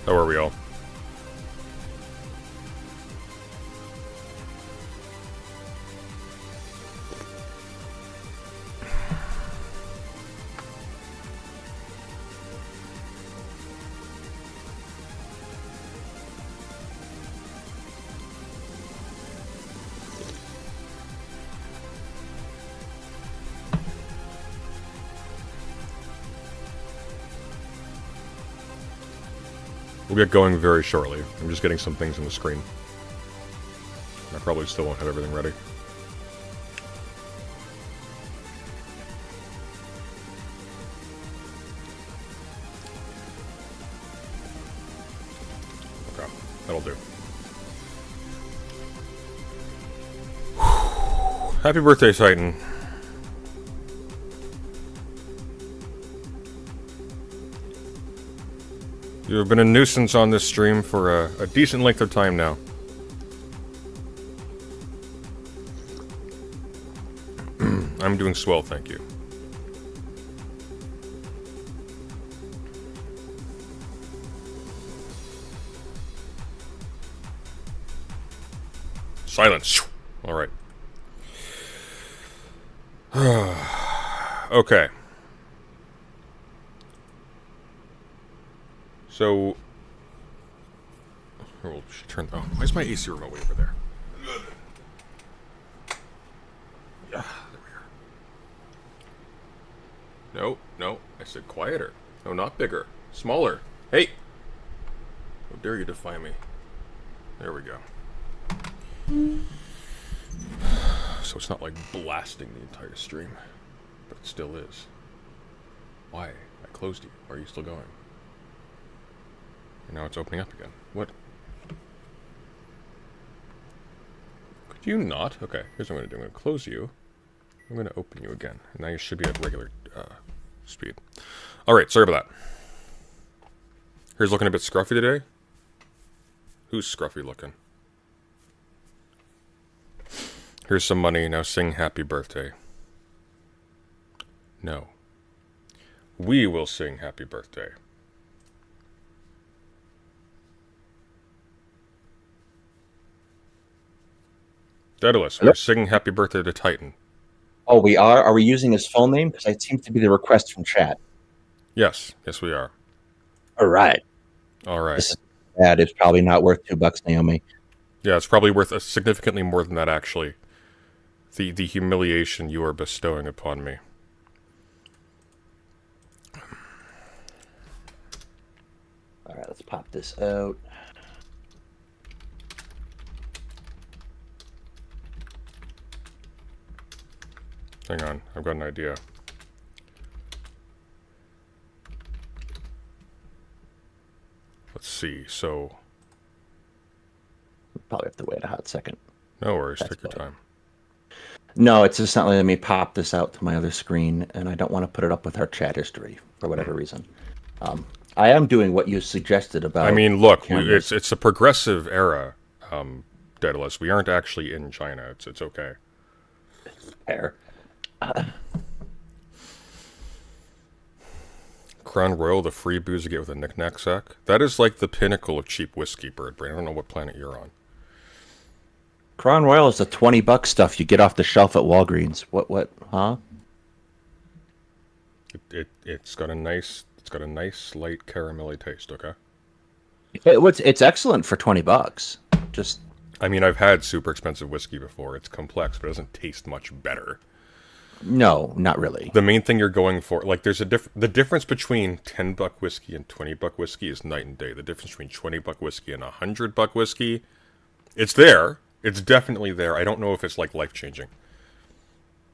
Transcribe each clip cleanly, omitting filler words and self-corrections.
How are we all? We'll get going very shortly. I'm just getting some things on the screen. I probably still won't have everything ready. Okay, that'll do. Happy birthday, Titan. You have been a nuisance on this stream for a decent length of time now. I'm doing swell, thank you. Silence. Alright. Okay. So, we'll turn. Oh, why is my AC remote way over there? Yeah, there we are. No, I said quieter. No, not bigger. Smaller. Hey! How dare you defy me? There we go. So it's not like blasting the entire stream, but it still is. Why? I closed you. Why are you still going? And now it's opening up again. What? Could you not? Okay, here's what I'm going to do. I'm going to close you. I'm going to open you again. And now you should be at regular speed. Alright, sorry about that. Here's looking a bit scruffy today. Who's scruffy looking? Here's some money. Now sing happy birthday. No. We will sing happy birthday. Daedalus, we're singing happy birthday to Titan. Oh, we are? Are we using his full name? Because that seems to be the request from chat. Yes, we are. All right. This is bad. It's probably not worth $2, Naomi. Yeah, it's probably worth significantly more than that, actually. The humiliation you are bestowing upon me. All right, let's pop this out. Hang on, I've got an idea. Let's see, so... We'll probably have to wait a hot second. No worries, take your time. No, it's just not letting me pop this out to my other screen, and I don't want to put it up with our chat history, for whatever reason. I am doing what you suggested about... I mean, look, it's a progressive era, Daedalus. We aren't actually in China. It's okay. Fair. Crown Royal, the free booze you get with a knick-knack sack. That is like the pinnacle of cheap whiskey, Birdbrain. I don't know what planet you're on. Crown Royal is the $20 stuff you get off the shelf at Walgreens. What, huh? It's got a nice light caramelly taste, okay? It's excellent for $20. Just... I mean, I've had super expensive whiskey before. It's complex, but it doesn't taste much better. No, not really. The main thing you're going for, like, there's the difference between $10 whiskey and $20 whiskey is night and day. The difference between $20 whiskey and $100 whiskey, it's there. It's definitely there. I don't know if it's, like, life-changing.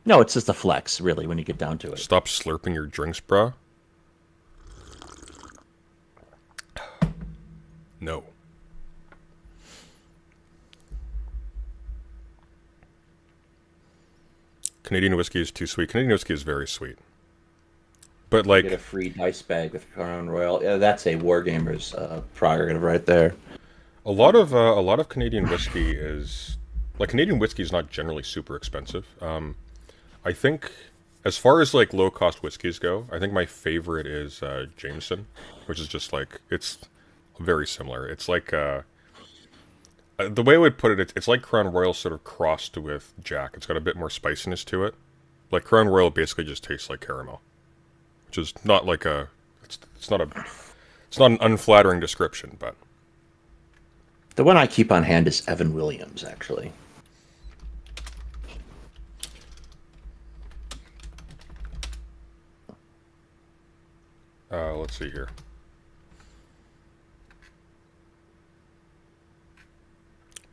No, it's just a flex, really, when you get down to it. Stop slurping your drinks, bro. No. Canadian whiskey is too sweet. Canadian whiskey is very sweet. But, like... You get a free dice bag with Crown Royal. Yeah, that's a Wargamer's prerogative right there. A lot of Canadian whiskey is... Like, Canadian whiskey is not generally super expensive. I think, as far as, like, low-cost whiskeys go, I think my favorite is Jameson, which is just, like, it's very similar. It's like the way I would put it, it's like Crown Royal sort of crossed with Jack. It's got a bit more spiciness to it. Like Crown Royal basically just tastes like caramel, which is not like a it's not an unflattering description, but The one I keep on hand is Evan Williams, actually. let's see here.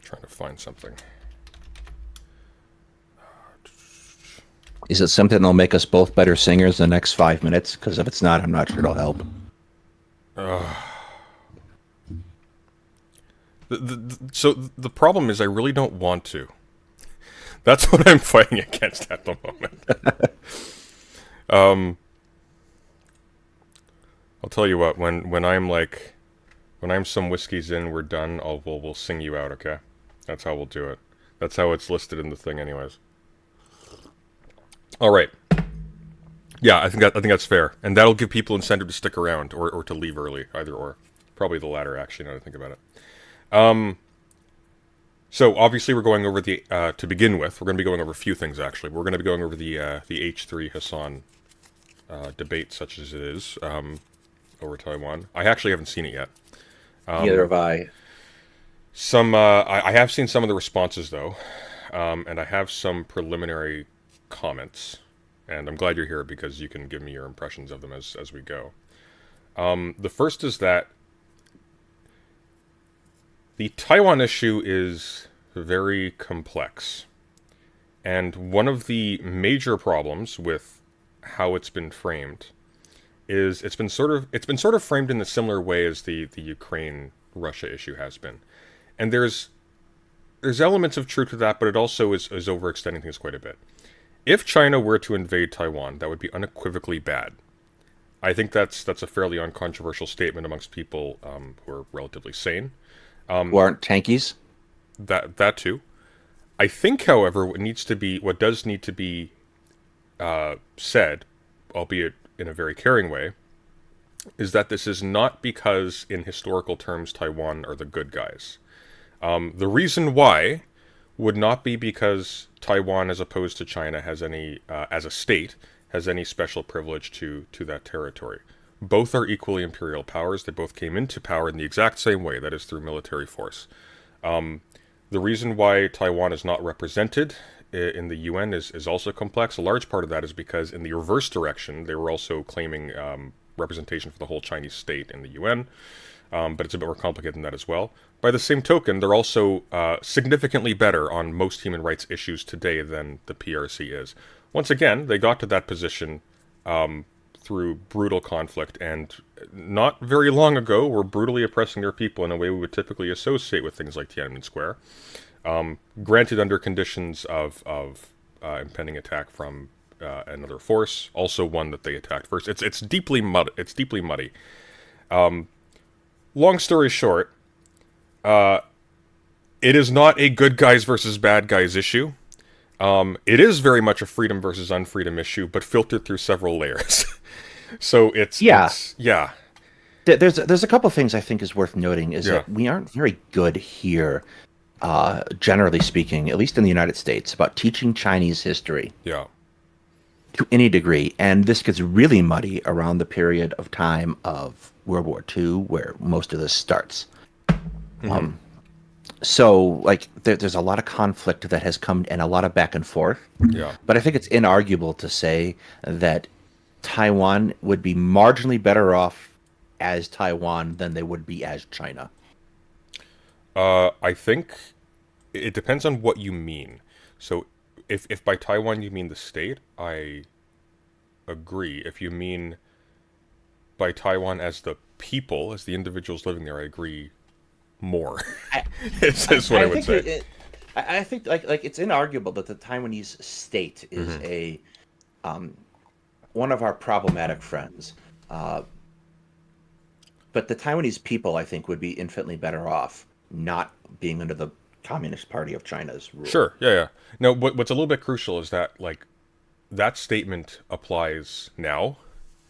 Trying to find something. Is it something that'll make us both better singers in the next 5 minutes? Because if it's not, I'm not sure it'll help. So the problem is I really don't want to. That's what I'm fighting against at the moment. I'll tell you what, when I'm some whiskeys in, we're done, we'll sing you out, okay? That's how we'll do it. That's how it's listed in the thing anyways. All right. Yeah, I think that's fair. And that'll give people incentive to stick around or to leave early, either or. Probably the latter, actually, now that I think about it. So obviously we're going over the to begin with, we're going to be going over a few things actually. We're going to be going over the H3 Hassan debate, such as it is, over Taiwan. I actually haven't seen it yet. Neither have I. I have seen some of the responses though, and I have some preliminary comments, and I'm glad you're here because you can give me your impressions of them as we go. The first is that the Taiwan issue is very complex, and one of the major problems with how it's been framed is it's been sort of framed in a similar way as the Ukraine Russia issue has been, and there's elements of truth to that, but it also is overextending things quite a bit. If China were to invade Taiwan, that would be unequivocally bad. I think that's a fairly uncontroversial statement amongst people who are relatively sane. Who aren't tankies? That too. I think, however, what does need to be said, albeit in a very caring way, is that this is not because, in historical terms, Taiwan are the good guys. The reason why would not be because Taiwan, as opposed to China, has any, as a state, has any special privilege to that territory. Both are equally imperial powers. They both came into power in the exact same way, that is through military force. The reason why Taiwan is not represented in the UN is also complex. A large part of that is because in the reverse direction, they were also claiming representation for the whole Chinese state in the UN, but it's a bit more complicated than that as well. By the same token, they're also significantly better on most human rights issues today than the PRC is. Once again, they got to that position through brutal conflict, and not very long ago were brutally oppressing their people in a way we would typically associate with things like Tiananmen Square. Granted under conditions of impending attack from another force, also one that they attacked first. It's deeply muddy. Long story short, it is not a good guys versus bad guys issue. It is very much a freedom versus unfreedom issue, but filtered through several layers. So it's yeah. There's a couple things I think is worth noting is that we aren't very good here, generally speaking, at least in the United States, about teaching Chinese history. Yeah. To any degree, and this gets really muddy around the period of time of World War II, where most of this starts. Mm-hmm. So, like, there's a lot of conflict that has come and a lot of back and forth. Yeah. But I think it's inarguable to say that Taiwan would be marginally better off as Taiwan than they would be as China. I think it depends on what you mean. So, if by Taiwan you mean the state, I agree. If you mean by Taiwan as the people, as the individuals living there, I agree more. Is what I would say. I think like it's inarguable that the Taiwanese state is a one of our problematic friends. But the Taiwanese people, I think, would be infinitely better off not being under the Communist Party of China's rule. Sure, yeah. No, what's a little bit crucial is that, like, that statement applies now,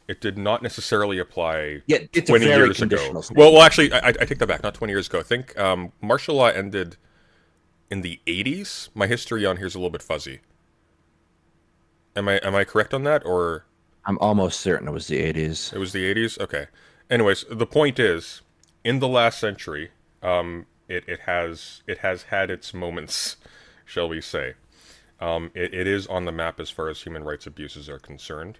It did not necessarily apply Yeah, it's a 20 very years ago. conditional Well, statement. actually, I take that back. Not 20 years ago. I think martial law ended in the 80s. My history on here is a little bit fuzzy. Am I correct on that, or I'm almost certain it was the 80s. it was the 80s? Okay. Anyways, the point is, in the last century, it has had its moments, shall we say. It is on the map as far as human rights abuses are concerned.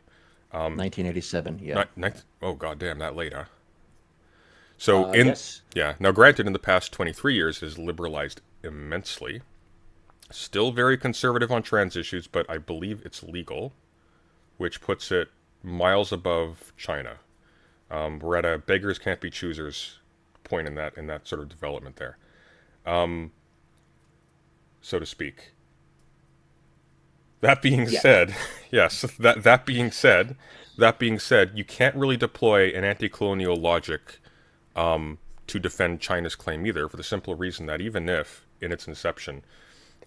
1987, yeah. Oh god damn, that late, huh? So Yes. yeah, now granted, in the past 23 years, it has liberalized immensely. Still very conservative on trans issues, but I believe it's legal, which puts it miles above China. We're at a beggars can't be choosers point in that sort of development there, so to speak. That being Yeah. said, yes, that being said, you can't really deploy an anti-colonial logic to defend China's claim either, for the simple reason that even if, in its inception,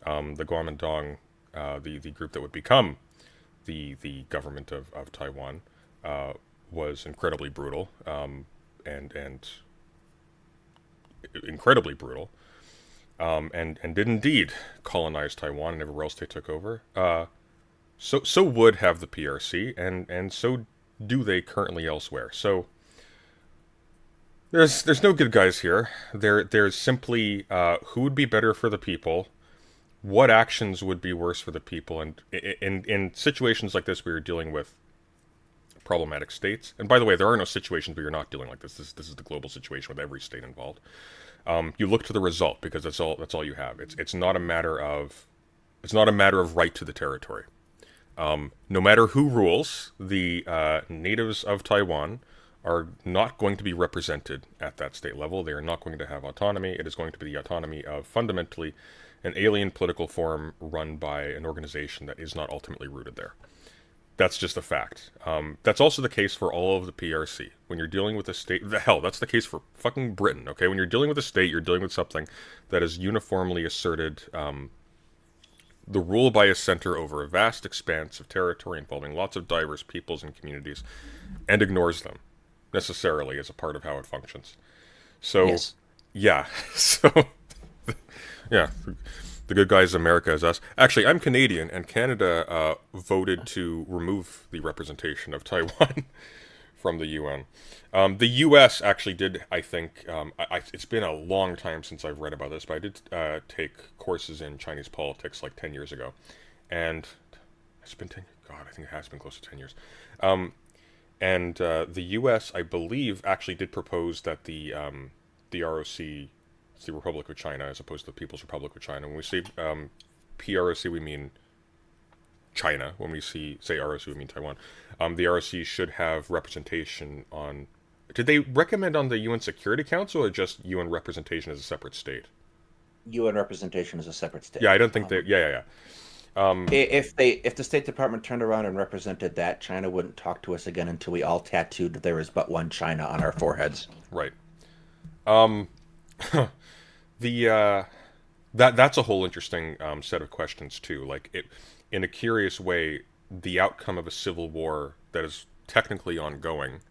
the Guomindang, the group that would become the government of Taiwan, was incredibly brutal, and incredibly brutal, and did indeed colonize Taiwan and everywhere else they took over. So would have the PRC, and so do they currently elsewhere. So there's no good guys here. There's simply who would be better for the people, what actions would be worse for the people, and in situations like this, we are dealing with problematic states. And by the way, there are no situations where you're not dealing like this. This is the global situation with every state involved. You look to the result, because that's all you have. It's not a matter of right to the territory. No matter who rules, the natives of Taiwan are not going to be represented at that state level. They are not going to have autonomy. It is going to be the autonomy of fundamentally an alien political form run by an organization that is not ultimately rooted there. That's just a fact. That's also the case for all of the PRC. When you're dealing with a state, that's the case for fucking Britain, okay? When you're dealing with a state, you're dealing with something that has uniformly asserted the rule by a center over a vast expanse of territory involving lots of diverse peoples and communities, and ignores them, necessarily, as a part of how it functions. So, Yes. yeah. So, yeah. The good guys, America, is us. Actually, I'm Canadian, and Canada voted to remove the representation of Taiwan from the UN. The U.S. actually did, I think, it's been a long time since I've read about this, but I did take courses in Chinese politics like 10 years ago. And it's been 10, God, I think it has been close to 10 years. And the U.S., I believe, actually did propose that the ROC, it's the Republic of China as opposed to the People's Republic of China. When we say PROC, we mean China. When we say ROC, we mean Taiwan. The ROC should have representation on... Did they recommend on the UN Security Council, or just UN representation as a separate state? UN representation is a separate state. Yeah, I don't think they... Yeah. If the State Department turned around and represented that, China wouldn't talk to us again until we all tattooed "There is but one China" on our foreheads. Right. That's a whole interesting set of questions too. Like, it, in a curious way, the outcome of a civil war that is technically ongoing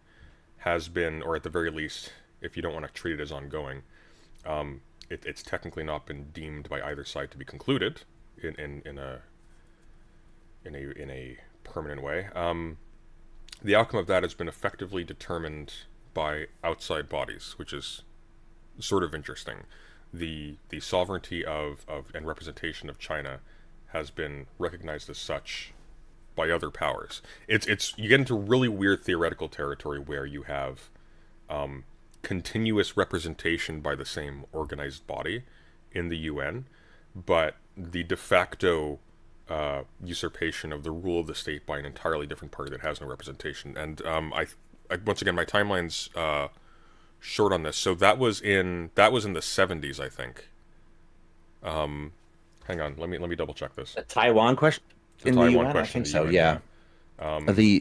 has been, or at the very least, if you don't want to treat it as ongoing, it's technically not been deemed by either side to be concluded in a permanent way. The outcome of that has been effectively determined by outside bodies, which is sort of interesting. The sovereignty of and representation of China has been recognized as such by other powers. It's you get into really weird theoretical territory where you have continuous representation by the same organized body in the UN, but the de facto usurpation of the rule of the state by an entirely different party that has no representation. And I once again, my timeline's short on this. So that was in the 70s, I think. Hang on, let me double check this. The Taiwan question in the Taiwan UN, I question think in so. the UN, Yeah. yeah.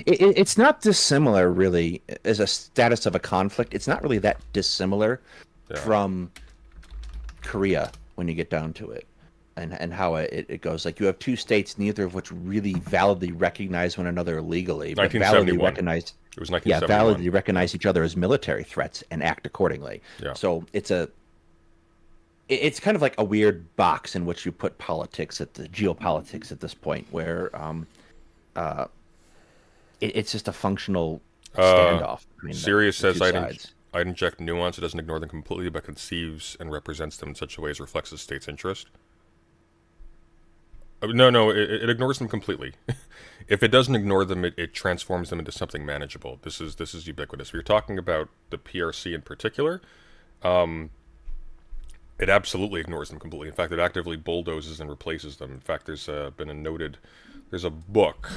It's not dissimilar, really, as a status of a conflict. It's not really that dissimilar Yeah. from Korea when you get down to it. and how it goes. Like you have two states, neither of which really validly recognize one another legally, but validly 1971. recognize, It was yeah, 1971. validly recognize each other as military threats and act accordingly. Yeah. So it's kind of like a weird box in which you put politics at the geopolitics at this point, where it's just a functional standoff between Sirius the says two sides. I'd inject nuance. It doesn't ignore them completely, but conceives and represents them in such a way as reflects the state's interest. No, it ignores them completely. If it doesn't ignore them, it transforms them into something manageable. This is ubiquitous. If you're talking about the PRC in particular, it absolutely ignores them completely. In fact, it actively bulldozes and replaces them. In fact, there's a book,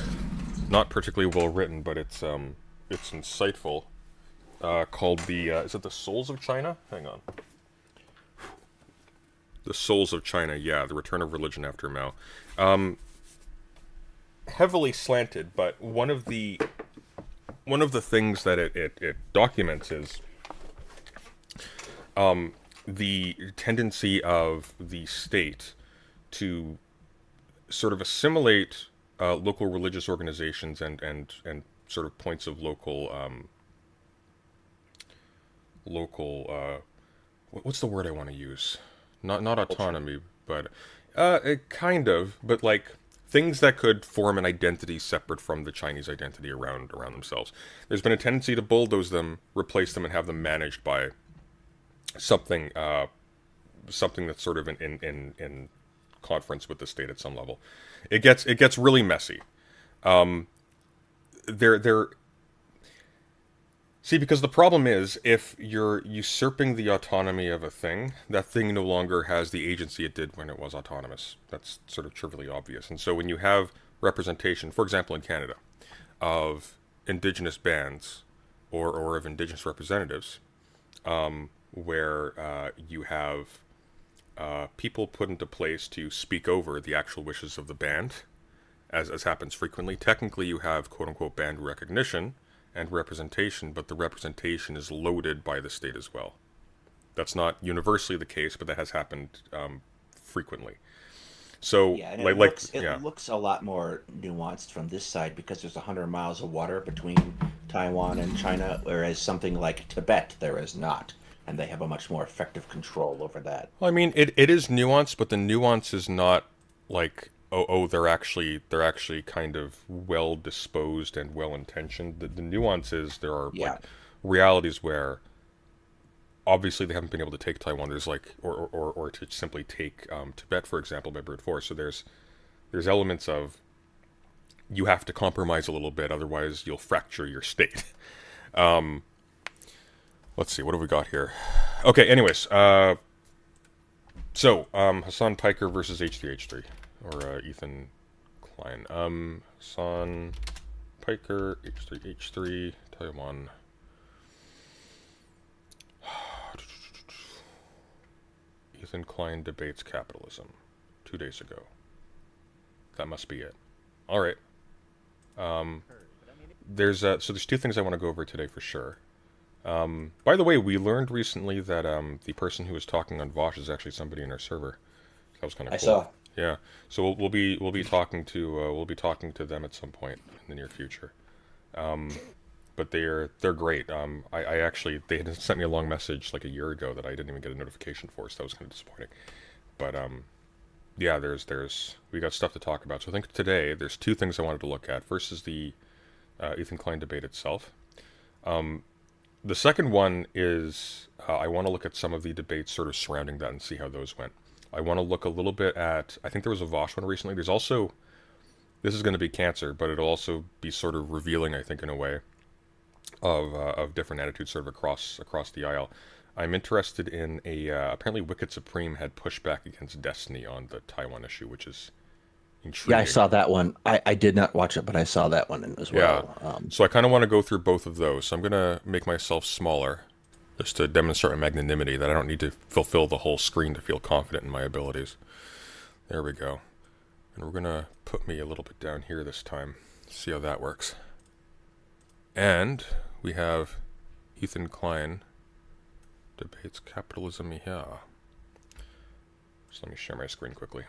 not particularly well written, but it's insightful, called is it The Souls of China? Hang on. The Souls of China, yeah, The Return of Religion After Mao. Heavily slanted, but one of the things that it documents is the tendency of the state to sort of assimilate local religious organizations and sort of points of local what's the word I want to use? Not autonomy, but kind of, but like things that could form an identity separate from the Chinese identity around themselves. There's been a tendency to bulldoze them, replace them, and have them managed by something that's sort of in conference with the state at some level. It gets really messy. They're See, because the problem is, if you're usurping the autonomy of a thing, that thing no longer has the agency it did when it was autonomous. That's sort of trivially obvious. And so when you have representation, for example in Canada, of indigenous bands or of indigenous representatives, where you have people put into place to speak over the actual wishes of the band, as happens frequently, technically you have quote-unquote band recognition and representation, but the representation is loaded by the state as well. That's not universally the case, but that has happened frequently. So, Yeah, and yeah. it looks a lot more nuanced from this side because there's 100 miles of water between Taiwan and China, whereas something like Tibet there is not, and they have a much more effective control over that. Well, I mean, it is nuanced, but the nuance is not like they're actually kind of well disposed and well intentioned. The nuance is there are Yeah. like realities where obviously they haven't been able to take Taiwan. There's like or to simply take Tibet, for example, by brute force. So there's elements of you have to compromise a little bit, otherwise you'll fracture your state. Let's see, what have we got here? Okay, anyways, so Hassan Piker versus H3H3 or Ethan Klein. Hassan Piker, H3H3, Taiwan. Ethan Klein debates capitalism 2 days ago. That must be it. All right. There's two things I want to go over today for sure. By the way, we learned recently that the person who was talking on Vosh is actually somebody in our server. That was kind of I cool. saw. Yeah. So we'll be talking to them at some point in the near future. But they're great. I actually they had sent me a long message like a year ago that I didn't even get a notification for, so that was kind of disappointing. But yeah, we got stuff to talk about. So I think today there's two things I wanted to look at. First is the Ethan Klein debate itself. The second one is I want to look at some of the debates sort of surrounding that and see how those went. I want to look a little bit at, I think there was a Vosh one recently. There's also, this is going to be cancer, but it'll also be sort of revealing, I think, in a way, of different attitudes sort of across the aisle. I'm interested in apparently Wicked Supreme had pushback against Destiny on the Taiwan issue, which is intriguing. Yeah, I saw that one. I did not watch it, but I saw that one as well. Yeah. So I kind of want to go through both of those. So I'm going to make myself smaller just to demonstrate my magnanimity, that I don't need to fulfill the whole screen to feel confident in my abilities. There we go. And we're going to put me a little bit down here this time. See how that works. And we have Ethan Klein debates capitalism here. So let me share my screen quickly.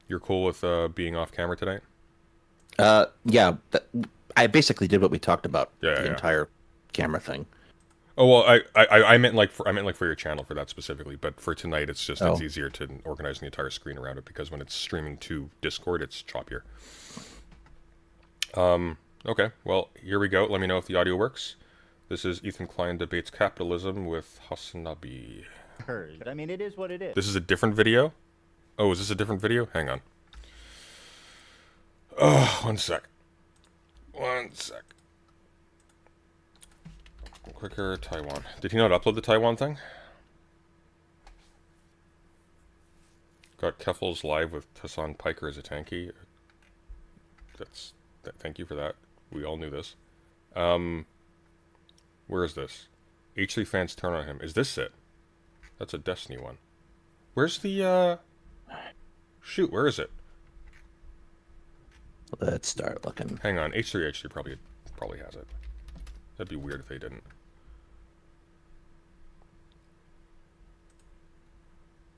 You're cool with being off camera tonight? Yeah, I basically did what we talked about. Yeah, the yeah. entire camera thing. Oh well, I meant like for your channel for that specifically, but for tonight it's just it's Oh. easier to organize the entire screen around it because when it's streaming to Discord, it's choppier. Okay, well here we go. Let me know if the audio works. This is Ethan Klein debates capitalism with Hasanabi. I mean, it is what it is. This is a different video. Oh, is this a different video? Hang on. Oh, one sec. One sec. Quicker, Taiwan. Did he not upload the Taiwan thing? Got Keffels live with Hassan Piker as a tanky. Thank you for that. We all knew this. Where is this? H3 fans turn on him. Is this it? That's a Destiny one. Where's the, Shoot, where is it? Let's start looking. Hang on, H3 probably has it. That'd be weird if they didn't.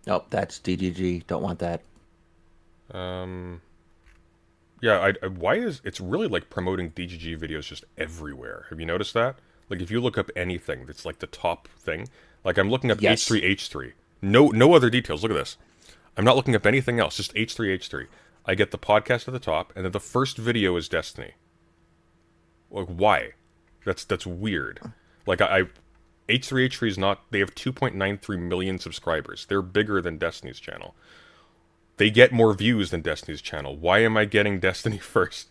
Nope, that's DGG. Don't want that. Yeah, why is it's really like promoting DGG videos just everywhere? Have you noticed that? Like if you look up anything that's like the top thing, like I'm looking up Yes. H3. No other details. Look at this. I'm not looking up anything else, just H3. I get the podcast at the top, and then the first video is Destiny. Like why? That's weird. Like H3 is not. They have 2.93 million subscribers. They're bigger than Destiny's channel. They get more views than Destiny's channel. Why am I getting Destiny first?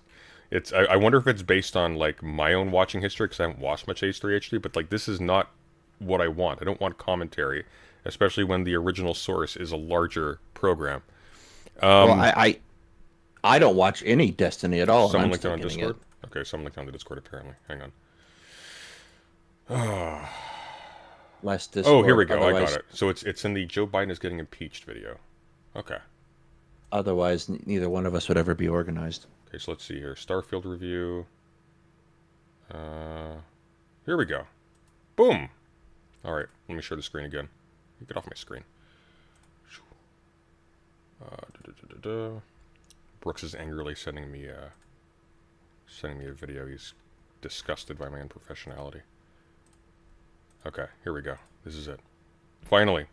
I wonder if it's based on like my own watching history because I haven't watched much H3, but like this is not what I want. I don't want commentary, especially when the original source is a larger program. Well, I don't watch any Destiny at all. and Someone I'm linked it still on getting Discord. Okay, someone linked it on the Discord apparently. Hang on. Less Discord. Oh, here we go. I Otherwise, got it. So it's in the Joe Biden is getting impeached video. Okay. Otherwise, neither one of us would ever be organized. Okay, so let's see here. Starfield review. Here we go. Boom. All right, let me share the screen again. Get off my screen. Brooks is angrily sending me a video. He's disgusted by my unprofessionality. Okay, here we go. This is it. Finally.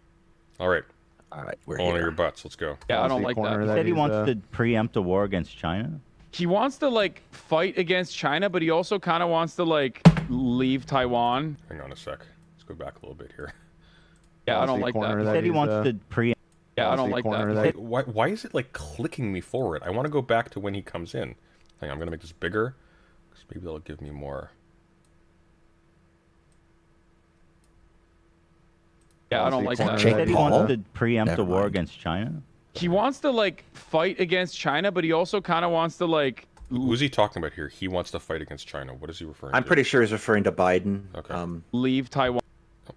All right. All right, we're All on here. your butts. Let's go. Yeah, I don't like that. He said he wants to preempt a war against China. He wants to like fight against China, but he also kind of wants to like leave Taiwan. Hang on a sec. Let's go back a little bit here. Yeah, I don't like that. He said he wants to preempt. Yeah, I don't like that. Why is it like clicking me forward? I want to go back to when he comes in. Hang on, I'm gonna make this bigger, because maybe they'll give me more. Yeah, I don't like that. He said he Paul? wants to preempt Never a war mind. against China. He wants to like fight against China, but he also kind of wants to like Who's he talking about here? He wants to fight against China. What is he referring to? I'm pretty sure he's referring to Biden. Okay. leave Taiwan Oh,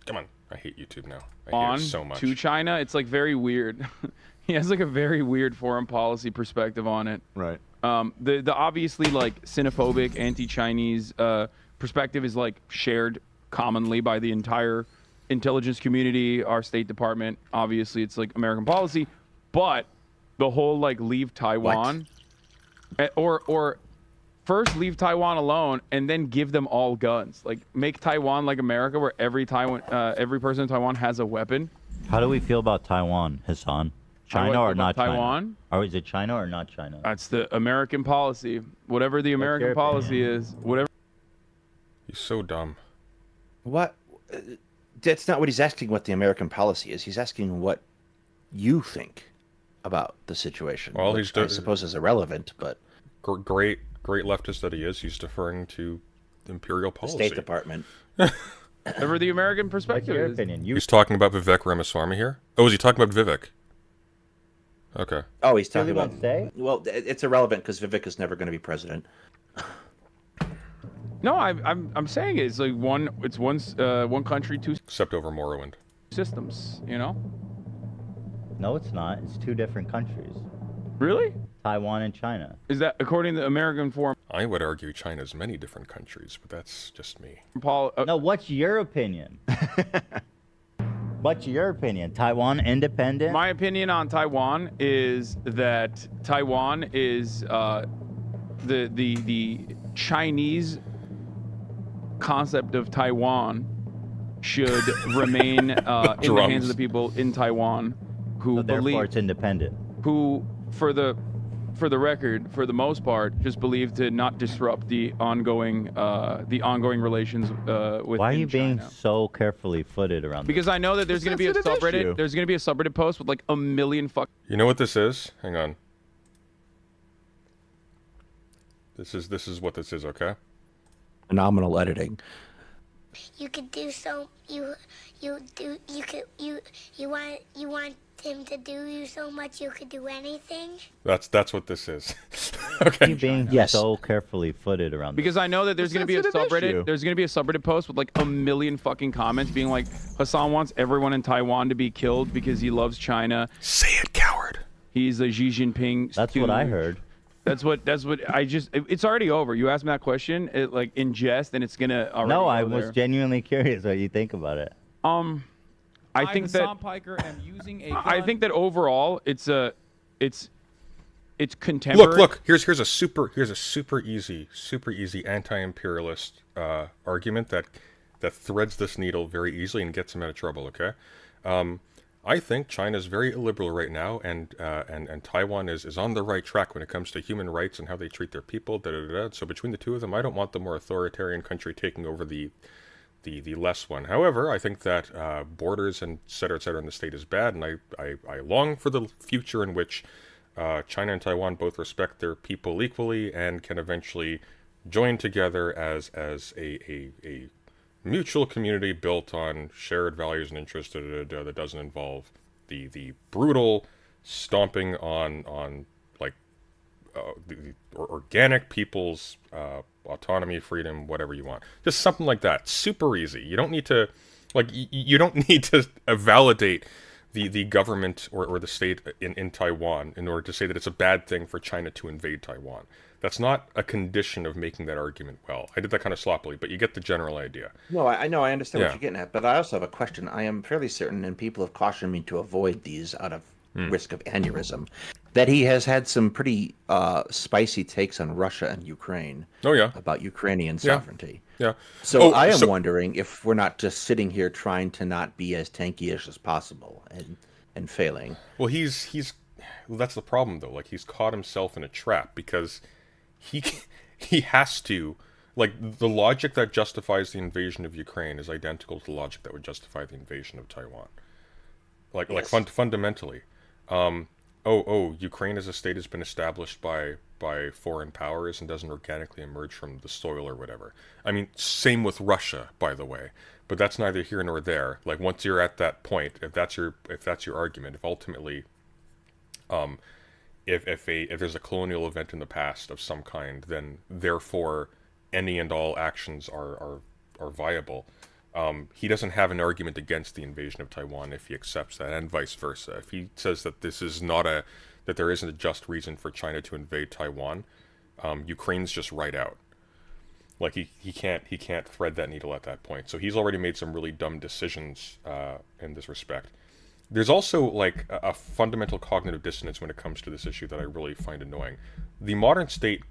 come on. I hate YouTube now. I hate it so much. to China. It's like very weird. He has like a very weird foreign policy perspective on it. Right. The obviously like xenophobic anti-Chinese perspective is like shared commonly by the entire intelligence community, our State Department. Obviously, it's like American policy, but the whole like leave Taiwan, or first leave Taiwan alone and then give them all guns. Like make Taiwan like America, where every person in Taiwan has a weapon. How do we feel about Taiwan, Hassan? How do I China feel or about not Taiwan? China? Or is it China or not China? That's the American policy. Whatever the American your policy opinion? is, whatever. He's so dumb. What? That's not what he's asking. What the American policy is? He's asking what you think about the situation. Well, which he's I suppose is irrelevant, but Great leftist that he is. He's deferring to imperial the policy. State Department. Whatever the American What's perspective your is. opinion? You He's talking about Vivek Ramaswamy here. Oh, is he talking about Vivek? Okay. Oh, he's really talking want about. to say? Well, it's irrelevant because Vivek is never going to be president. No, I'm saying it's like one country, two Except over Morrowind. systems. You know? No, it's not. It's two different countries. Really? Taiwan and China. Is that according to American foreign I would argue China's many different countries, but that's just me. No, what's your opinion? What's your opinion? Taiwan independent? My opinion on Taiwan is that Taiwan is the Chinese concept of Taiwan should remain in the hands of the people in Taiwan who So therefore, believe, it's independent. who for the record, for the most part, just believe to not disrupt the ongoing relations with. Why are you being China. so carefully footed around Because I know that there's going to be a sensitive subreddit. issue. There's going to be a subreddit post with like 1 million You know what this is? Hang on. This is what this is, okay? Phenomenal editing. You could do so. You want him to do you so much you could do anything. That's what this is. Why are Okay. you being Yes. so carefully footed around Because I know that there's going to be a sensitive subreddit. issue. There's going to be a subreddit post with like 1 million fucking comments being like, Hassan wants everyone in Taiwan to be killed because he loves China. Say it, coward. He's a Xi Jinping. That's what I stooge. heard. That's what I just. It's already over. You asked me that question, like in jest, and it's gonna already. No, go I was there. genuinely curious what you think about it. I think that Hassan Piker am using a gun. I think that overall it's contemporary. Look. Here's a super easy anti-imperialist argument that threads this needle very easily and gets him out of trouble. Okay, I think China is very illiberal right now, and Taiwan is on the right track when it comes to human rights and how they treat their people. So between the two of them, I don't want the more authoritarian country taking over the less one. However, I think that borders and et cetera in the state is bad, and I long for the future in which China and Taiwan both respect their people equally and can eventually join together as a mutual community built on shared values and interests that doesn't involve the brutal stomping on like the organic people's autonomy, freedom, whatever you want. Just something like that. Super easy. You don't need to you don't need to validate the government or the state in Taiwan in order to say that it's a bad thing for China to invade Taiwan. That's not a condition of making that argument well. I did that kind of sloppily, but you get the general idea. No, I know, I understand Yeah. what you're getting at, but I also have a question. I am fairly certain, and people have cautioned me to avoid these out of risk of aneurysm, that he has had some pretty spicy takes on Russia and Ukraine. Oh, yeah. About Ukrainian sovereignty. Yeah. So I am wondering if we're not just sitting here trying to not be as tanky-ish as possible and failing. Well, well, that's the problem though. Like he's caught himself in a trap because he has to, like, the logic that justifies the invasion of Ukraine is identical to the logic that would justify the invasion of Taiwan. Like fundamentally. Ukraine as a state has been established by foreign powers and doesn't organically emerge from the soil or whatever. I mean, same with Russia, by the way. But that's neither here nor there. Like once you're at that point, if that's your argument, if ultimately, if there's a colonial event in the past of some kind, then therefore any and all actions are viable. He doesn't have an argument against the invasion of Taiwan if he accepts that, and vice versa. If he says that this is not that there isn't a just reason for China to invade Taiwan, Ukraine's just right out. Like he can't thread that needle at that point. So he's already made some really dumb decisions in this respect. There's also like a fundamental cognitive dissonance when it comes to this issue that I really find annoying. The modern state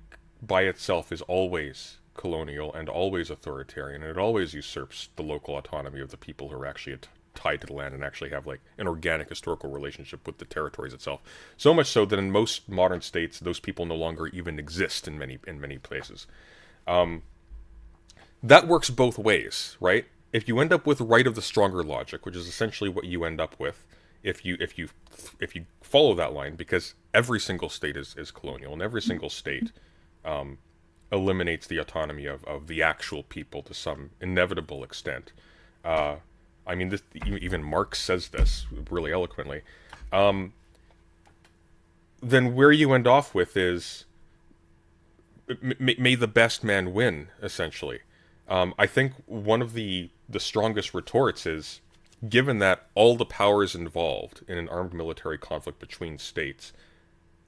by itself is always colonial and always authoritarian, and it always usurps the local autonomy of the people who are actually tied to the land and actually have like an organic historical relationship with the territories itself. So much so that in most modern states, those people no longer even exist in many places. That works both ways, right? If you end up with right of the stronger logic, which is essentially what you end up with, if you follow that line, because every single state is colonial, and every single state eliminates the autonomy of the actual people to some inevitable extent. I mean, even Marx says this really eloquently. Then where you end off with is may the best man win, essentially. I think one of the strongest retorts is, given that all the powers involved in an armed military conflict between states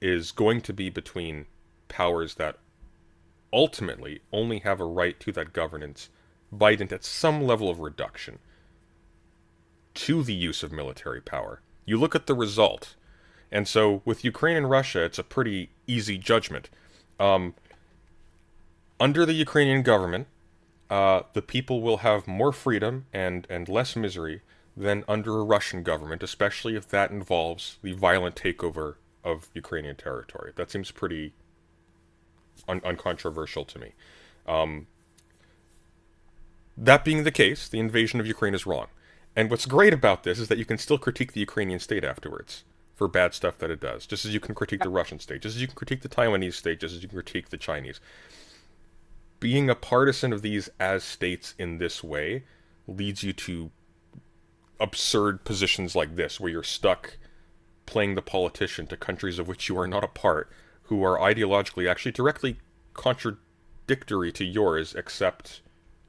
is going to be between powers that ultimately only have a right to that governance by dint at some level of reduction. to the use of military power. You look at the result. And so with Ukraine and Russia, it's a pretty easy judgment. Under the Ukrainian government, the people will have more freedom and less misery than under a Russian government, especially if that involves the violent takeover of Ukrainian territory. That seems pretty uncontroversial to me. That being the case, the invasion of Ukraine is wrong. And what's great about this is that you can still critique the Ukrainian state afterwards for bad stuff that it does, just as you can critique the Russian state, just as you can critique the Taiwanese state, just as you can critique the Chinese. Being a partisan of these as states in this way leads you to absurd positions like this, where you're stuck playing the politician to countries of which you are not a part, who are ideologically actually directly contradictory to yours, except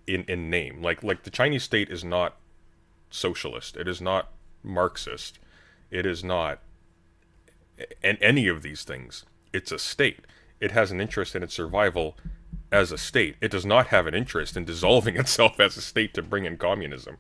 in name. Like the Chinese state is not socialist, it is not Marxist, it is not any of these things. It's a state. It has an interest in its survival as a state. It does not have an interest in dissolving itself as a state to bring in communism.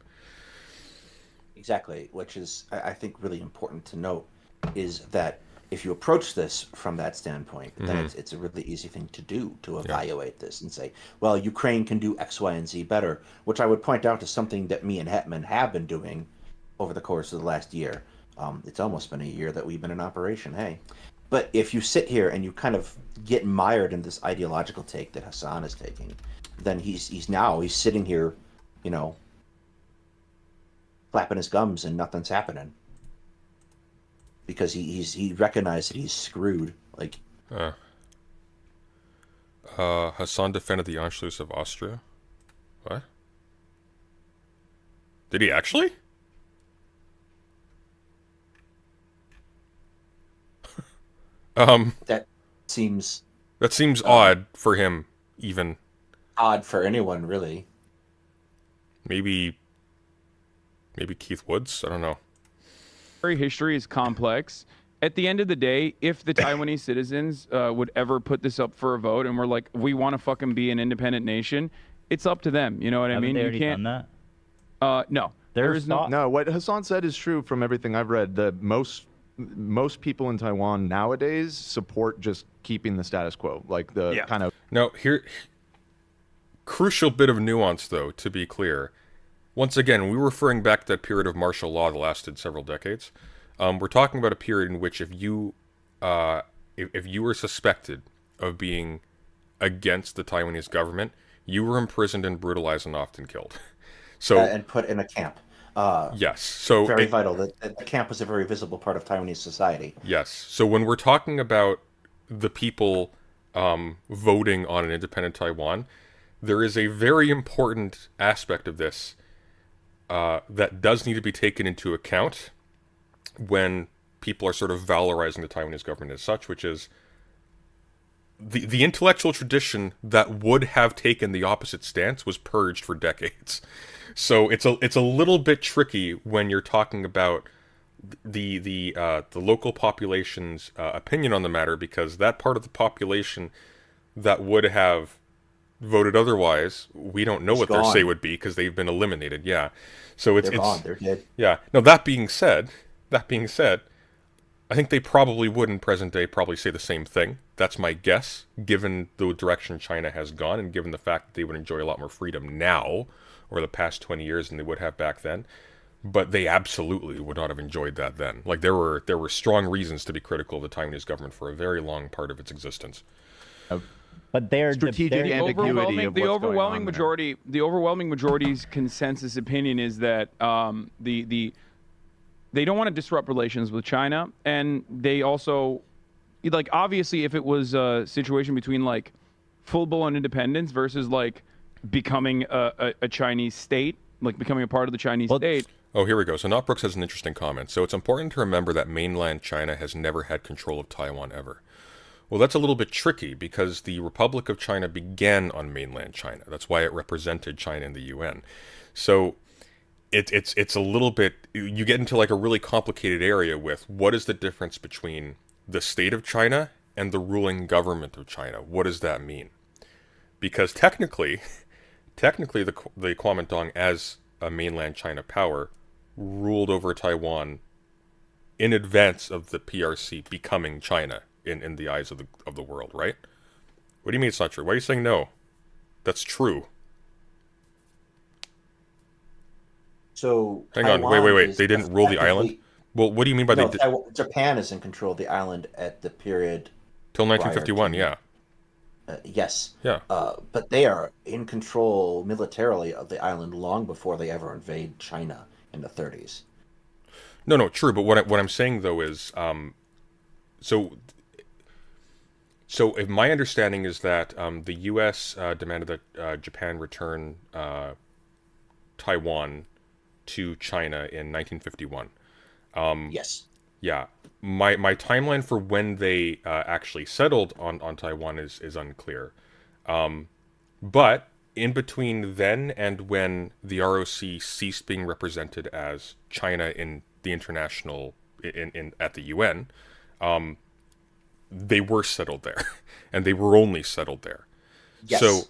Exactly, which is, I think, really important to note, is that if you approach this from that standpoint, then it's a really easy thing to do, to evaluate this and say, well, Ukraine can do X, Y, and Z better, which I would point out is something that me and Hetman have been doing over the course of the last year. It's almost been a year that we've been in operation, hey. But if you sit here and you kind of get mired in this ideological take that Hassan is taking, then he's sitting here, you know, flapping his gums and nothing's happening. Because he recognized that he's screwed. Like, Hassan defended the Anschluss of Austria. What? Did he actually? that seems odd for him, even. Odd for anyone, really. Maybe Keith Woods? I don't know. History is complex. At the end of the day, if the Taiwanese citizens would ever put this up for a vote and we're like, we want to fucking be an independent nation, it's up to them. You know what I mean? They You already can't. done that? No. There's There is no. No, what Hassan said is true from everything I've read. The most people in Taiwan nowadays support just keeping the status quo, like the kind of. Now, here, crucial bit of nuance, though, to be clear. Once again, we're referring back to that period of martial law that lasted several decades. We're talking about a period in which if you were suspected of being against the Taiwanese government, you were imprisoned and brutalized and often killed. So and put in a camp. Yes. So very vital. The camp was a very visible part of Taiwanese society. Yes. So when we're talking about the people voting on an independent Taiwan, there is a very important aspect of this that does need to be taken into account when people are sort of valorizing the Taiwanese government as such, which is the intellectual tradition that would have taken the opposite stance was purged for decades. So it's a little bit tricky when you're talking about the local population's opinion on the matter, because that part of the population that would have voted otherwise, we don't know what their say would be because they've been eliminated. Yeah, so it's gone. They're dead. Yeah. Now that being said, I think they probably would in present day probably say the same thing. That's my guess, given the direction China has gone and given the fact that they would enjoy a lot more freedom now over the past 20 years than they would have back then. But they absolutely would not have enjoyed that then. Like there were strong reasons to be critical of the Taiwanese government for a very long part of its existence. But they're Strategic they're- ambiguity of the what's overwhelming going on majority, the overwhelming majority's consensus opinion is that they don't want to disrupt relations with China, and they also, like, obviously, if it was a situation between like full-blown independence versus like becoming a Chinese state, like becoming a part of the Chinese state. Oh, here we go. So Notbrooks has an interesting comment. So it's important to remember that mainland China has never had control of Taiwan ever. Well, that's a little bit tricky because the Republic of China began on mainland China. That's why it represented China in the UN. So it's a little bit, you get into like a really complicated area with what is the difference between the state of China and the ruling government of China. What does that mean? Because technically the Kuomintang as a mainland China power ruled over Taiwan in advance of the PRC becoming China in the eyes of the world, right? What do you mean it's not true? Why are you saying no? That's true. So Hang on, Taiwan wait. is They didn't rule the island? effectively- Well, what do you mean by No, they did? Japan is in control of the island at the period. Till 1951, prior yeah. Yes. Yeah. But they are in control militarily of the island long before they ever invade China in the 30s. No, true. But what I'm saying though is, so if my understanding is that the U.S. Demanded that Japan return Taiwan to China in 1951. Yes. Yeah, my timeline for when they actually settled on Taiwan is unclear. But in between then and when the ROC ceased being represented as China in the international in at the UN, they were settled there, and they were only settled there. Yes. So,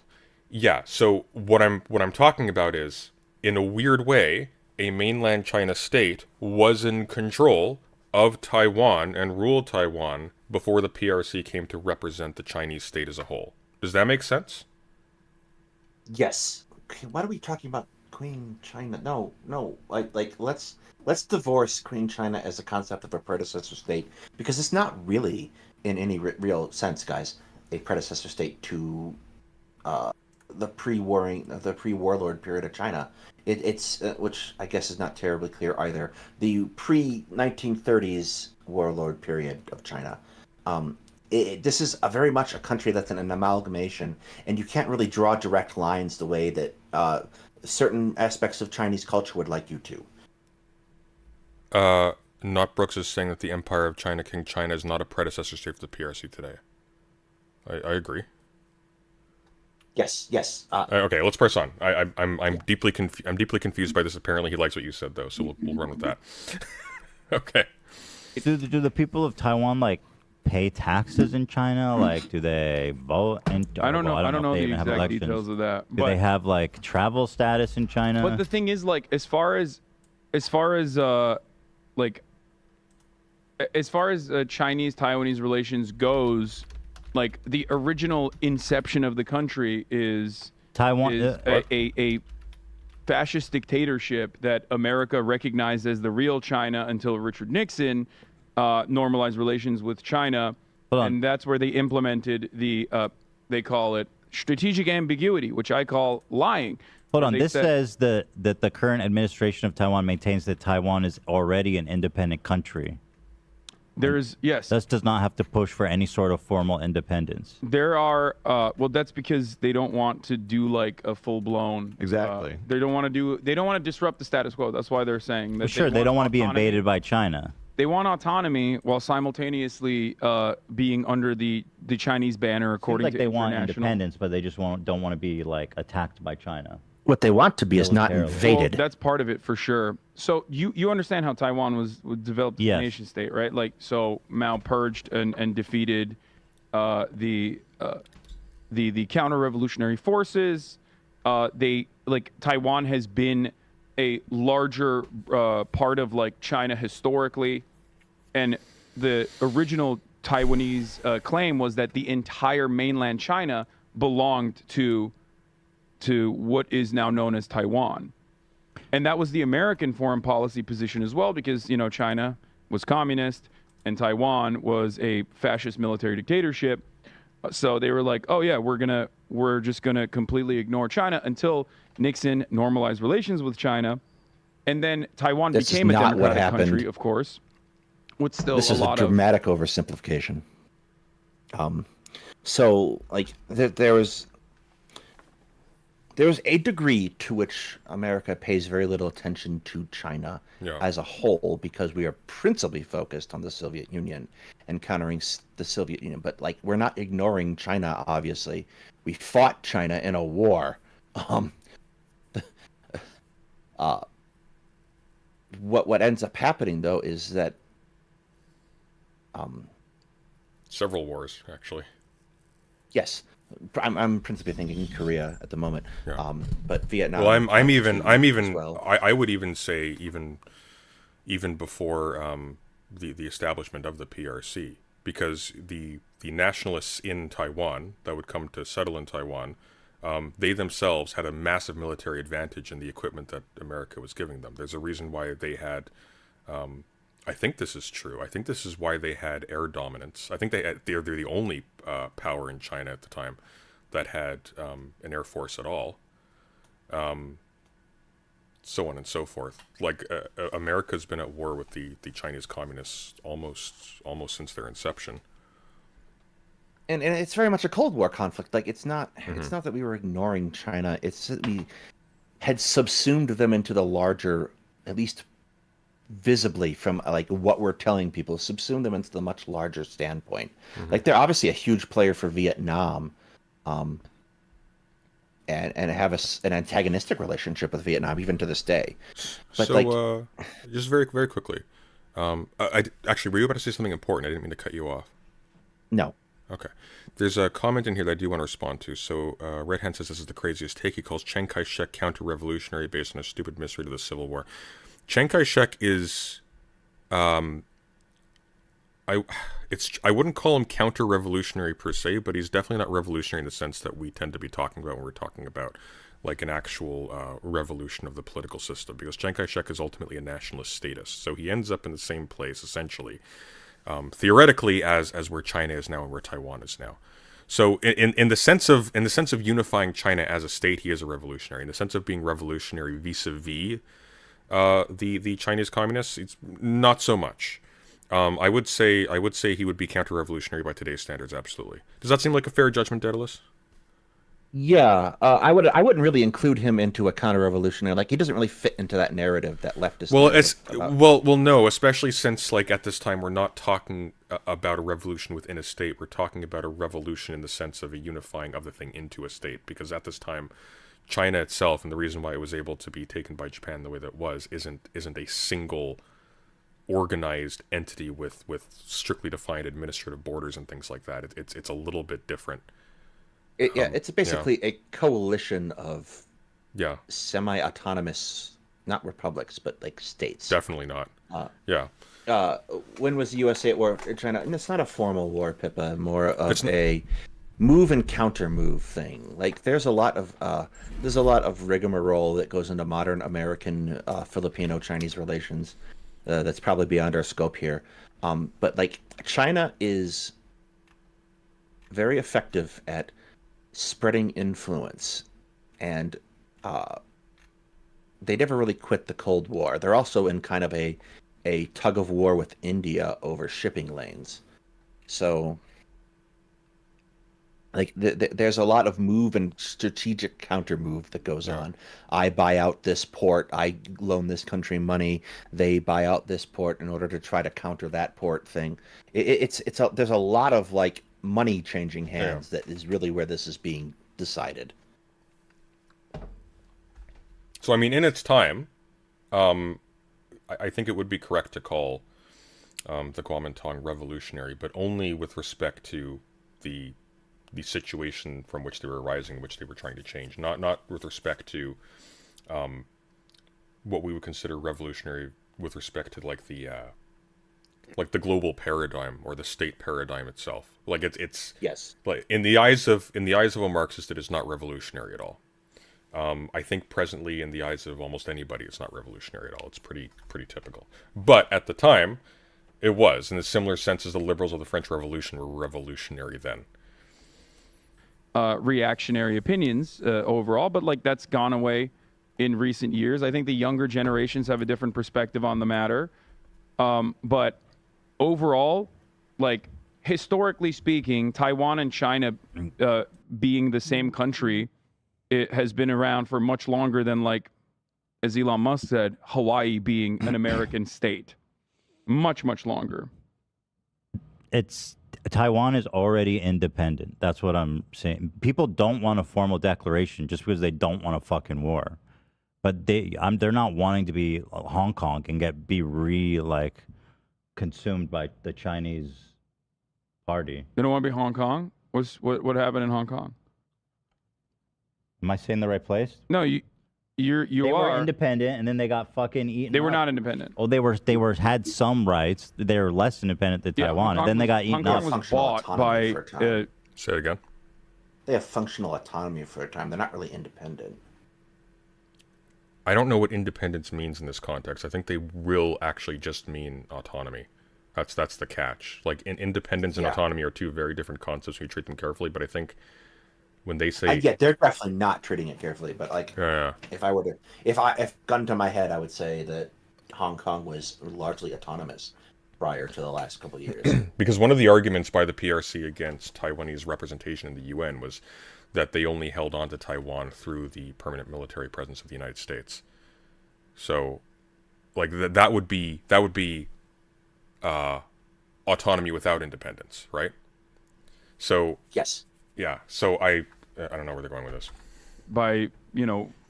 yeah. So what I'm talking about is, in a weird way, a mainland China state was in control of Taiwan and ruled Taiwan before the PRC came to represent the Chinese state as a whole. Does that make sense? Yes. Okay, what are we talking about? Queen China? No. Like let's divorce Queen China as a concept of a predecessor state, because it's not really, in any real sense, guys, a predecessor state to the pre-warlord period of China. It's which I guess is not terribly clear either. The pre-1930s warlord period of China. This is very much a country that's an amalgamation, and you can't really draw direct lines the way that certain aspects of Chinese culture would like you to. Not Brooks is saying that the Empire of China, King China, is not a predecessor state for the PRC today. I agree. Yes. Okay, let's press on. I'm deeply confused by this. Apparently, he likes what you said, though, so we'll run with that. Okay. Do the people of Taiwan like pay taxes in China? Like, do they vote? And I don't know. I don't know if they the even have exact elections. details of that. Do But they have like travel status in China? But the thing is, like, as far as Chinese Taiwanese relations goes, like the original inception of the country is Taiwan a fascist dictatorship that America recognized as the real China until Richard Nixon normalized relations with China, and that's where they implemented the they call it strategic ambiguity, which I call lying. Hold on. This says that the current administration of Taiwan maintains that Taiwan is already an independent country. Yes. This does not have to push for any sort of formal independence. There are well, that's because they don't want to do like a full blown. Exactly. They don't want to disrupt the status quo. That's why they're saying that. Sure, they don't want to be invaded by China. They want autonomy while simultaneously being under the Chinese banner, according Seems like to they want international. independence, but they just don't want to be like attacked by China. What they want to be is not Militarily. invaded. Well, that's part of it for sure. So you understand how Taiwan was developed as a nation state, right? Like, so Mao purged and defeated the counter-revolutionary forces. Taiwan has been a larger part of like China historically, and the original Taiwanese claim was that the entire mainland China belonged to what is now known as Taiwan. And that was the American foreign policy position as well, because, you know, China was communist and Taiwan was a fascist military dictatorship. So they were like, oh yeah, we're just gonna completely ignore China until Nixon normalized relations with China. And then Taiwan became a democratic country, of course, with still this is a dramatic oversimplification. So like there was a degree to which America pays very little attention to China as a whole, because we are principally focused on the Soviet Union and countering the Soviet Union. But like, we're not ignoring China, obviously. We fought China in a war. What ends up happening, though, is that several wars, actually. Yes, I'm principally thinking Korea at the moment. Yeah. But Vietnam. Well, I'm even as well. I would even say even before the establishment of the PRC, because the nationalists in Taiwan that would come to settle in Taiwan, they themselves had a massive military advantage in the equipment that America was giving them. There's a reason why they had. I think this is true. I think this is why they had air dominance. I think they're the only power in China at the time that had an air force at all. So on and so forth. Like America's been at war with the Chinese communists almost since their inception. And it's very much a Cold War conflict. Like it's not that we were ignoring China. It's that we had subsumed them into the larger, at least visibly from like what we're telling people, subsume them into the much larger standpoint. Like they're obviously a huge player for Vietnam, and have an antagonistic relationship with Vietnam even to this day. But So just very very quickly, actually, were you about to say something important? I didn't mean to cut you off. no. Okay. There's a comment in here that I do want to respond to. So, Red Hand says this is the craziest take. He calls Chiang Kai-shek counter-revolutionary based on a stupid mystery to the Civil War. Chiang Kai-shek is, I wouldn't call him counter-revolutionary per se, but he's definitely not revolutionary in the sense that we tend to be talking about when we're talking about like an actual revolution of the political system. Because Chiang Kai-shek is ultimately a nationalist statist, so he ends up in the same place essentially. Theoretically, as where China is now and where Taiwan is now. So, in the sense of unifying China as a state, he is a revolutionary. In the sense of being revolutionary vis-a-vis the Chinese communists, it's not so much. I would say he would be counter-revolutionary by today's standards. Absolutely. Does that seem like a fair judgment, Daedalus? Yeah, I wouldn't really include him into a counter-revolutionary. Like he doesn't really fit into that narrative that leftist. Well, narrative about. no, especially since like at this time we're not talking about a revolution within a state. We're talking about a revolution in the sense of a unifying of the thing into a state. Because at this time, China itself, and the reason why it was able to be taken by Japan the way that it was, isn't a single organized entity with strictly defined administrative borders and things like that. It's a little bit different. It's basically a coalition of Yeah, semi-autonomous, not republics, but like states. definitely not. Yeah. When was the USA at war in China? And it's not a formal war, Pippa. More of a move and counter move thing. Like there's a lot of rigmarole that goes into modern American Filipino-Chinese relations. That's probably beyond our scope here. But like China is very effective at spreading influence, and they never really quit the Cold War. They're also in kind of a tug of war with India over shipping lanes. So like there's a lot of move and strategic counter move that goes on. I buy out this port, I loan this country money, they buy out this port in order to try to counter that port thing. There's a lot of like money changing hands that is really where this is being decided. So I mean, in its time, I think it would be correct to call the Kuomintang revolutionary, but only with respect to the situation from which they were arising, which they were trying to change, not with respect to what we would consider revolutionary with respect to like the global paradigm or the state paradigm itself. Like it's Yes. like in the eyes of a Marxist, it is not revolutionary at all. I think presently, in the eyes of almost anybody, it's not revolutionary at all. It's pretty typical. But at the time, it was, in a similar sense as the liberals of the French Revolution were revolutionary then. Reactionary opinions overall, but like that's gone away in recent years. I think the younger generations have a different perspective on the matter. But overall, like historically speaking, Taiwan and China being the same country, it has been around for much longer than, like, as Elon Musk said, Hawaii being an American state. Much, much longer. Taiwan is already independent. That's what I'm saying. People don't want a formal declaration just because they don't want a fucking war. But they're not wanting to be Hong Kong and be consumed by the Chinese party. They don't want to be Hong Kong? What happened in Hong Kong? Am I saying the right place? No, you They were are independent, and then they got fucking eaten. They were up. not independent. Oh, they were had some rights. They were less independent than Yeah, Taiwan, and then they got eaten Hong up. Kong was Functional bought autonomy by. for a time. Say it again. They have functional autonomy for a time. They're not really independent. I don't know what independence means in this context. I think they will actually just mean autonomy. That's the catch. Like, independence and Yeah. autonomy are two very different concepts when you treat them carefully. But I think when they say, Yeah, they're definitely not treating it carefully. But like, yeah, if I were to, if gun to my head, I would say that Hong Kong was largely autonomous prior to the last couple of years. because one of the arguments by the PRC against Taiwanese representation in the UN was that they only held on to Taiwan through the permanent military presence of the United States. So, like that would be autonomy without independence, right? So Yes. yeah, so I don't know where they're going with this. by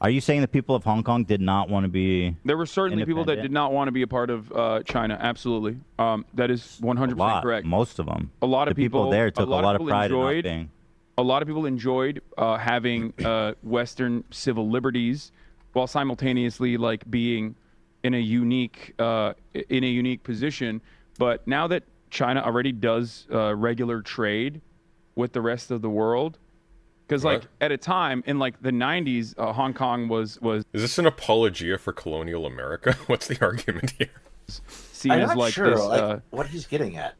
Are you saying the people of Hong Kong did not want to be? there were certainly people that Independent? did not want to be a part of China. Absolutely, that is 100% A lot, correct. most of them. A lot of the people there took a lot of people pride in not enjoyed- being. A lot of people enjoyed having Western civil liberties, while simultaneously like being in a unique position. But now that China already does regular trade with the rest of the world, because like What? at a time in like the 90s, Hong Kong was Is this an apologia for colonial America? What's the argument here? seen I'm as not like sure this what he's getting at.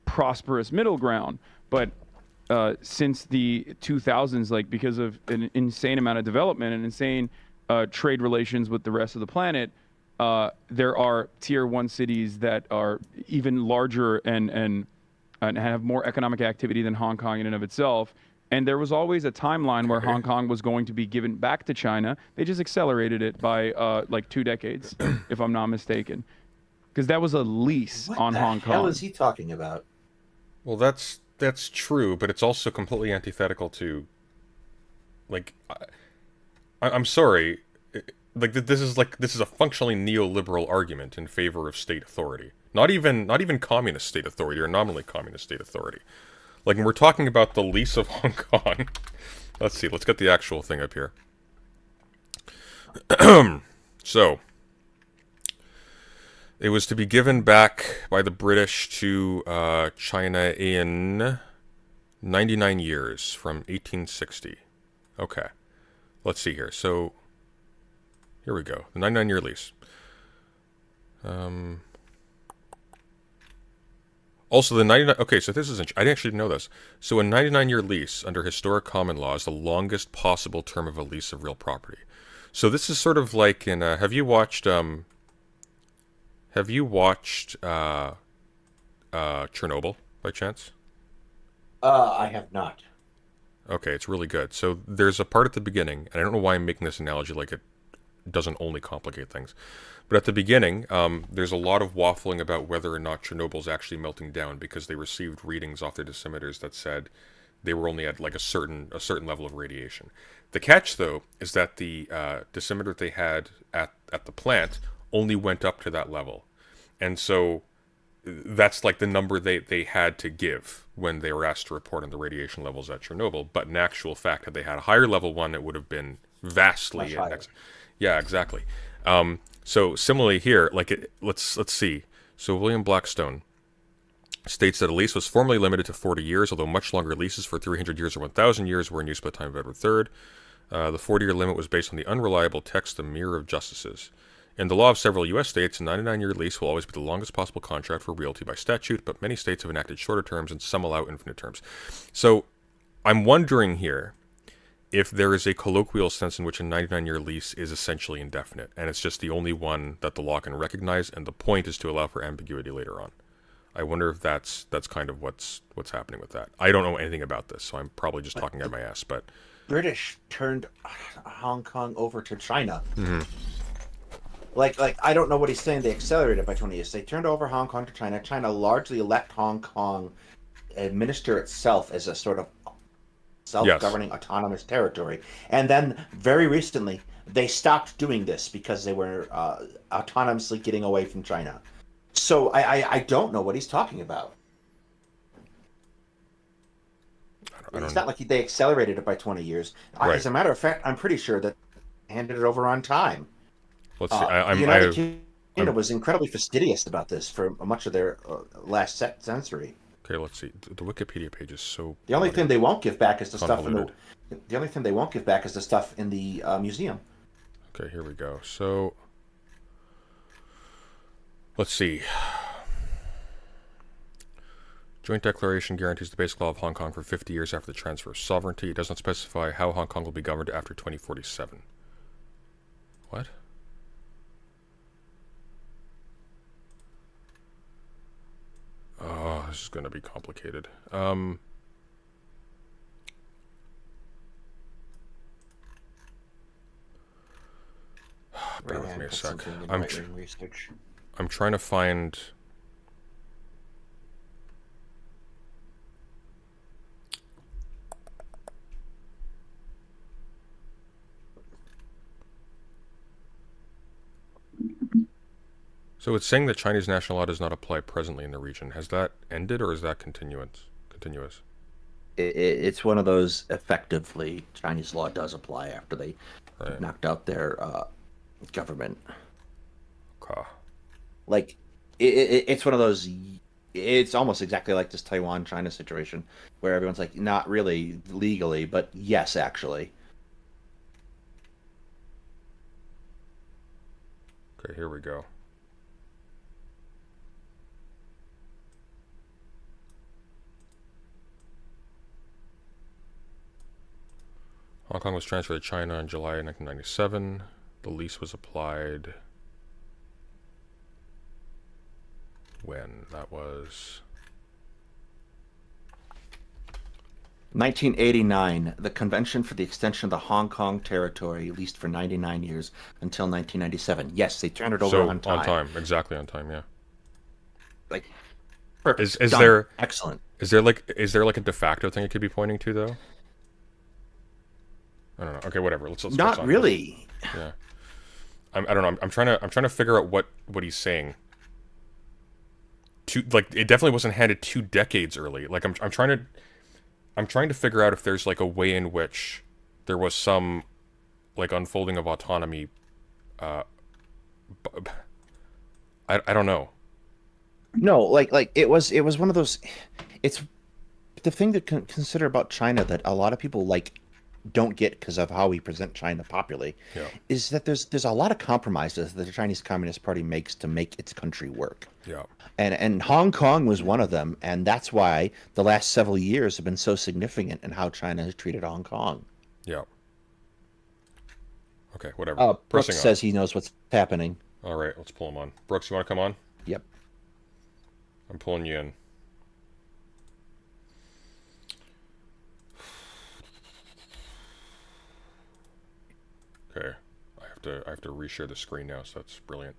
prosperous middle ground. But since the 2000s, like because of an insane amount of development and insane trade relations with the rest of the planet, there are tier 1 cities that are even larger and have more economic activity than Hong Kong in and of itself. And there was always a timeline where Hong Kong was going to be given back to China. They just accelerated it by like 2 decades, if I'm not mistaken. Because that was a lease What on the Hong hell Kong. is he talking about? Well, that's true, but it's also completely antithetical to, like, I'm sorry, like this is a functionally neoliberal argument in favor of state authority. Not even communist state authority or nominally communist state authority. Like, when we're talking about the lease of Hong Kong, let's see, let's get the actual thing up here. So, it was to be given back by the British to China in 99 years from 1860. Okay. Let's see here. So, here we go. The 99-year lease. Also, the 99... Okay, so this is... I didn't actually know this. So, a 99-year lease under historic common law is the longest possible term of a lease of real property. So, this is sort of like in... have you watched... Chernobyl, by chance? I have not. Okay, it's really good. So there's a part at the beginning, and I don't know why I'm making this analogy like it doesn't only complicate things. But at the beginning, there's a lot of waffling about whether or not Chernobyl's actually melting down because they received readings off their dosimeters that said they were only at like a certain level of radiation. The catch, though, is that the dosimeter they had at the plant only went up to that level. And so that's like the number they had to give when they were asked to report on the radiation levels at Chernobyl. But in actual fact, had they had a higher level one, it would have been vastly... Much higher. Yeah, exactly. So similarly here, like let's see. So William Blackstone states that a lease was formerly limited to 40 years, although much longer leases for 300 years or 1,000 years were in use by the time of Edward III. The 40-year limit was based on the unreliable text, the Mirror of Justices. In the law of several U.S. states, a 99-year lease will always be the longest possible contract for realty by statute, but many states have enacted shorter terms and some allow infinite terms. So I'm wondering here if there is a colloquial sense in which a 99-year lease is essentially indefinite, and it's just the only one that the law can recognize, and the point is to allow for ambiguity later on. I wonder if that's kind of what's happening with that. I don't know anything about this, so I'm probably just talking out my ass, but... British turned Hong Kong over to China. Mm-hmm. Like I don't know what he's saying. They accelerated by 20 years. They turned over Hong Kong to China. China largely let Hong Kong administer itself as a sort of self-governing autonomous territory. And then very recently, they stopped doing this because they were autonomously getting away from China. So I don't know what he's talking about. don't. It's not like they accelerated it by 20 years. Right. As a matter of fact, I'm pretty sure that they handed it over on time. Let's see. The United Kingdom was incredibly fastidious about this for much of their last century. Okay, let's see. The Wikipedia page is so. The only thing they won't give back is the stuff in convoluted. the only thing they won't give back is the stuff in the museum. Okay, here we go. So, let's see. Joint Declaration guarantees the basic law of Hong Kong for 50 years after the transfer of sovereignty. It does not specify how Hong Kong will be governed after 2047. What? Oh, this is going to be complicated. Bear with me a sec. I'm trying to find. So it's saying that Chinese national law does not apply presently in the region. Has that ended, or is that continuous? It's one of those, effectively, Chinese law does apply after they knocked out their government. Okay. Like, it's one of those, it's almost exactly like this Taiwan-China situation, where everyone's like, not really legally, but yes, actually. Okay, here we go. Hong Kong was transferred to China in July 1997. The lease was applied when? That was 1989, the Convention for the Extension of the Hong Kong Territory, leased for 99 years until 1997. Yes, they turned it over on time. On time, exactly on time, yeah. Like, perfect. Is Done. there excellent? Is there like a de facto thing it could be pointing to though? I don't know. Okay, whatever. Let's Not really. Yeah. I don't know. I'm trying to figure out what he's saying. It definitely wasn't handed 2 decades early. Like I'm trying to figure out if there's like a way in which there was some like unfolding of autonomy. I don't know. No, like it was one of those. It's the thing to consider about China that a lot of people don't get because of how we present China popularly, is that there's a lot of compromises that the Chinese Communist Party makes to make its country work. Yeah. And Hong Kong was one of them, and that's why the last several years have been so significant in how China has treated Hong Kong. Yeah. Okay, whatever. Brooks says he knows what's happening. All right, let's pull him on. Brooks, you want to come on? Yep. I'm pulling you in. Okay, I have to reshare the screen now, so that's brilliant.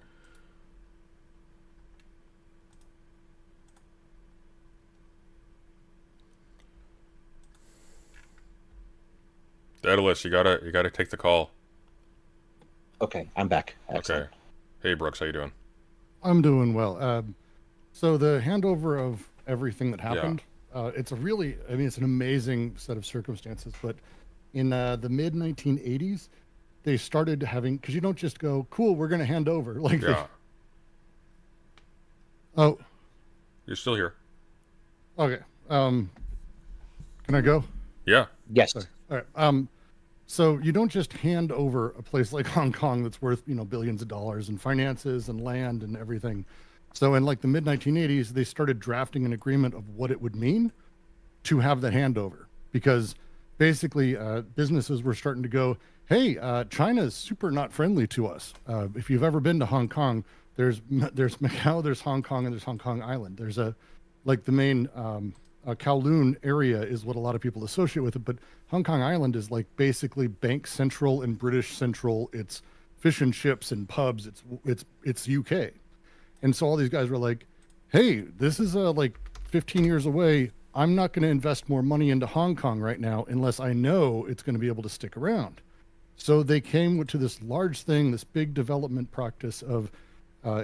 Daedalus, you gotta take the call. Okay, I'm back. Excellent. Okay. Hey Brooks, how you doing? I'm doing well. So the handover of everything that happened, it's it's an amazing set of circumstances. But in the mid 1980s, they started having, because you don't just go, cool, we're going to hand over. Oh. You're still here. Okay. Can I go? Yeah. Yes. Sorry. All right. So you don't just hand over a place like Hong Kong that's worth, billions of dollars in finances and land and everything. So in the mid 1980s, they started drafting an agreement of what it would mean to have that handover, because basically businesses were starting to go, hey, China is super not friendly to us. If you've ever been to Hong Kong, there's Macau, there's Hong Kong, and there's Hong Kong Island. There's the main Kowloon area is what a lot of people associate with it, but Hong Kong Island is basically Bank Central and British Central. It's fish and chips and pubs. It's UK. And so all these guys were like, hey, this is 15 years away. I'm not going to invest more money into Hong Kong right now unless I know it's going to be able to stick around. So they came to this large thing, this big development practice of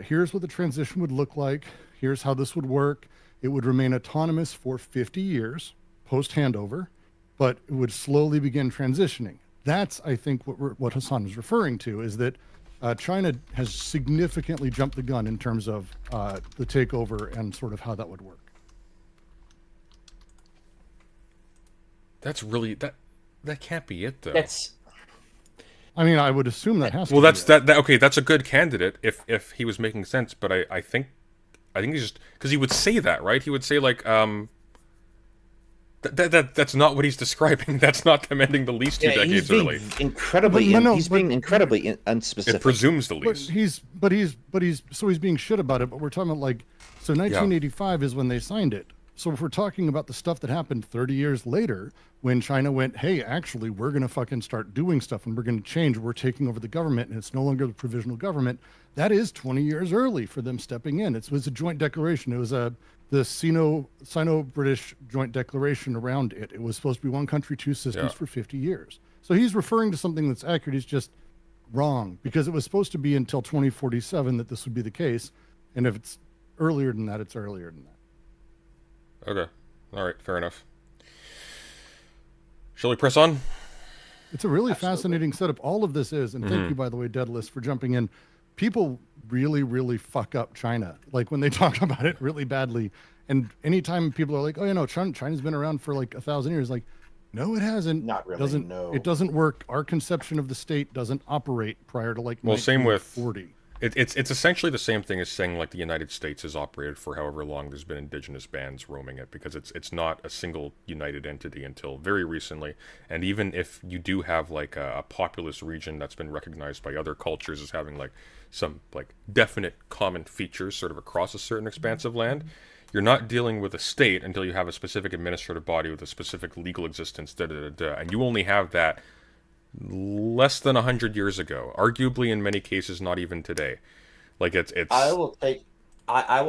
here's what the transition would look like. Here's how this would work. It would remain autonomous for 50 years post handover. but it would slowly begin transitioning. That's, I think, what Hassan is referring to, is that China has significantly jumped the gun in terms of the takeover and sort of how that would work. That's really that can't be it though. I mean, I would assume that has to. Well, be that's that. Okay, that's a good candidate if he was making sense. But I think he's just because he would say that, right? He would say like that's not what he's describing. That's not them ending the lease 2 decades early. He's being incredibly unspecific. It presumes the lease. But he's being shit about it. But we're talking about like, so 1985 is when they signed it. So if we're talking about the stuff that happened 30 years later, when China went, hey, actually, we're going to fucking start doing stuff and we're going to change. We're taking over the government and it's no longer the provisional government. That is 20 years early for them stepping in. It was a joint declaration. It was the Sino-British joint declaration around it. It was supposed to be one country, two systems for 50 years. So he's referring to something that's accurate. He's just wrong because it was supposed to be until 2047 that this would be the case. And if it's earlier than that, it's earlier than that. Okay. All right. Fair enough. Shall we press on? It's a really fascinating setup. All of this is, and thank you, by the way, Daedalus, for jumping in. People really, really fuck up China. Like when they talk about it really badly. And anytime people are like, oh, China's been around for like 1,000 years. Like, no, it hasn't. Not really, no. It doesn't work. Our conception of the state doesn't operate prior to like 1940. Same with... It's essentially the same thing as saying like the United States has operated for however long there's been indigenous bands roaming it, because it's not a single united entity until very recently. And even if you do have like a populous region that's been recognized by other cultures as having like some like definite common features sort of across a certain expanse of land, you're not dealing with a state until you have a specific administrative body with a specific legal existence, and you only have that less than 100 years ago, arguably in many cases not even today. Like it's I will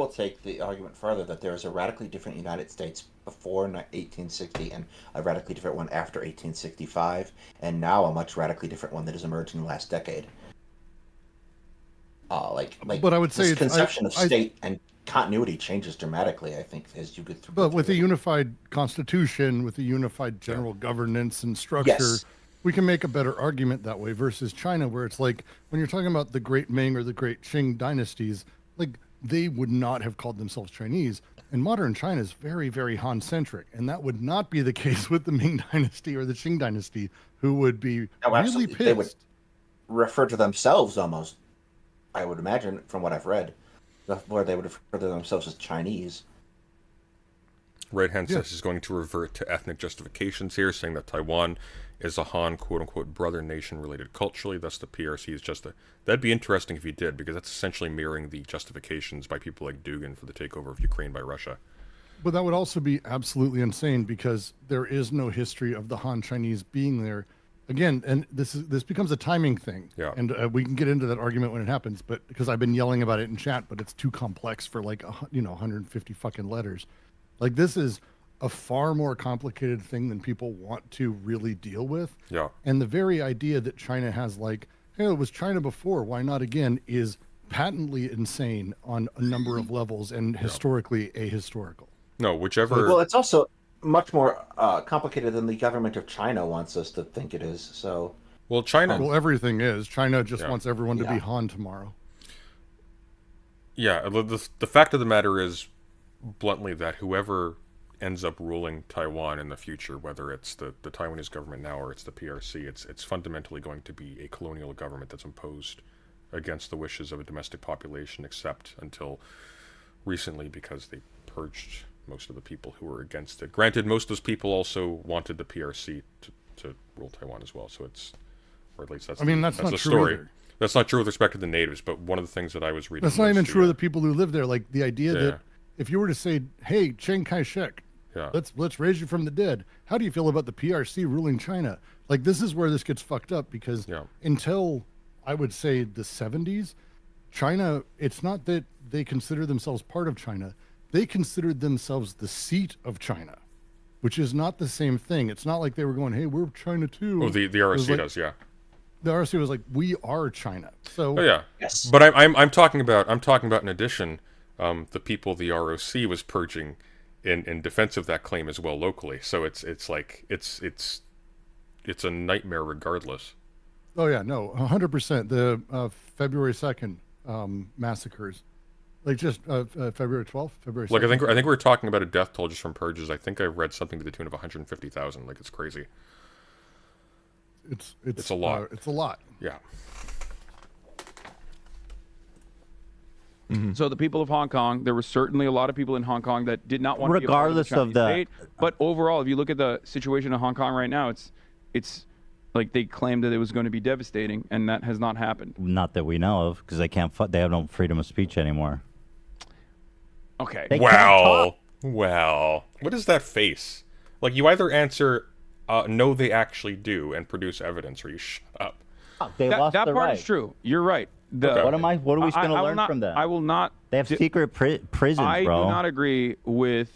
take the argument further that there is a radically different United States before 1860 and a radically different one after 1865, and now a much radically different one that has emerged in the last decade. But I would say this conception of state and continuity changes dramatically, I think, as you go through. But with a unified constitution, with a unified general governance and structure, we can make a better argument that way versus China, where it's like when you're talking about the Great Ming or the Great Qing dynasties, like they would not have called themselves Chinese. And modern China is very, very Han-centric. And that would not be the case with the Ming dynasty or the Qing dynasty, who would be really pissed. They would refer to themselves almost, I would imagine, from what I've read, where they would refer to themselves as Chinese. Right hand says he's going to revert to ethnic justifications here, saying that Taiwan is a Han quote-unquote brother nation related culturally, thus the PRC is just a... That'd be interesting if he did, because that's essentially mirroring the justifications by people like Dugin for the takeover of Ukraine by Russia. But that would also be absolutely insane, because there is no history of the Han Chinese being there. Again, and this becomes a timing thing. Yeah. And we can get into that argument when it happens, but because I've been yelling about it in chat, but it's too complex for like 150 fucking letters. Like this is a far more complicated thing than people want to really deal with. Yeah. And the very idea that China has like, hey, it was China before, why not again, is patently insane on a number of levels and historically ahistorical. No, whichever... Well, it's also much more complicated than the government of China wants us to think it is, so... Well, China... Well, everything is. China just wants everyone to be Han tomorrow. Yeah, the fact of the matter is, bluntly, that whoever ends up ruling Taiwan in the future, whether it's the Taiwanese government now or it's the PRC, it's fundamentally going to be a colonial government that's imposed against the wishes of a domestic population, except until recently, because they purged most of the people who were against it. Granted, most of those people also wanted the PRC to rule Taiwan as well, so it's... Or at least that's not the true story. either. That's not true with respect to the natives, but one of the things that I was reading... That's not even true of the people who live there. Like, the idea that if you were to say, hey, Chiang Kai-shek, let's raise you from the dead, how do you feel about the PRC ruling China? Like, this is where this gets fucked up, because until, I would say, the 70s, China, it's not that they consider themselves part of China. They considered themselves the seat of China, which is not the same thing. It's not like they were going, hey, we're China too. Oh, the ROC does, yeah. The ROC was like, we are China. So yes. But I'm talking about in addition, the people the ROC was purging in defense of that claim as well locally. So it's a nightmare regardless. Oh yeah, no, 100%. The February 2nd massacres, like just February 12th, February 2nd. Like I think we were talking about a death toll just from purges. I think I read something to the tune of 150,000. Like it's crazy. It's a lot. It's a lot. Yeah. So the people of Hong Kong, there were certainly a lot of people in Hong Kong that did not want to be a part of the Regardless of Chinese state. But overall, if you look at the situation in Hong Kong right now, it's like they claimed that it was going to be devastating, and that has not happened. Not that we know of, because they can't. They have no freedom of speech anymore. Okay. They can't talk. Well, what is that face? Like you either answer, no, they actually do, and produce evidence, or you shut up. They lost That the part right. is true. You're right. Okay. What are we going to learn from that? I will not. They have secret prisons, I bro. do not agree with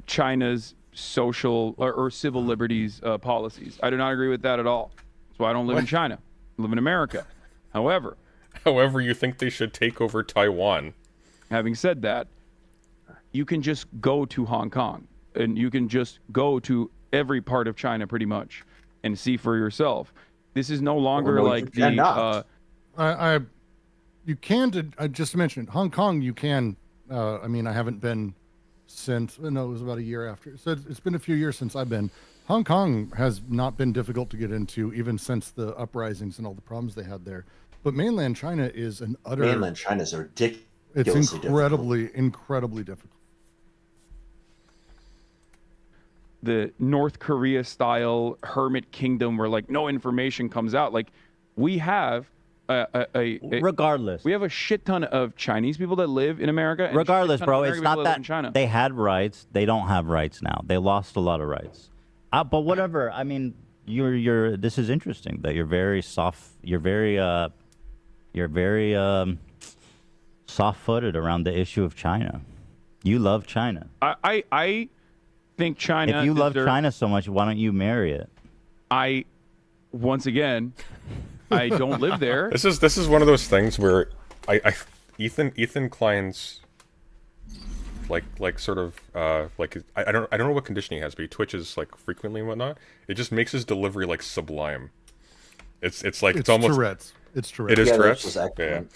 China's social or civil liberties policies. I do not agree with that at all. That's why I don't live in China. I live in America. However, you think they should take over Taiwan. having said that, you can just go to Hong Kong and you can just go to every part of China pretty much and see for yourself. This is no longer like the you can just to mention Hong Kong. You can. I mean, I haven't been since. No, it was about a year after. So it's been a few years since I've been. Hong Kong has not been difficult to get into, even since the uprisings and all the problems they had there. But mainland China is an utter. Mainland China is ridiculous. It's incredibly difficult. The North Korea style hermit kingdom where like no information comes out. Like we have Regardless, we have a shit ton of Chinese people that live in America. And regardless, a shit ton bro, of it's American not people live that in China. they had rights. They don't have rights now. They lost a lot of rights. But whatever. I mean, you're. This is interesting that you're very soft. You're very soft-footed around the issue of China. You love China. I think China. If you love China so much, why don't you marry it? Once again, I don't live there. This is one of those things where Ethan Klein's like sort of like I don't know what condition he has, but he twitches like frequently and whatnot. It just makes his delivery like sublime. It's almost Tourette's. It's Tourette's. It is Tourette's. This was excellent.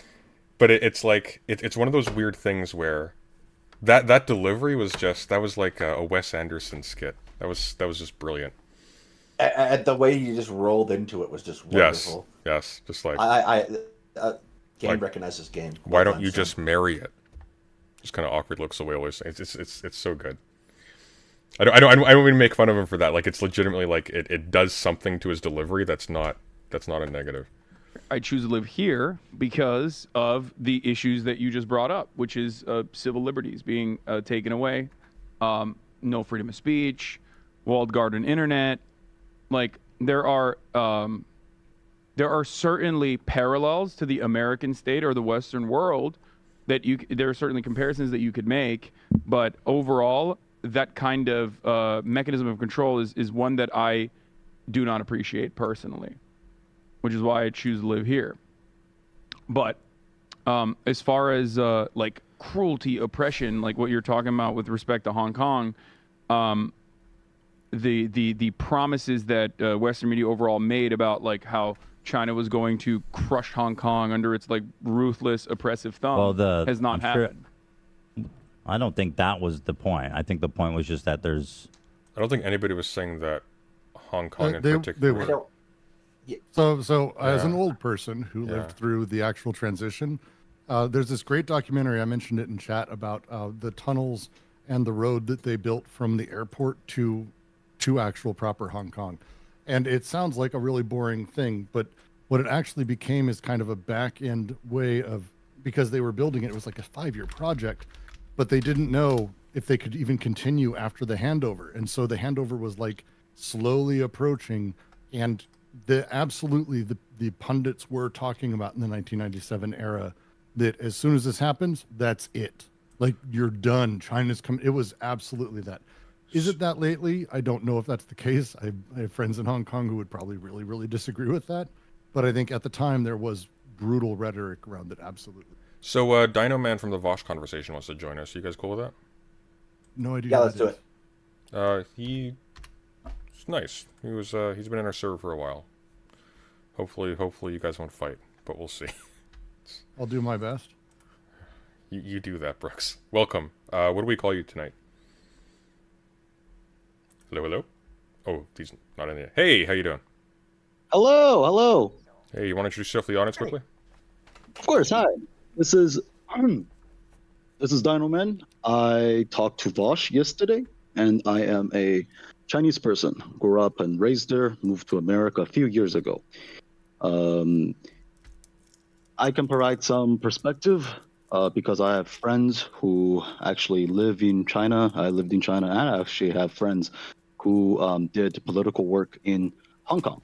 But it's like it's one of those weird things where that delivery was just like a Wes Anderson skit. That was just brilliant. The way you just rolled into it was just wonderful. Yes, just like game recognizes game. Why don't you just marry it? Just kind of awkward looks away. Always, it's so good. I don't mean to make fun of him for that. Like it's legitimately like it does something to his delivery that's not a negative. I choose to live here because of the issues that you just brought up, which is civil liberties being taken away, no freedom of speech, walled garden internet. Like there are certainly parallels to the American state or the Western world that there are certainly comparisons that you could make, but overall, that kind of mechanism of control is one that I do not appreciate personally, which is why I choose to live here. But as far as like cruelty, oppression, like what you're talking about with respect to Hong Kong, the promises that Western media overall made about like how China was going to crush Hong Kong under its like ruthless, oppressive thumb has not happened. I don't think that was the point. I think the point was just that there's. I don't think anybody was saying that Hong Kong in They particular. were. So as an old person who lived through the actual transition, there's this great documentary, I mentioned it in chat, about the tunnels and the road that they built from the airport to actual proper Hong Kong. And it sounds like a really boring thing, but what it actually became is kind of a back end way of, because they were building it was like a 5-year project, but they didn't know if they could even continue after the handover. And so the handover was like slowly approaching, and the pundits were talking about in the 1997 era that as soon as this happens, that's it. Like you're done. China's coming. It was absolutely that. Is it that lately? I don't know if that's the case. I have friends in Hong Kong who would probably really, really disagree with that. But I think at the time there was brutal rhetoric around it. Absolutely. So Dinoman from the Vosh conversation wants to join us. You guys cool with that? No idea. Yeah, who let's that do is. it. He's nice. He's been in our server for a while. Hopefully you guys won't fight, but we'll see. I'll do my best. You do that, Brooks. Welcome. What do we call you tonight? Hello? Oh, he's not in there. Hey, how you doing? Hello. Hey, you want to introduce yourself to the audience quickly? Of course, hi. This is Dinoman. I talked to Vosh yesterday, and I am a Chinese person. Grew up and raised there, moved to America a few years ago. I can provide some perspective because I have friends who actually live in China. I lived in China, and I actually have friends who did political work in Hong Kong.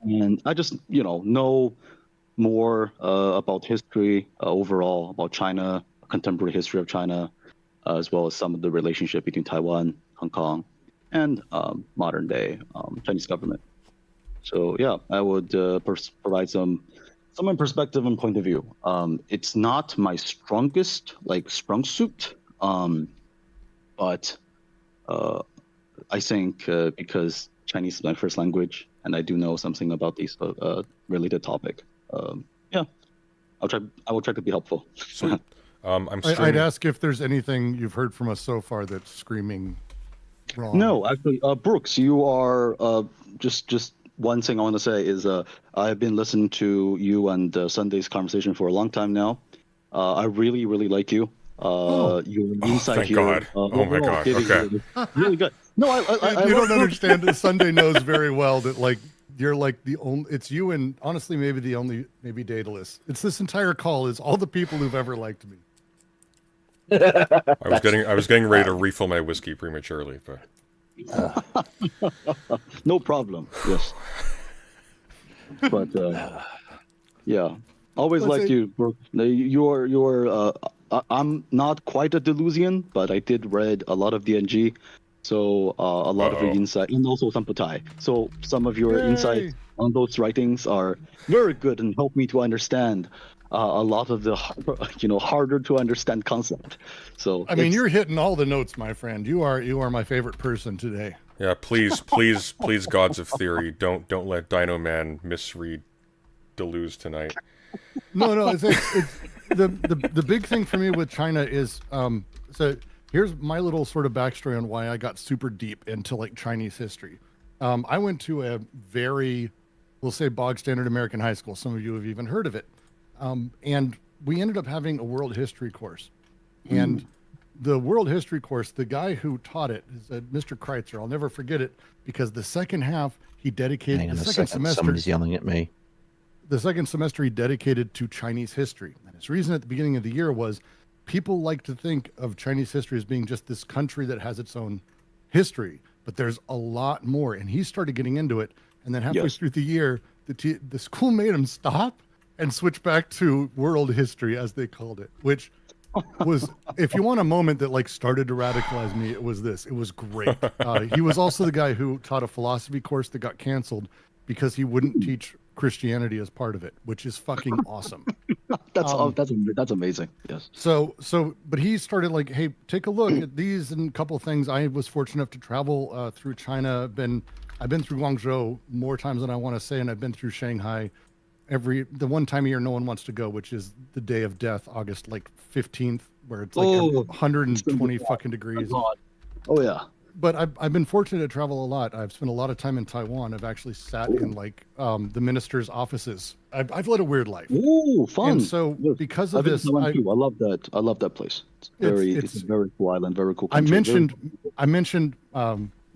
And I just, know more about history overall, about China, contemporary history of China, as well as some of the relationship between Taiwan, Hong Kong, and modern day Chinese government. So yeah, I would provide some perspective and point of view. It's not my strongest, strong suit, but I think because Chinese is my first language, and I do know something about these related topic. Yeah, I will try to be helpful. Sweet. I'd ask if there's anything you've heard from us so far that's screaming wrong. No, actually, Brooks, you are just one thing I want to say is I've been listening to you and Sunday's conversation for a long time now. I really, really like you. Your insight thank here. God. Oh my God. Okay. Really good. No, I you love don't understand that Sunday knows very well that you're the only. It's you and honestly maybe the only maybe Daedalus. It's this entire call is all the people who've ever liked me. I was getting ready to refill my whiskey prematurely, but no problem. Yes. But yeah, always liked you, Brooke. You're I'm not quite a Delusian, but I did read a lot of DNG, so a lot of your insight, and also some Patai. So some of your insights on those writings are very good and help me to understand a lot of the harder to understand concept. So I mean, you're hitting all the notes, my friend. You are my favorite person today. yeah, please, gods of theory, don't let Dinoman misread Deleuze tonight. No, it's the big thing for me with China is so here's my little sort of backstory on why I got super deep into Chinese history. I went to a very, we'll say, bog standard American high school. Some of you have even heard of it. And we ended up having a world history course. And the world history course, the guy who taught it is Mr. Kreitzer. I'll never forget it because the second half he dedicated, the second semester. Somebody's yelling at me. The second semester he dedicated to Chinese history. And his reason at the beginning of the year was people like to think of Chinese history as being just this country that has its own history, but there's a lot more. And he started getting into it. And then halfway through the year, the school made him stop and switch back to world history, as they called it, which was, if you want a moment that started to radicalize me, it was this. It was great. He was also the guy who taught a philosophy course that got canceled because he wouldn't teach Christianity as part of it, which is fucking awesome. That's amazing. Yes. But he started hey, take a look at these and a couple of things. I was fortunate enough to travel through China. I've been through Guangzhou more times than I want to say, and I've been through Shanghai. The one time a year no one wants to go, which is the day of death, August 15th, where it's 120 fucking degrees. Oh yeah. But I've been fortunate to travel a lot. I've spent a lot of time in Taiwan. I've actually sat in the minister's offices. I've led a weird life. Ooh, fun. And so because of this, I love that. I love that place. It's a very cool island, very cool country. I mentioned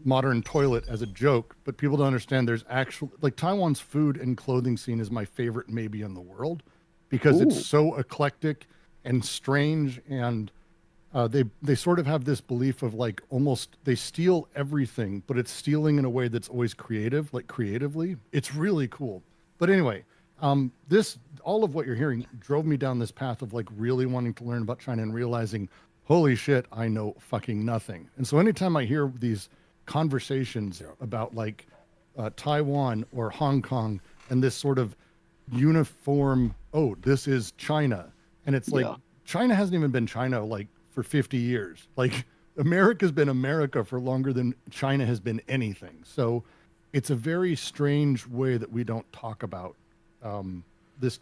modern toilet as a joke, but people don't understand there's actual Taiwan's food and clothing scene is my favorite maybe in the world because it's so eclectic and strange, and they sort of have this belief of almost they steal everything, but it's stealing in a way that's always creative, creatively. It's really cool. But anyway, all of what you're hearing drove me down this path of really wanting to learn about China and realizing, holy shit, I know fucking nothing. And so anytime I hear these conversations about Taiwan or Hong Kong and this sort of uniform, this is China, and it's China hasn't even been China for 50 years. Like America's been America for longer than China has been anything. So it's a very strange way that we don't talk about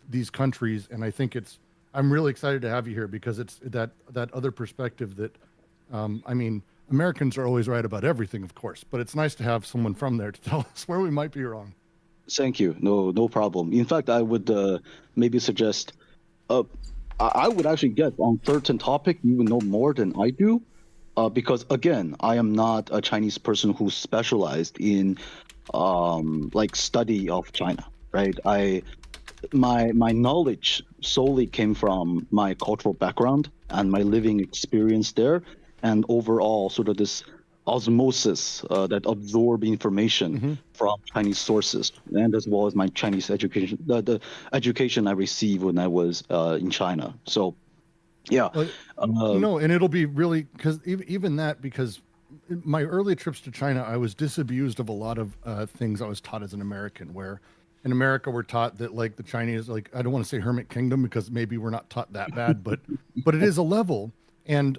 these countries. And I think I'm really excited to have you here because it's that other perspective that, I mean, Americans are always right about everything, of course, but it's nice to have someone from there to tell us where we might be wrong. Thank you. No problem. In fact, I would maybe suggest, I would actually get on certain topic you would know more than I do, because again, I am not a Chinese person who specialized in like study of China, right? My knowledge solely came from my cultural background and my living experience there, and overall sort of this osmosis that absorb information from Chinese sources, and as well as my Chinese education, the education I received when I was in China. So, yeah. No, and it'll be really because even that, because my early trips to China, I was disabused of a lot of things I was taught as an American, where in America we're taught that like the Chinese, like I don't want to say hermit kingdom because maybe we're not taught that bad, but it is a level. And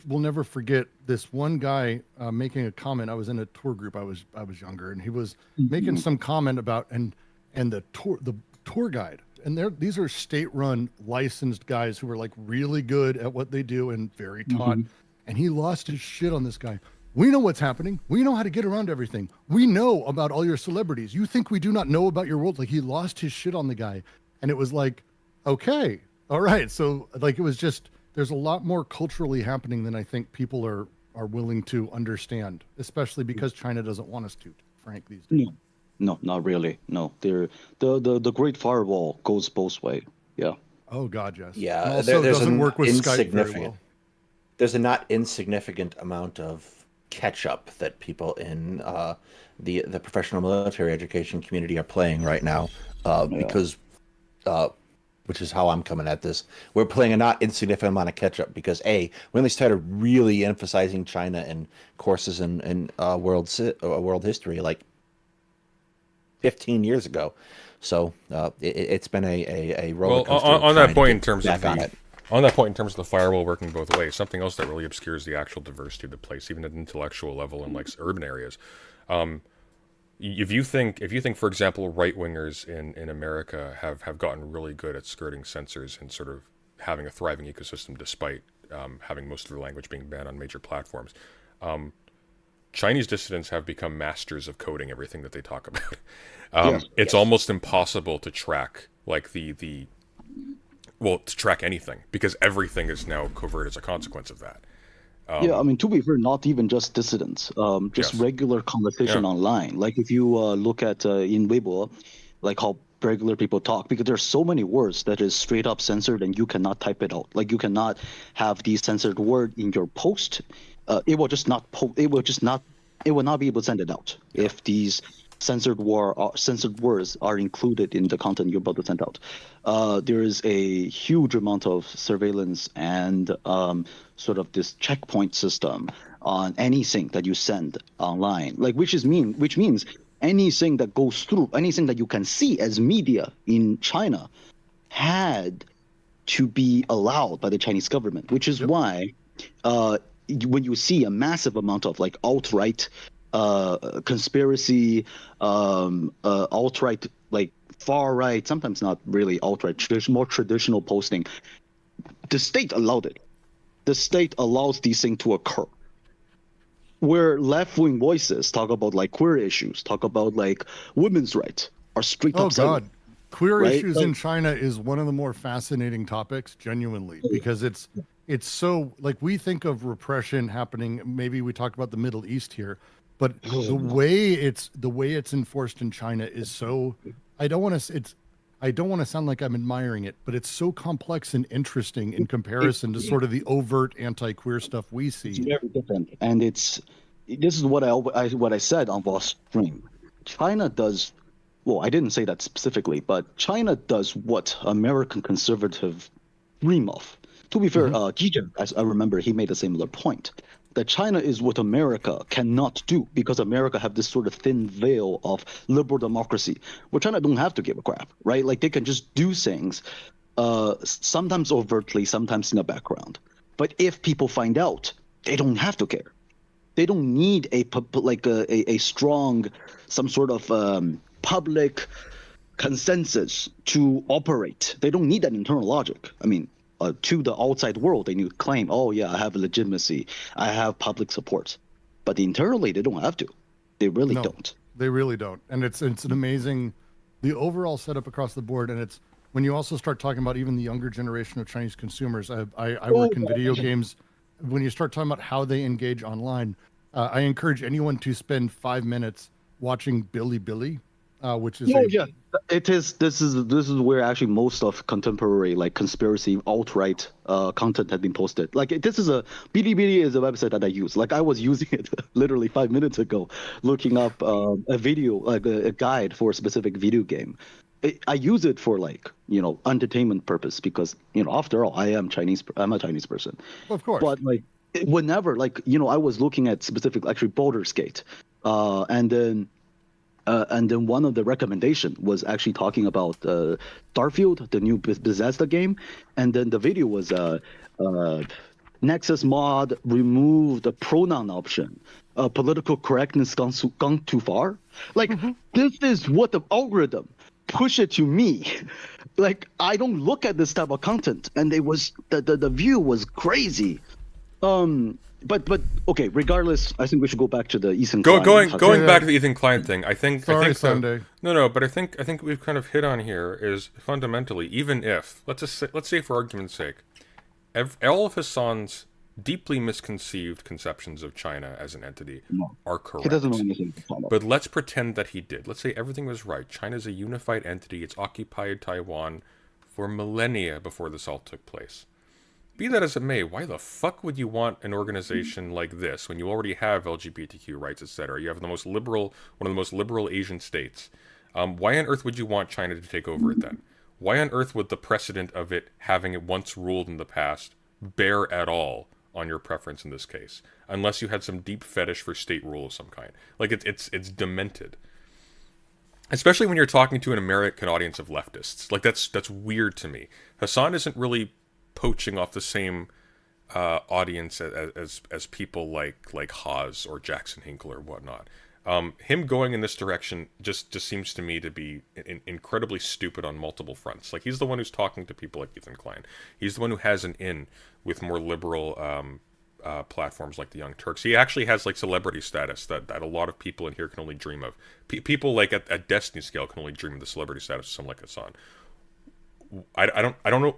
we'll never forget this one guy making a comment. I was in a tour group. I was younger, and he was making some comment about and the tour guide. And these are state-run, licensed guys who are like really good at what they do and very taught. And he lost his shit on this guy. We know what's happening. We know how to get around everything. We know about all your celebrities. You think we do not know about your world? Like he lost his shit on the guy, and it was like, okay, all right. So like it was just. There's a lot more culturally happening than I think people are willing to understand, especially because China doesn't want us to, Frank, these days. No, not really. No, the Great Firewall goes both way. Yeah. Oh God, yes. Yeah. And also there's doesn't an work with Skype very well. There's a not insignificant amount of catch up that people in the professional military education community are playing right now, because. Which is how I'm coming at this. We're playing a not insignificant amount of catch up because when they started really emphasizing China in courses in world history, like 15 years ago, so it's been a roller coaster. Well, on that point in terms of the firewall working both ways, something else that really obscures the actual diversity of the place, even at an intellectual level in like urban areas. If you think, for example, right-wingers in America have gotten really good at skirting censors and sort of having a thriving ecosystem despite having most of their language being banned on major platforms, Chinese dissidents have become masters of coding everything that they talk about. It's almost impossible to track like to track anything because everything is now covert as a consequence of that. Yeah, I mean, to be fair, not even just dissidents, just regular conversation online. Like if you look at in Weibo, like how regular people talk, because there's so many words that is straight up censored and you cannot type it out. Like you cannot have the censored word in your post. It will not be able to send it out if these censored words are included in the content you're about to send out. There is a huge amount of surveillance and sort of this checkpoint system on anything that you send online, like which means anything that goes through, anything that you can see as media in China had to be allowed by the Chinese government, which is why when you see a massive amount of like alt-right conspiracy, alt-right, like far-right, sometimes not really alt-right, more traditional posting, the state allowed it. The state allows these things to occur. Where left-wing voices talk about like queer issues, talk about like women's rights, are straight up. Oh God, queer issues in China is one of the more fascinating topics, genuinely, because it's so like we think of repression happening. Maybe we talk about the Middle East here, but the way it's enforced in China is so. I don't want to sound like I'm admiring it, but it's so complex and interesting in comparison to sort of the overt anti-queer stuff we see. It's very different, and this is what I said on Voss stream. China does, well, I didn't say that specifically, but China does what American conservative dream of. To be fair, Gijin, as I remember, he made a similar point. That China is what America cannot do because America have this sort of thin veil of liberal democracy where China don't have to give a crap, right? Like they can just do things, sometimes overtly, sometimes in the background. But if people find out, they don't have to care. They don't need a strong, some sort of public consensus to operate. They don't need that internal logic. I mean, to the outside world, they need to claim, oh yeah, I have legitimacy, I have public support. But internally, they don't have to. They really don't. They really don't. And it's an amazing, the overall setup across the board. And it's when you also start talking about even the younger generation of Chinese consumers. I work in video games. When you start talking about how they engage online, I encourage anyone to spend 5 minutes watching Billy, which is it is. This is where actually most of contemporary like conspiracy alt-right content has been posted. Like this is Bilibili is a website that I use. Like I was using it literally 5 minutes ago, looking up a video, like a guide for a specific video game. I use it for like entertainment purpose because after all I'm a Chinese person. Of course. But like whenever I was looking at specific actually Baldur's Gate, and then one of the recommendation was actually talking about Starfield, the new Bethesda game, and then the video was Nexus mod remove the pronoun option. Political correctness gone too far. Like this is what the algorithm push it to me. Like I don't look at this type of content, and it was the view was crazy. But okay. Regardless, I think we should go back to the Ethan. Going back to the Ethan Klein thing. I think Sunday. But I think we've kind of hit on here is fundamentally, even if let's say for argument's sake, all of Hassan's deeply misconceived conceptions of China as an entity are correct. He doesn't know anything. But let's pretend that he did. Let's say everything was right. China's a unified entity. It's occupied Taiwan for millennia before this all took place. Be that as it may, why the fuck would you want an organization like this when you already have LGBTQ rights, etc.? You have one of the most liberal Asian states. Why on earth would you want China to take over it then? Why on earth would the precedent of it having it once ruled in the past bear at all on your preference in this case? Unless you had some deep fetish for state rule of some kind. Like it's demented. Especially when you're talking to an American audience of leftists. Like that's weird to me. Hassan isn't really poaching off the same audience as people like Haas or Jackson Hinkle or whatnot. Him going in this direction just seems to me to be incredibly stupid on multiple fronts. Like he's the one who's talking to people like Ethan Klein. He's the one who has an in with more liberal platforms like the Young Turks. He actually has like celebrity status that a lot of people in here can only dream of. People like at Destiny scale can only dream of the celebrity status of someone like Hassan. I don't know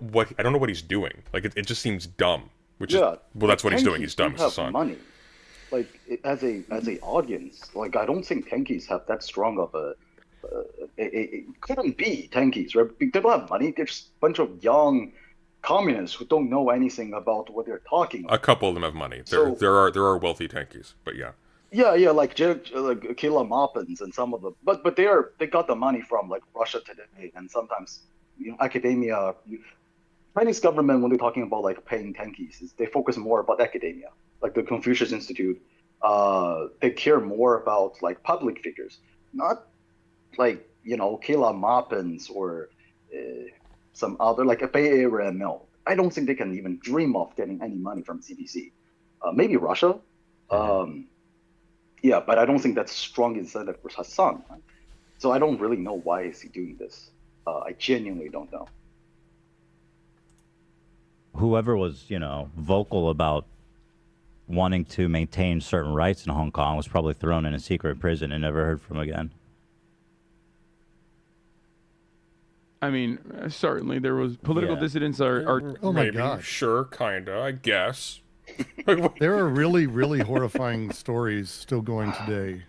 what he's doing. Like it just seems dumb. That's what he's doing. He's dumb. It's money. Like as a audience, like I don't think tankies have that strong of a. It couldn't be tankies, right? They don't have money. They're just a bunch of young communists who don't know anything about what they're talking about. A couple of them have money. There are wealthy tankies, but yeah. Yeah, like Kayla Moppins and some of them, but they got the money from like Russia Today and sometimes academia. Chinese government, when they're talking about like paying tankies, they focus more about academia, like the Confucius Institute. They care more about like public figures, not like Kayla Moppins or some other like a Bay Area mill. I don't think they can even dream of getting any money from CBC. Maybe Russia. Yeah, but I don't think that's strong incentive for Hassan. Right? So I don't really know why is he doing this. I genuinely don't know. Whoever was, vocal about wanting to maintain certain rights in Hong Kong was probably thrown in a secret prison and never heard from again. I mean, certainly there was political dissidents are Oh my maybe, God. Sure, kinda, I guess. There are really, really horrifying stories still going today.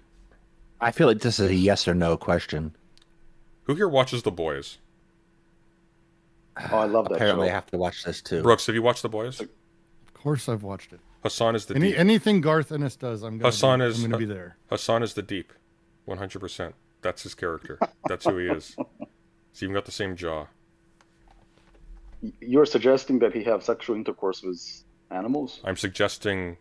I feel like this is a yes or no question. Who here watches The Boys? Oh, I love that Apparently, show. I have to watch this too. Brooks, have you watched The Boys? Of course, I've watched it. Hassan is the deep. Anything Garth Ennis does, I'm gonna be there. Hassan is the deep, 100%. That's his character. That's who he is. He's even got the same jaw. You're suggesting that he have sexual intercourse with animals? I'm suggesting.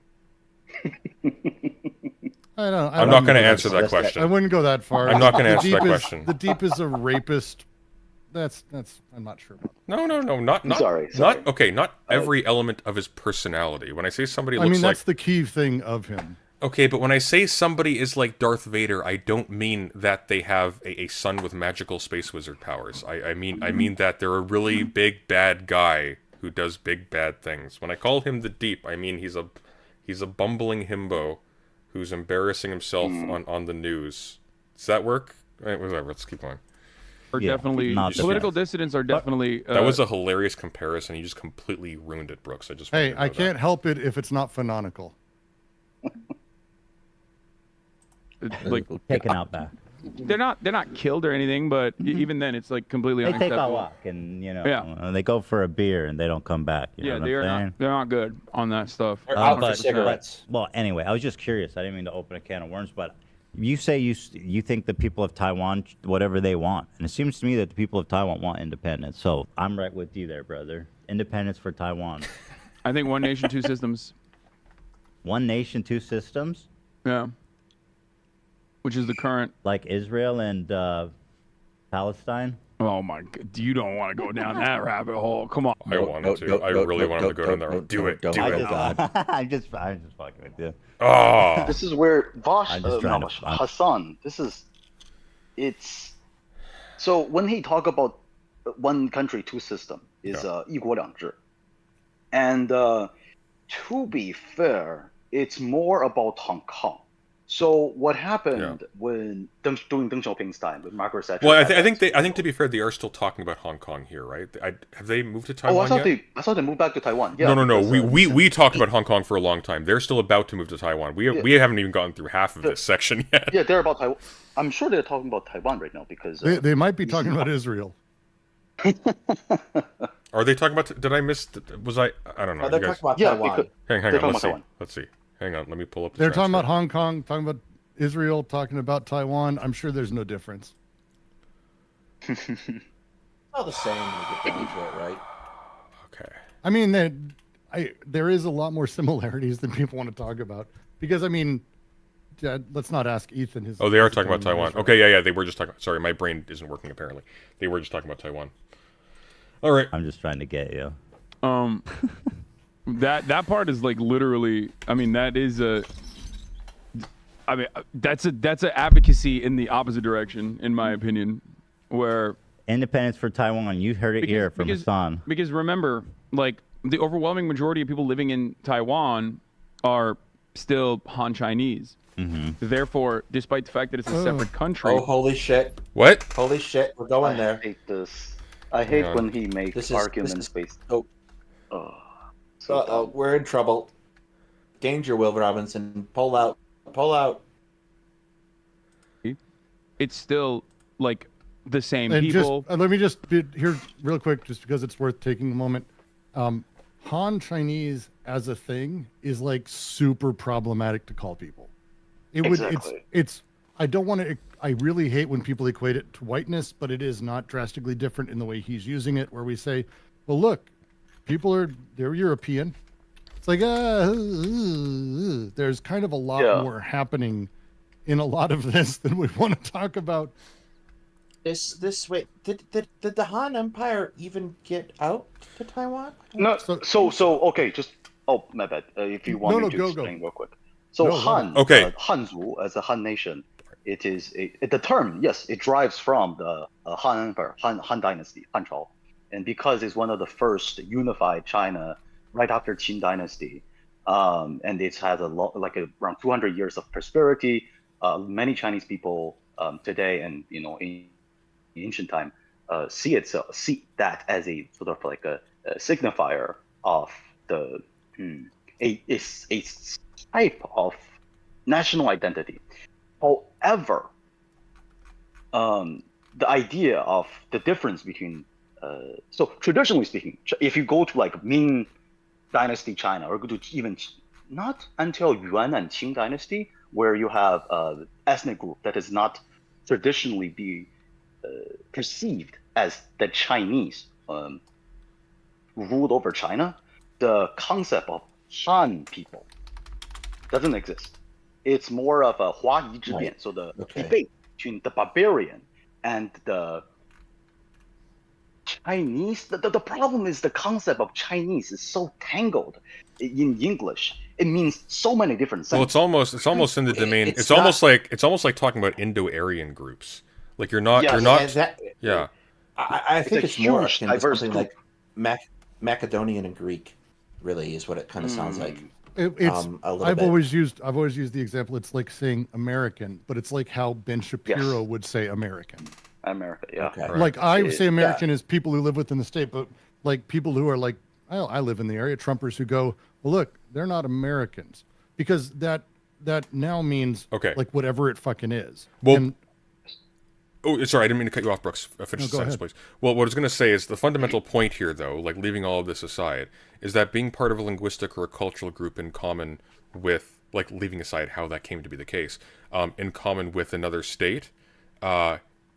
I'm not going to answer that question. I wouldn't go that far. I'm not going to answer The that Deep question. The Deep is a rapist I'm not sure about. No, not Sorry. not okay. Not every element of his personality. When I say somebody I looks mean, like that's the key thing of him. okay, but when I say somebody is like Darth Vader, I don't mean that they have a son with magical space wizard powers. I mean that they're a really big bad guy who does big bad things. When I call him the Deep, I mean he's a bumbling himbo who's embarrassing himself on the news. Does that work? Whatever. Let's keep going. Are Yeah, definitely not political the dissidents are definitely. That was a hilarious comparison. You just completely ruined it, Brooks. I just Hey, wanted you to I know can't help it if it's not canonical. like taken out back. they're not killed or anything, but even then it's like completely They take a unacceptable. walk and Yeah. they go for a beer and they don't come back. You Yeah, know what they I'm are saying? not. They're not good on that stuff. They're out for but- cigarettes. Well, anyway, I was just curious. I didn't mean to open a can of worms, but you say you think the people of Taiwan whatever they want, and it seems to me that the people of Taiwan want independence. So I'm right with you there, brother. Independence for Taiwan. I think one nation, two systems. One nation, two systems, Yeah. Which is the current. like Israel and Palestine. Oh my god! You don't want to go down that rabbit hole. Come on. I wanted to. I really wanted to go down there. Do it. Do I it. just, I'm just fucking with you. Oh. This is where I'm just trying to- Hassan. It's so when he talk about one country, two system is 一国两制, and to be fair, it's more about Hong Kong. So what happened when during Deng Xiaoping's time with Margaret Thatcher? Well, I think to be fair, they are still talking about Hong Kong here, right? Have they moved to Taiwan yet? I thought they moved back to Taiwan. Yeah, No. because, We talked about Hong Kong for a long time. They're still about to move to Taiwan. We haven't even gotten through half of this section yet. Yeah, they're about Taiwan. I'm sure they're talking about Taiwan right now because They might be talking about Israel. Are they talking about? Did I miss? Was I? I don't know. They're You guys, talking about yeah, Taiwan. because hang they're on. talking Let's see. about Taiwan. Let's see. Hang on. Let me pull up. The They're talking about transcript. Hong Kong, talking about Israel, talking about Taiwan. I'm sure there's no difference. All the same when you get down to it, right? Okay. I mean, there is a lot more similarities than people want to talk about. Because, I mean, let's not ask Ethan his... Oh, they are his talking about opinion on Taiwan. Israel. Okay, yeah. They were just talking. Sorry, my brain isn't working apparently. They were just talking about Taiwan. All right. I'm just trying to get you. That part is like literally. I mean, that is a. I mean, that's a advocacy in the opposite direction, in my opinion, where Independence for Taiwan. You heard it here from Hassan. Because remember, like the overwhelming majority of people living in Taiwan are still Han Chinese. Mm-hmm. Therefore, despite the fact that it's a separate country, Oh, holy shit. What? Holy shit. We're going there. I hate this. I hate on. when he makes This is- arguments this is- based. Oh, So dumb. we're in trouble. Danger, Will Robinson. Pull out. Pull out. it's still like the same And people. let me just be here real quick, just because it's worth taking a moment. Han Chinese as a thing is like super problematic to call people. Exactly. It's I don't want to. I really hate when people equate it to whiteness, but it is not drastically different in the way he's using it. Where we say, "Well, look, they're European." It's like there's kind of a lot more happening in a lot of this than we want to talk about. This wait. Did the Han Empire even get out to Taiwan? No, so okay, just my bad. If you want me to explain real quick. So Han, Hanzu as a Han nation, it is the term. Yes, it derives from the Han Empire, Han Dynasty, Han Chao, and because it's one of the first unified China right after Qin Dynasty, and it has around 200 years of prosperity. Many Chinese people today, and in ancient time, see that as a sort of like a signifier of a type of national identity. However, the idea of the difference between so traditionally speaking, if you go to like Ming Dynasty China, or go to even not until Yuan and Qing Dynasty, where you have ethnic group that is not traditionally be perceived as the Chinese ruled over China, the concept of Han people doesn't exist. It's more of a 华夷之变, so the debate between the barbarian and the Chinese. The problem is the concept of Chinese is so tangled in English. It means so many different things. Well, it's almost in the domain. It's It's not- almost like talking about Indo-Aryan groups. Like you're not. Yes. Yeah. I think It's it's a more huge, akin to diverse something like Macedonian and Greek. Really, is what it kind of sounds like. It's A little I've bit. always used the example. It's like saying American, but it's like how Ben Shapiro would say American. America, yeah. Okay. Right. Like I say American is people who live within the state, but like people who are like, oh, I live in the area, Trumpers who go, well, look, they're not Americans, because that now means like whatever it fucking is. Well, And, oh, sorry, I didn't mean to cut you off, Brooks. Finish the go sentence, ahead. please. Well, what I was going to say is the fundamental point here, though, like leaving all of this aside, is that being part of a linguistic or a cultural group in common with, like leaving aside how that came to be the case, in common with another state,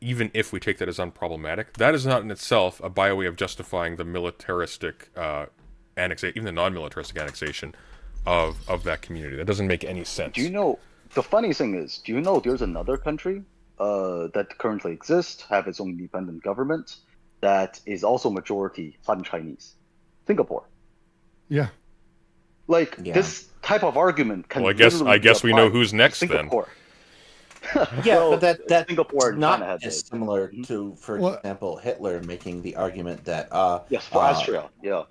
even if we take that as unproblematic, that is not in itself a by way of justifying the militaristic annexation, even the non-militaristic annexation of that community. That doesn't make any sense. Do you know, the funny thing is, do you know there's another country that currently exists, have its own independent government, that is also majority Han Chinese? Singapore. yeah. Like, this type of argument can Well, I guess we know applied who's to next then. Singapore. Yeah, Well, but that's Singapore and not China had as it. similar to, for Well- example, Hitler making the argument that Yes, for Austria, yeah.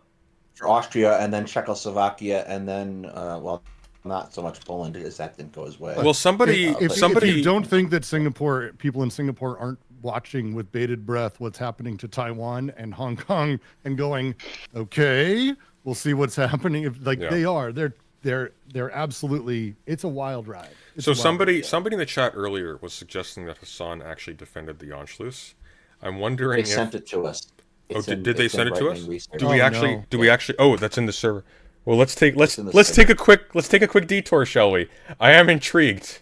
for Austria, and then Czechoslovakia, and then well, not so much Poland because that didn't go his way. Well, somebody, If you don't think that people in Singapore aren't watching with bated breath what's happening to Taiwan and Hong Kong and going, okay, we'll see what's happening. If they are, they're absolutely. It's a wild ride. It's So a wild ride. somebody in the chat earlier was suggesting that Hassan actually defended the Anschluss. I'm wondering they if sent it to us. Oh, It's did in- they it's in send it to us? right-wing research. Do we actually? no. Do we actually? Oh, that's in the server. Well, let's take in the take a quick detour, shall we? I am intrigued.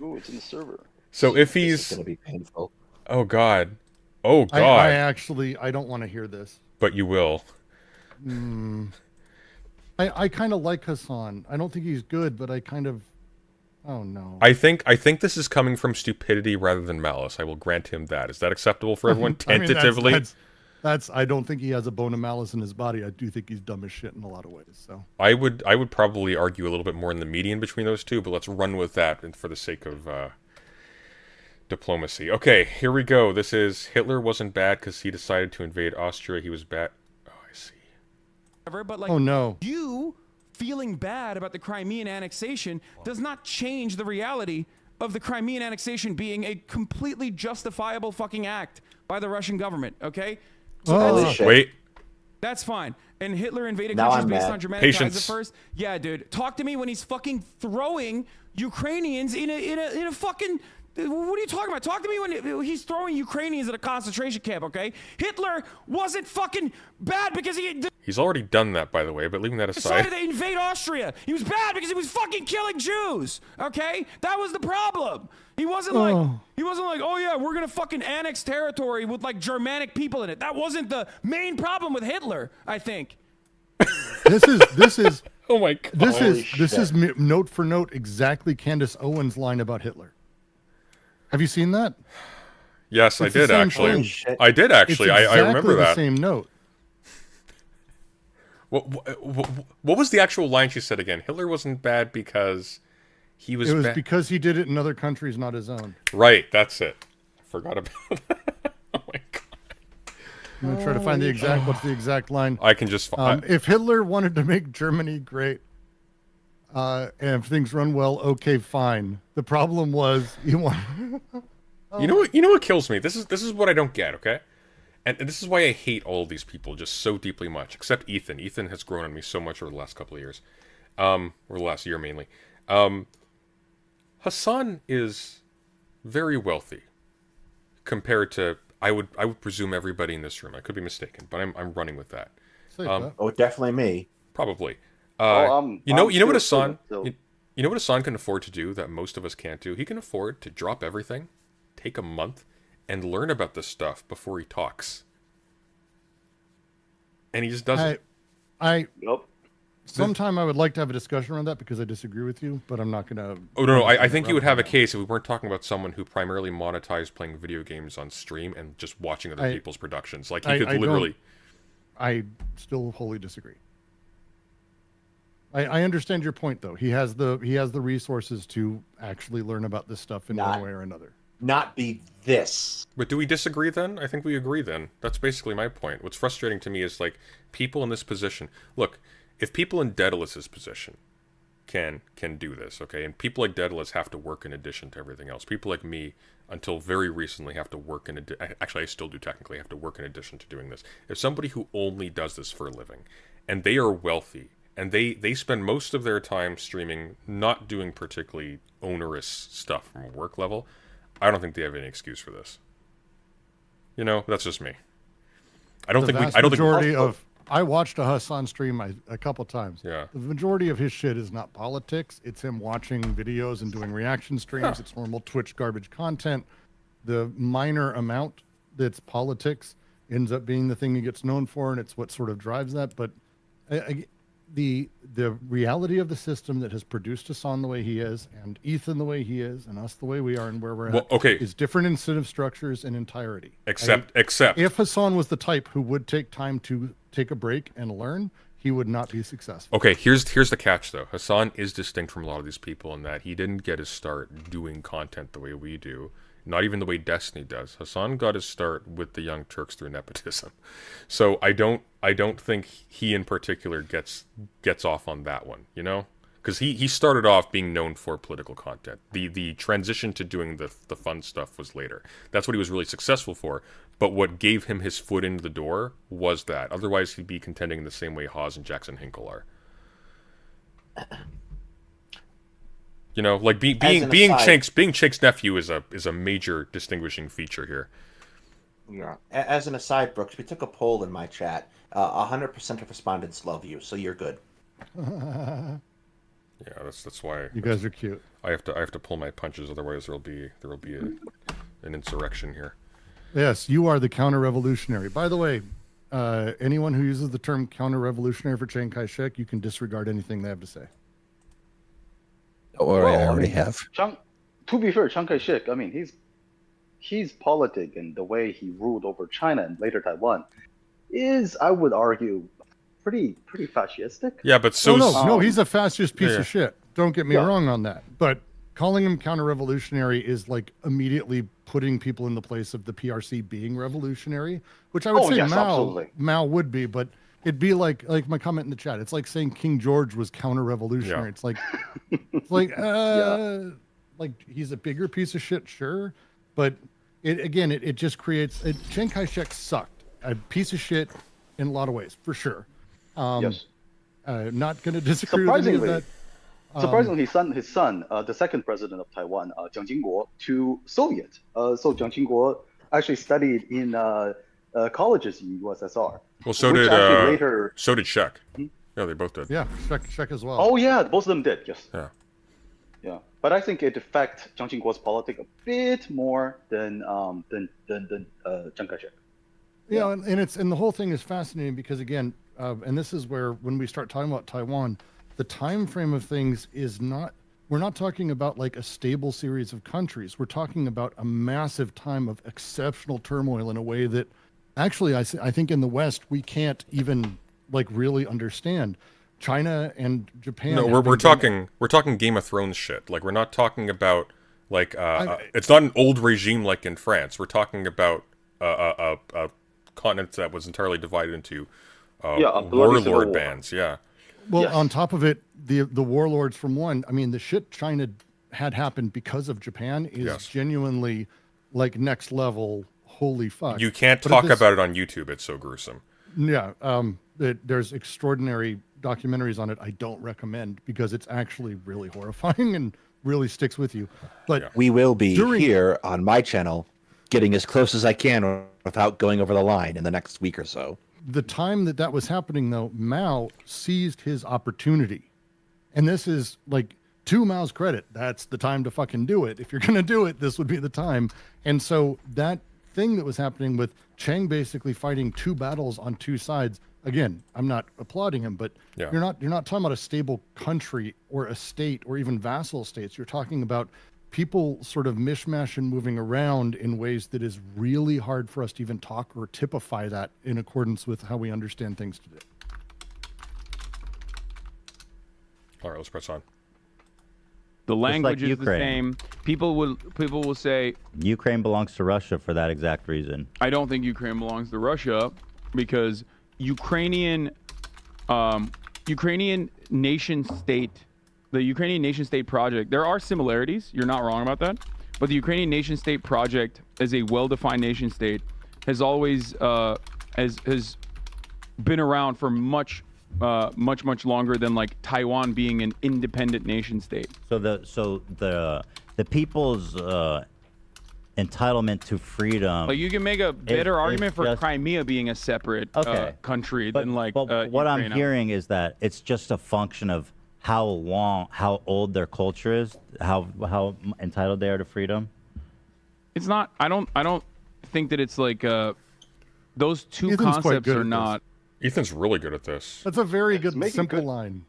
Ooh, it's in the server. So if This is he's, gonna be painful. oh god, oh god, I don't want to hear this. but you will. I kind of like Hassan. I don't think he's good, but I kind of. Oh no. I think this is coming from stupidity rather than malice. I will grant him that. Is that acceptable for everyone? I mean, Tentatively. that's. I don't think he has a bone of malice in his body. I do think he's dumb as shit in a lot of ways. So. I would probably argue a little bit more in the median between those two, but let's run with that and for the sake of diplomacy. Okay, here we go. This is Hitler wasn't bad because he decided to invade Austria. He was bad. Oh, I see. But like, Oh no. you feeling bad about the Crimean annexation does not change the reality of the Crimean annexation being a completely justifiable fucking act by the Russian government. Okay, so Oh. Shit. Wait. that's fine. And Hitler invaded Now countries I'm based mad. on Germanic ties Patience. at first. Yeah, dude. Talk to me when he's fucking throwing Ukrainians in a fucking. What are you talking about? Talk to me when he's throwing Ukrainians at a concentration camp. Okay, Hitler wasn't fucking bad because he He's already done that, by the way, but leaving that decided aside. to invade Austria. He was bad because he was fucking killing Jews. Okay, that was the problem. He wasn't like, oh yeah, we're gonna fucking annex territory with like Germanic people in it. That wasn't the main problem with Hitler, I think. This is Oh my god. this is note for note exactly Candace Owens' line about Hitler. Have you seen that? Yes, I It's the did same actually. thing. Shit. I did actually. It's I exactly remember the that. same note. What was the actual line she said again? Hitler wasn't bad because he was. It was bad. because he did it in other countries, not his own. Right, that's it. I forgot about that. Oh my god. I'm gonna try to find the exact. What's the exact line? I can just. If Hitler wanted to make Germany great, and if things run well, okay, fine. The problem was he wanted. You know what kills me? This is what I don't get, okay? And this is why I hate all of these people just so deeply much, except Ethan. Ethan has grown on me so much over the last couple of years. Or the last year mainly. Hassan is very wealthy compared to I would presume everybody in this room. I could be mistaken, but I'm running with that. Oh, definitely me. Probably. I'm you know what still Hassan still- you know what Hassan can afford to do that most of us can't do? He can afford to drop everything, take a month, and learn about this stuff before he talks. And he just doesn't. I Yep. Sometime I would like to have a discussion around that because I disagree with you, but I'm not going to. Oh no, I think you would have a case if we weren't talking about someone who primarily monetized playing video games on stream and just watching other people's productions. Like he could literally. I still wholly disagree. I understand your point though. He has the resources to actually learn about this stuff in one way or another. Not be this. But do we disagree then? I think we agree then. That's basically my point. What's frustrating to me is like people in this position. Look, if people in Daedalus's position can do this, okay, and people like Daedalus have to work in addition to everything else. People like me, until very recently, have to work in actually I still do technically have to work in addition to doing this. If somebody who only does this for a living, and they are wealthy, and they spend most of their time streaming, not doing particularly onerous stuff from a work level, I don't think they have any excuse for this. You know, that's just me. I don't think I watched a Hassan stream a couple times. Yeah. The majority of his shit is not politics. It's him watching videos and doing reaction streams. Huh. It's normal Twitch garbage content. The minor amount that's politics ends up being the thing he gets known for, and it's what sort of drives that. But the reality of the system that has produced Hassan the way he is, and Ethan the way he is, and us the way we are, and where we're at, is different incentive structures in entirety. Except if Hassan was the type who would take time to take a break and learn, he would not be successful. Okay, here's the catch though. Hassan is distinct from a lot of these people in that he didn't get his start doing content the way we do. Not even the way Destiny does. Hassan got his start with the Young Turks through nepotism. So I don't think he in particular gets off on that one, you know? Because he started off being known for political content. The transition to doing the fun stuff was later. That's what he was really successful for. But what gave him his foot into the door was that. Otherwise, he'd be contending in the same way Haas and Jackson Hinkle are. You know, like being Chink's nephew is a major distinguishing feature here. Yeah. As an aside, Brooks, we took a poll in my chat. 100% of respondents love you, so you're good. Yeah, that's why you guys are cute. I have to pull my punches, otherwise there will be an insurrection here. Yes, you are the counter-revolutionary. By the way, anyone who uses the term counter-revolutionary for Chiang Kai-shek, you can disregard anything they have to say. Or I already have. To be fair, Chiang Kai-shek, I mean, his politic and the way he ruled over China and later Taiwan is, I would argue, pretty fascistic. Yeah, but no, he's a fascist piece of shit. Don't get me wrong on that. But calling him counter-revolutionary is like immediately putting people in the place of the PRC being revolutionary, which I would say Mao would be, but it'd be like my comment in the chat. It's like saying King George was counter-revolutionary. Yeah. It's like he's a bigger piece of shit, sure, but it just creates. Chiang Kai-shek sucked. A piece of shit in a lot of ways, for sure. Yes. Not going to disagree with any of that. Surprisingly, his son, the second president of Taiwan, Jiang Jingguo, to Soviet. So Jiang Jingguo actually studied in colleges in USSR. Well, so did Shek. Hmm? Yeah, they both did. Yeah, Shek as well. Oh yeah, both of them did. Yes. Yeah. Yeah, but I think it affects Jiang Jingguo's politics a bit more than Chiang Kai-shek. Yeah, and the whole thing is fascinating because again, and this is where when we start talking about Taiwan, the time frame of things is not. We're not talking about like a stable series of countries. We're talking about a massive time of exceptional turmoil in a way that actually I think in the West we can't even like really understand. China and Japan. No, we're talking Game of Thrones shit. Like we're not talking about like it's not an old regime like in France. We're talking about a continent that was entirely divided into warlord bands. Yeah. Well, on top of it, the warlords from one. I mean, the shit China had happened because of Japan is genuinely like next level. Holy fuck! You can't talk about it on YouTube. It's so gruesome. Yeah. There's extraordinary documentaries on it. I don't recommend because it's actually really horrifying and really sticks with you. But we will be here on my channel, getting as close as I can without going over the line in the next week or so. The time that was happening, though, Mao seized his opportunity. And this is like, to Mao's credit, that's the time to fucking do it. If you're going to do it, this would be the time. And so that thing that was happening with Chang basically fighting two battles on two sides. Again, I'm not applauding him, but you're not talking about a stable country or a state or even vassal states. You're talking about people sort of mishmash and moving around in ways that is really hard for us to even talk or typify that in accordance with how we understand things today. All right, let's press on. The language like is the same. People will say Ukraine belongs to Russia for that exact reason. I don't think Ukraine belongs to Russia because Ukrainian nation state, the Ukrainian nation state project, there are similarities. You're not wrong about that. But the Ukrainian nation state project as a well-defined nation state has always has been around for much longer than like Taiwan being an independent nation state. So the people's entitlement to freedom. Like you can make a better argument for Crimea being a separate country than like. But what I'm Ukraine. hearing is that it's just a function of how old their culture is, how entitled they are to freedom. It's not. I don't think that it's like those two Ethan's quite concepts good are at not. Ethan's really good at this. That's a very good, making simple good- line.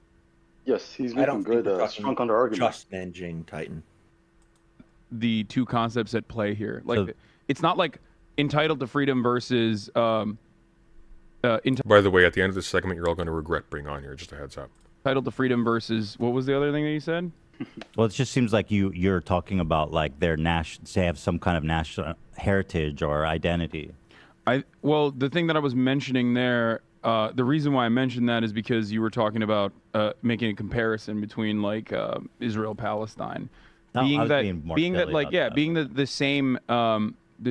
Yes, he's I making don't good, think we're strong talking counter argument. just Nanjing Titan. The two concepts at play here, like it's not like entitled to freedom versus. By the way, at the end of this segment, you're all going to regret bringing on here. Just a heads up. Entitled to freedom versus what was the other thing that you said? Well, it just seems like you're talking about like their they have some kind of national heritage or identity. Well, the thing that I was mentioning there, the reason why I mentioned that is because you were talking about making a comparison between like Israel Palestine, being the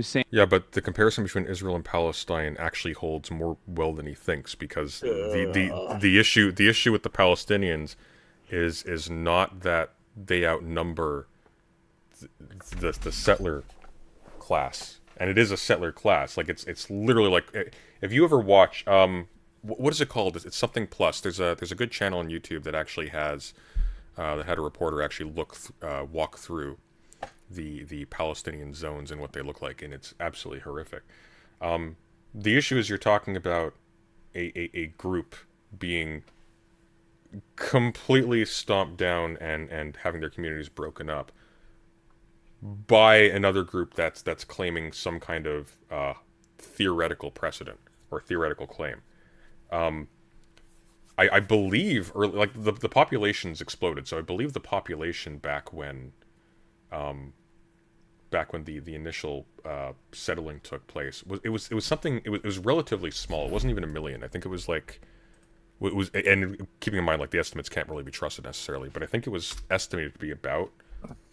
same. Yeah, but the comparison between Israel and Palestine actually holds more well than he thinks, because the issue with the Palestinians is not that they outnumber the settler class, and it is a settler class. Like it's literally like, if you ever watch what is it called? It's something plus. There's a good channel on YouTube that actually has that had a reporter actually walk through the Palestinian zones and what they look like, and it's absolutely horrific. The issue is you're talking about a group being completely stomped down and having their communities broken up by another group that's claiming some kind of theoretical precedent or theoretical claim. I believe, or like the population's exploded, so I believe the population back when the initial settling took place it was relatively small. It wasn't even 1 million. I think it was like and keeping in mind like the estimates can't really be trusted necessarily, but I think it was estimated to be about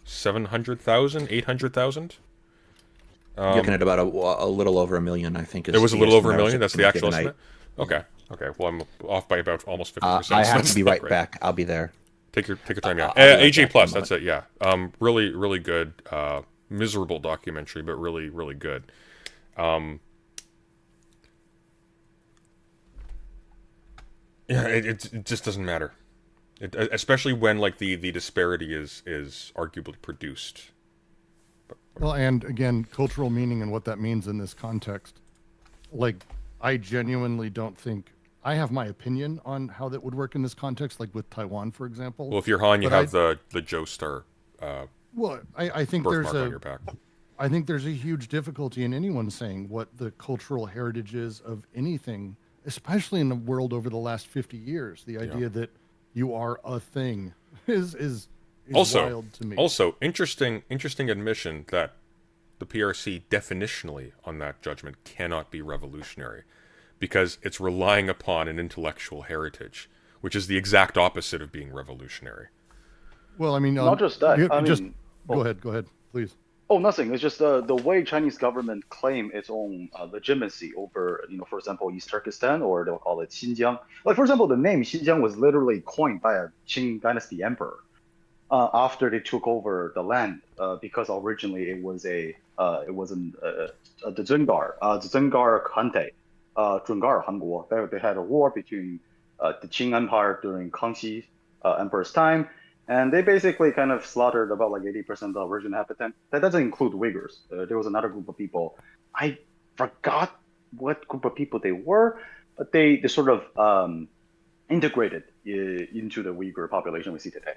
700,000, 800,000. Looking at about a little over 1 million, I think. It was a little over 1 million. That's the actual estimate. Okay. Well, I'm off by about almost 50%. I have to be right back. I'll be there. Take your time, yeah. Right AJ Plus, that's it, yeah. Really, really good. Miserable documentary, but really, really good. Yeah, it just doesn't matter. Especially when like the disparity is arguably produced. Well, and again, cultural meaning and what that means in this context. Like, I genuinely don't think I have my opinion on how that would work in this context, like with Taiwan, for example. Well, if you're Han, you have the Joestar. Well, I think birthmark on your back. I think there's a huge difficulty in anyone saying what the cultural heritage is of anything, especially in the world over the last 50 years. The idea that you are a thing is also wild to me. Also, interesting admission that the PRC definitionally on that judgment cannot be revolutionary, because it's relying upon an intellectual heritage, which is the exact opposite of being revolutionary. Well, I mean, not just that. Go ahead, please. Oh, nothing. It's just the way Chinese government claim its own legitimacy over, for example, East Turkestan, or they'll call it Xinjiang. Like, for example, the name Xinjiang was literally coined by a Qing dynasty emperor after they took over the land, because originally it was the Zungar Kante, Zungar Hanguo. They had a war between the Qing Empire during Kangxi Emperor's time And they basically kind of slaughtered about like 80% of the original inhabitant. That doesn't include Uyghurs. There was another group of people. I forgot what group of people they were, but they sort of integrated into the Uyghur population we see today.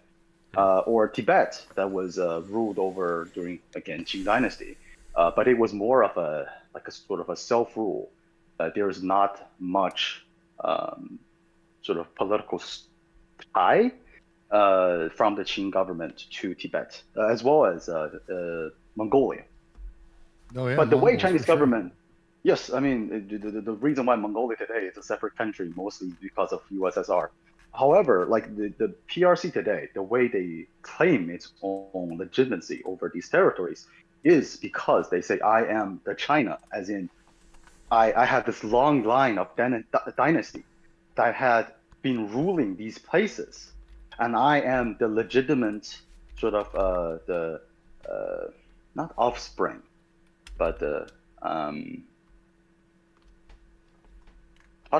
Or Tibet, that was ruled over during, again, Qing Dynasty. But it was more of a sort of a self-rule. There is not much sort of political tie from the Qing government to Tibet, as well as Mongolia. Oh, yeah, But the way Mongols, Chinese for sure. government, yes, I mean the reason why Mongolia today is a separate country mostly because of USSR. However, like the PRC today, the way they claim its own legitimacy over these territories is because they say, I am the China, as in I have this long line of dynasty that had been ruling these places, and I am the legitimate sort of the not offspring, but how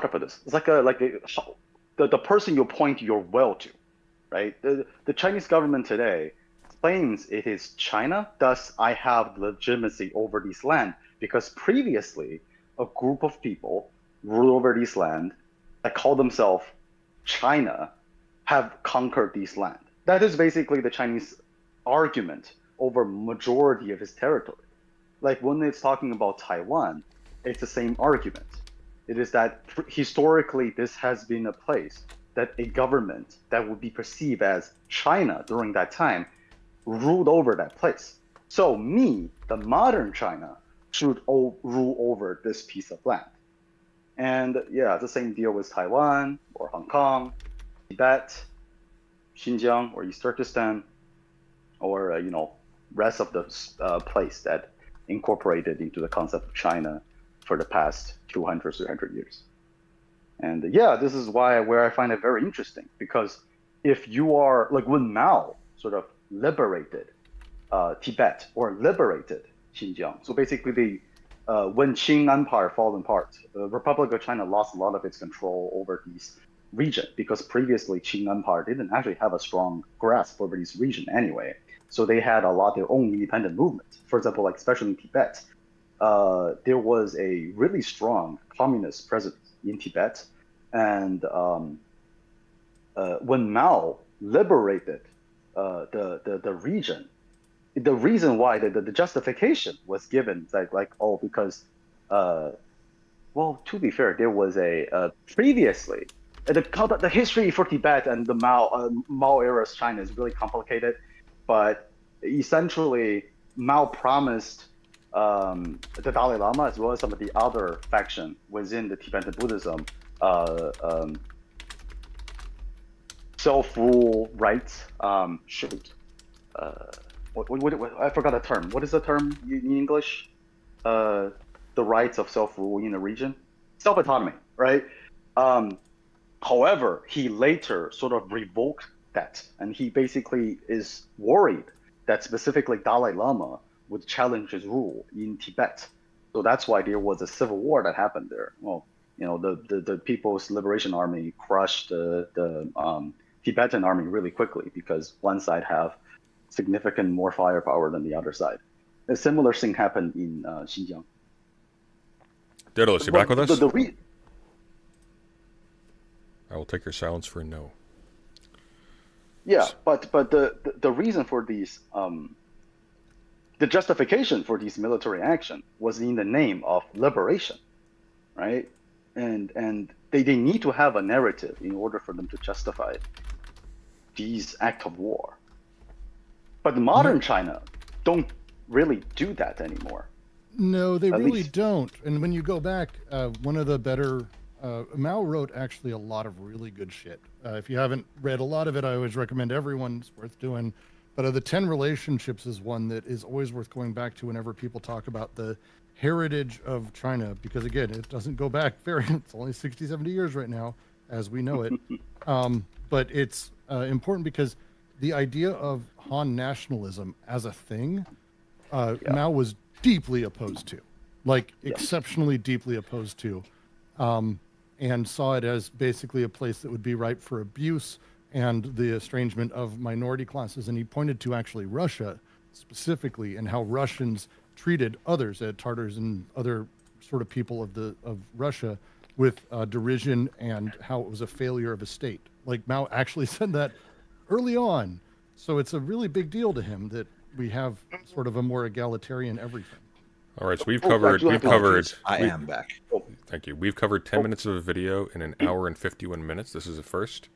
to put this? It's like the person you point your will to, right? The Chinese government today claims it is China, thus I have legitimacy over this land because previously a group of people ruled over this land that call themselves China have conquered this land. That is basically the Chinese argument over majority of its territory. Like when it's talking about Taiwan, it's the same argument. It is that historically this has been a place that a government that would be perceived as China during that time ruled over that place. So me, the modern China, should rule over this piece of land. And yeah, the same deal with Taiwan or Hong Kong, Tibet, Xinjiang or East Turkestan, or rest of the place that incorporated into the concept of China for the past 200, 300 years. And yeah, this is where I find it very interesting, because if you are like when Mao sort of liberated Tibet or liberated Xinjiang, so basically when Qing Empire fell apart, the Republic of China lost a lot of its control over these region, because previously Qing Empire didn't actually have a strong grasp over this region anyway. So they had a lot of their own independent movement. For example, like especially in Tibet, there was a really strong communist presence in Tibet. And when Mao liberated the region, the reason why the justification was given because well, to be fair, there was a previously the history for Tibet and the Mao era's China is really complicated, but essentially Mao promised the Dalai Lama as well as some of the other faction within the Tibetan Buddhism self-rule rights. I forgot the term. What is the term in English? The rights of self-rule in a region, self-autonomy, right? However, he later sort of revoked that, and he basically is worried that specifically Dalai Lama would challenge his rule in Tibet. So that's why there was a civil war that happened there. Well, the People's Liberation Army crushed the Tibetan army really quickly because one side have significant more firepower than the other side. A similar thing happened in Xinjiang. Daedalus, you back with us? The I will take your silence for a no. Yeah, but the reason for these, the justification for these military action was in the name of liberation, right? And they need to have a narrative in order for them to justify these acts of war. But modern China don't really do that anymore. No, they At really least- don't. And when you go back, one of the better Mao wrote actually a lot of really good shit. If you haven't read a lot of it, I always recommend everyone. It's worth doing. But the 10 Relationships is one that is always worth going back to whenever people talk about the heritage of China, because again, it doesn't go back very, it's only 60, 70 years right now as we know it. But it's important because the idea of Han nationalism as a thing, Mao was deeply opposed to, exceptionally deeply opposed to, and saw it as basically a place that would be ripe for abuse and the estrangement of minority classes. And he pointed to actually Russia specifically and how Russians treated others, Tartars and other sort of people of Russia, with derision, and how it was a failure of a state. Like Mao actually said that early on. So it's a really big deal to him that we have sort of a more egalitarian everything. All right, so we've covered. I am back. Thank you. We've covered 10 minutes of a video in an hour and 51 minutes. This is a first.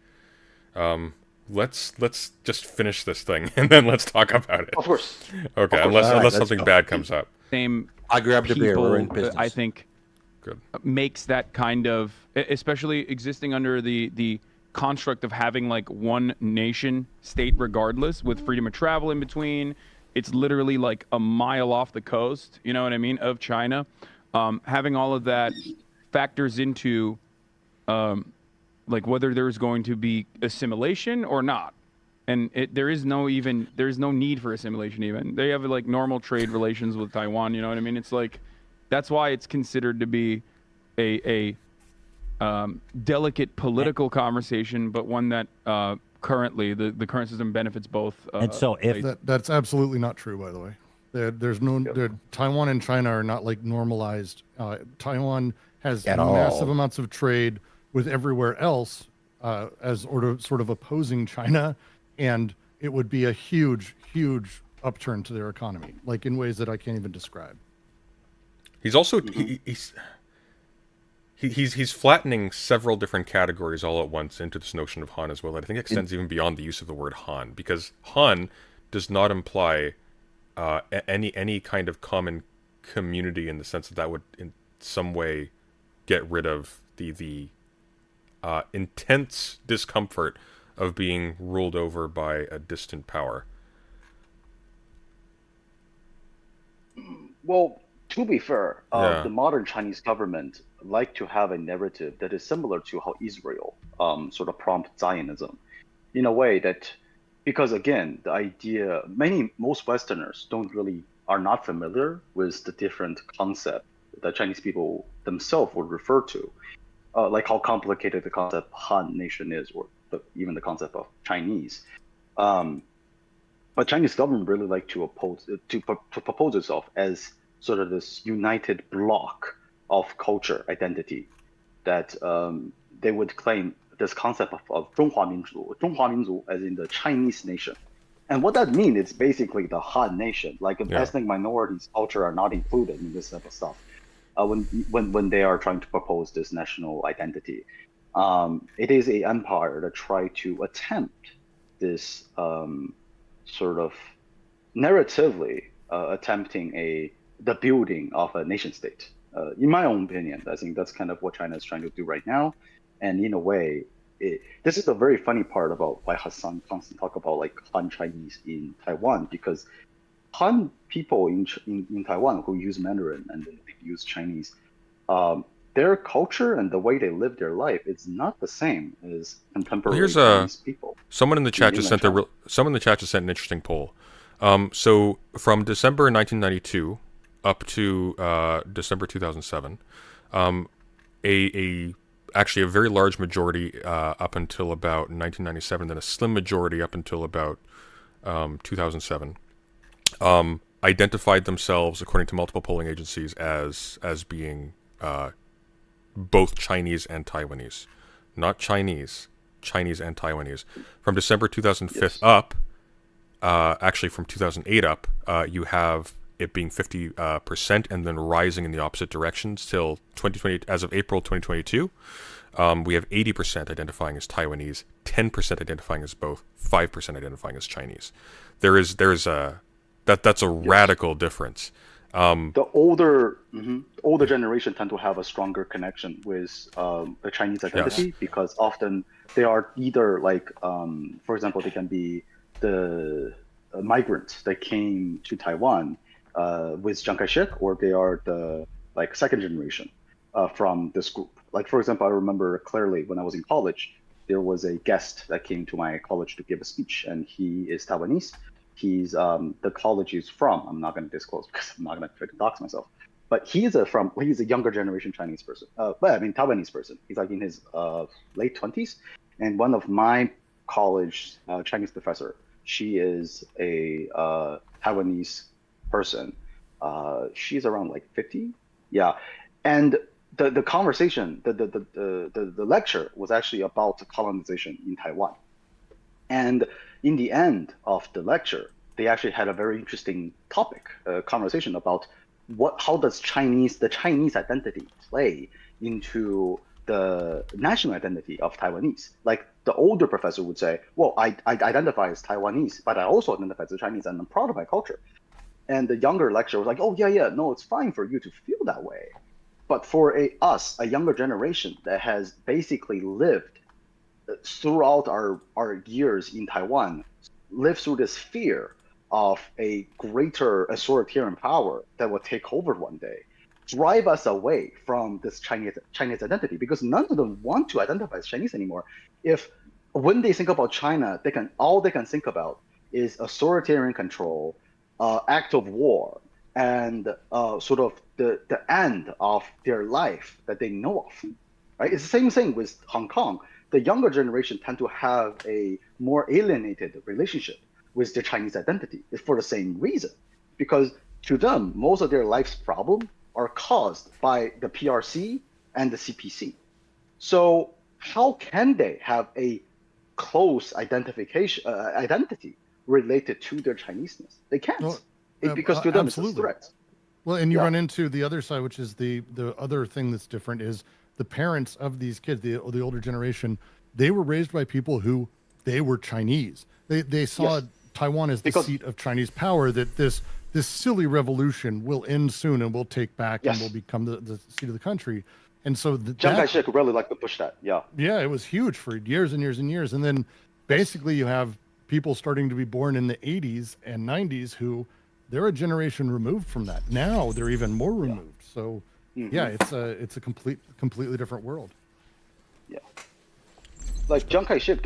Let's just finish this thing and then let's talk about it. Of course. Okay, Of course. unless something bad comes up. Same. I grabbed a beer. We're in business. I think. Good. Makes that kind of, especially existing under the construct of having like one nation state regardless, with freedom of travel in between. It's literally like a mile off the coast, you know what I mean, of China. Having all of that factors into like whether there's going to be assimilation or not. And there's no need for assimilation even. They have like normal trade relations with Taiwan, you know what I mean? It's like, that's why it's considered to be a delicate political conversation, but one that currently the current system benefits both. And so if that's absolutely not true, by the way. There's no Taiwan and China are not like normalized. Taiwan has massive amounts of trade with everywhere else as sort of opposing China, and it would be a huge upturn to their economy, like in ways that I can't even describe. He's also he's flattening several different categories all at once into this notion of Han as well. That I think extends even beyond the use of the word Han, because Han does not imply any kind of common community in the sense that would in some way get rid of the intense discomfort of being ruled over by a distant power. Well, to be fair, Yeah. the modern Chinese government like to have a narrative that is similar to how Israel sort of prompt Zionism, in a way that, because again, the idea, most Westerners are not familiar with the different concept that Chinese people themselves would refer to, like how complicated the concept Han nation is, or even the concept of Chinese. But Chinese government really like to propose itself as sort of this united block of culture identity that they would claim this concept of 中华民族, 中华民族as in the Chinese nation. And what that means is basically the Han nation, like ethnic minorities culture are not included in this type of stuff. When they are trying to propose this national identity, it is an empire that try to attempt this sort of narratively attempting the building of a nation state. In my own opinion, I think that's kind of what China is trying to do right now. And in a way, this is a very funny part about why Hassan constantly talk about like Han Chinese in Taiwan, because Han people in Taiwan who use Mandarin and they use Chinese, their culture and the way they live their life, it's not the same as contemporary Chinese people. Someone in the chat just sent an interesting poll. So from December 1992 up to December 2007, actually a very large majority up until about 1997, then a slim majority up until about 2007, identified themselves, according to multiple polling agencies, as being both Chinese and Taiwanese. Not Chinese and Taiwanese. From December 2005 up, actually from 2008 up, you have it being 50% and then rising in the opposite directions till 2020. As of April 2022, we have 80% identifying as Taiwanese, 10% identifying as both, 5% identifying as Chinese. That's a radical difference. The older generation tend to have a stronger connection with the Chinese identity, because often they are either like, for example, they can be the migrants that came to Taiwan with Chiang Kai-shek, or they are the like second generation from this group. Like, for example, I remember clearly when I was in college, there was a guest that came to my college to give a speech, and he is Taiwanese. He's the college he's from, I'm not going to disclose because I'm not going to try to dox myself, but he's a younger generation Chinese person. Taiwanese person. He's like in his late 20s, and one of my college Chinese professor. She is a Taiwanese person. She's around like 50. Yeah, and the conversation, the lecture was actually about colonization in Taiwan. And in the end of the lecture, they actually had a very interesting topic, conversation about how does the Chinese identity play into the national identity of Taiwanese. Like the older professor would say, well, I identify as Taiwanese, but I also identify as Chinese and I'm proud of my culture. And the younger lecturer was like, oh, yeah, no, it's fine for you to feel that way. But for us, a younger generation that has basically lived throughout our years in Taiwan, lived through this fear of a greater authoritarian power that will take over one day, drive us away from this Chinese identity, because none of them want to identify as Chinese anymore. If when they think about China, all they can think about is authoritarian control, act of war, and sort of the end of their life that they know of. Right? It's the same thing with Hong Kong. The younger generation tend to have a more alienated relationship with their Chinese identity for the same reason, because to them, most of their life's problems are caused by the PRC and the CPC. So how can they have a close identity related to their Chineseness? They can't, because to them it's a threat. Well, and you run into the other side, which is the other thing that's different is the parents of these kids, the older generation, they were raised by people who they were Chinese. They saw Taiwan as the seat of Chinese power, that this silly revolution will end soon and we'll take back and will become the seat of the country. And so Chiang Kai-shek really liked to push that. Yeah, it was huge for years and years and years. And then basically you have people starting to be born in the 80s and 90s who they're a generation removed from that. Now they're even more removed. So it's a completely different world. Yeah. Like Chiang Kai-shek,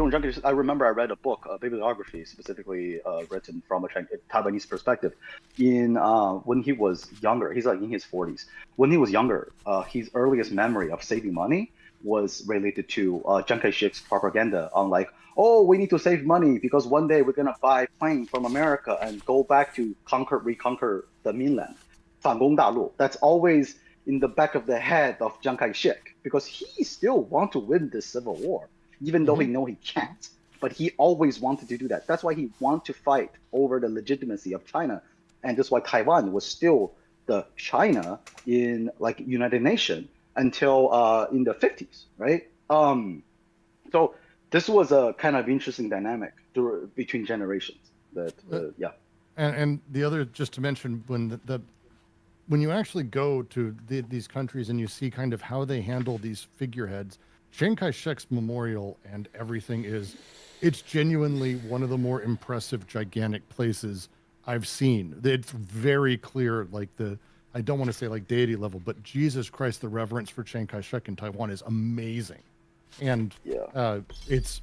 I remember I read a book, a bibliography specifically written from a Taiwanese perspective. When he was younger, he's like in his 40s. When he was younger, his earliest memory of saving money was related to Chiang Kai-shek's propaganda on like, oh, we need to save money because one day we're gonna buy a plane from America and go back to reconquer the mainland. 反攻大陆. That's always in the back of the head of Chiang Kai-shek, because he still wants to win this civil war, even though he know he can't. But he always wanted to do that. That's why he wanted to fight over the legitimacy of China, and that's why Taiwan was still the China in like United Nations until in the 50s, right? So this was a kind of interesting dynamic between generations. And the other, just to mention, when you actually go to these countries and you see kind of how they handle these figureheads, Chiang Kai-shek's memorial and everything it's genuinely one of the more impressive, gigantic places I've seen. It's very clear, like I don't want to say like deity level, but Jesus Christ, the reverence for Chiang Kai-shek in Taiwan is amazing. And it's